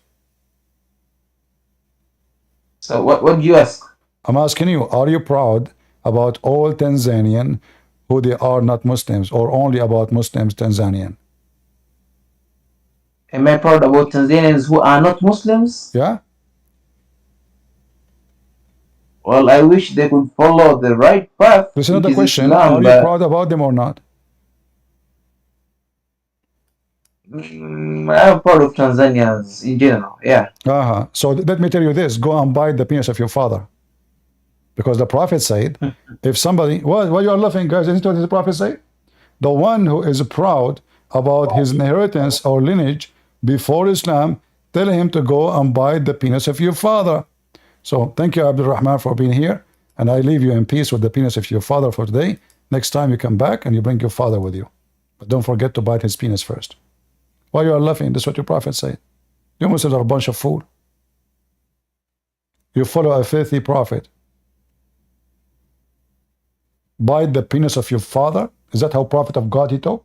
So what do you ask? I'm asking you, are you proud about all Tanzanian who they are not Muslims, or only about Muslims Tanzanian? Am I proud about Tanzanians who are not Muslims? Yeah. Well, I wish they could follow the right path. This is not the question. Are you proud about them or not? I'm proud of Tanzanians in general, yeah. So let me tell you this. Go and bite the penis of your father. Because the Prophet said, if somebody... Why you are laughing, guys? Isn't what the Prophet said? The one who is proud about his inheritance or lineage before Islam, tell him to go and bite the penis of your father. So thank you, Abdul Rahman, for being here. And I leave you in peace with the penis of your father for today. Next time you come back and you bring your father with you. But don't forget to bite his penis first. Why you are laughing? That's what your Prophet said. You Muslims are a bunch of fools. You follow a filthy prophet. Bite the penis of your father? Is that how prophet of God he talk?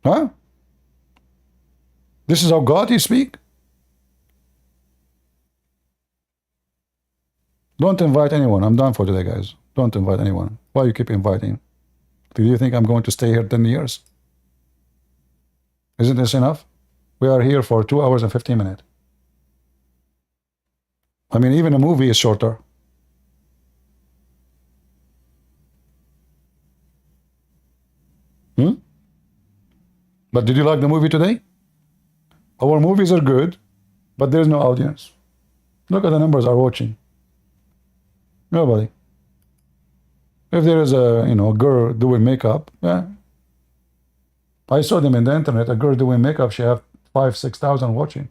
Huh? This is how God he speak? Don't invite anyone. I'm done for today, guys. Don't invite anyone. Why you keep inviting? Do you think I'm going to stay here 10 years? Isn't this enough? We are here for 2 hours and 15 minutes. I mean, even a movie is shorter. But did you like the movie today? Our movies are good. But there's no audience. Look at the numbers are watching. Nobody. If there is a girl doing makeup, yeah. I saw them in the internet. A girl doing makeup, she have 5,000-6,000 watching.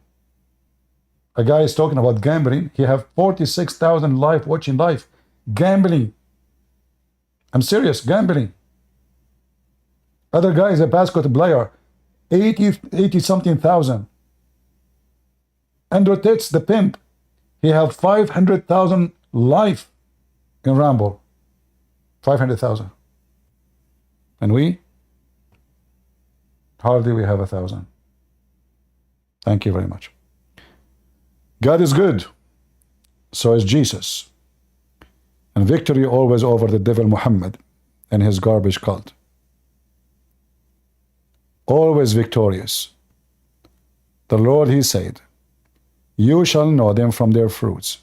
A guy is talking about gambling. He have 46,000 watching live. Gambling. I'm serious. Gambling. Other guy is a basketball player. 80 something thousand. Andrew Tate, the pimp. He have 500,000 live in Ramble. 500,000. And we? Hardly we have 1,000. Thank you very much. God is good. So is Jesus. And victory always over the devil Mohammed and his garbage cult. Always victorious. The Lord, he said, you shall know them from their fruits.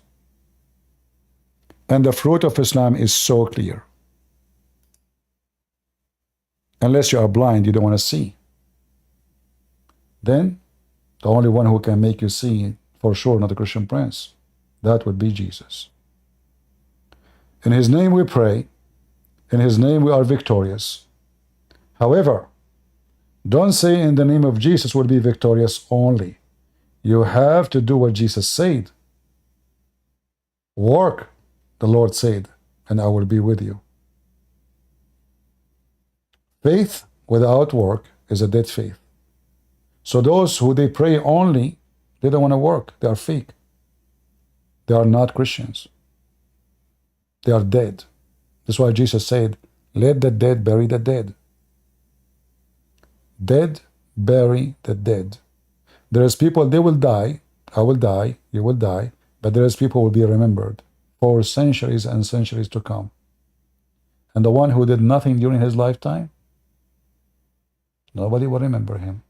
And the fruit of Islam is so clear. Unless you are blind, you don't want to see. Then, the only one who can make you see, for sure, not a Christian prince, that would be Jesus. In his name we pray. In his name we are victorious. However, don't say in the name of Jesus we'll be victorious only. You have to do what Jesus said. Work, the Lord said, and I will be with you. Faith without work is a dead faith. So those who they pray only, they don't want to work. They are fake. They are not Christians. They are dead. That's why Jesus said, let the dead bury the dead. Dead bury the dead. There is people, they will die. I will die. You will die. But there is people who will be remembered for centuries and centuries to come. And the one who did nothing during his lifetime, nobody will remember him.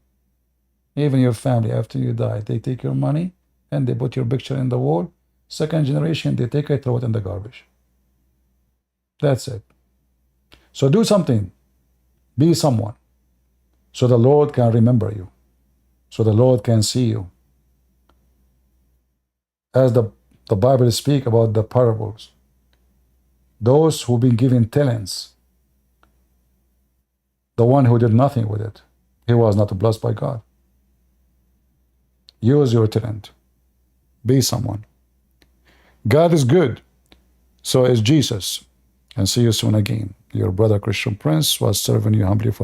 Even your family, after you die, they take your money and they put your picture in the wall. Second generation, they take it, throw it in the garbage. That's it. So do something. Be someone. So the Lord can remember you. So the Lord can see you. As the Bible speaks about the parables, those who've been given talents, the one who did nothing with it, he was not blessed by God. Use your talent. Be someone. God is good. So is Jesus. And see you soon again. Your brother Christian Prince was serving you humbly for today.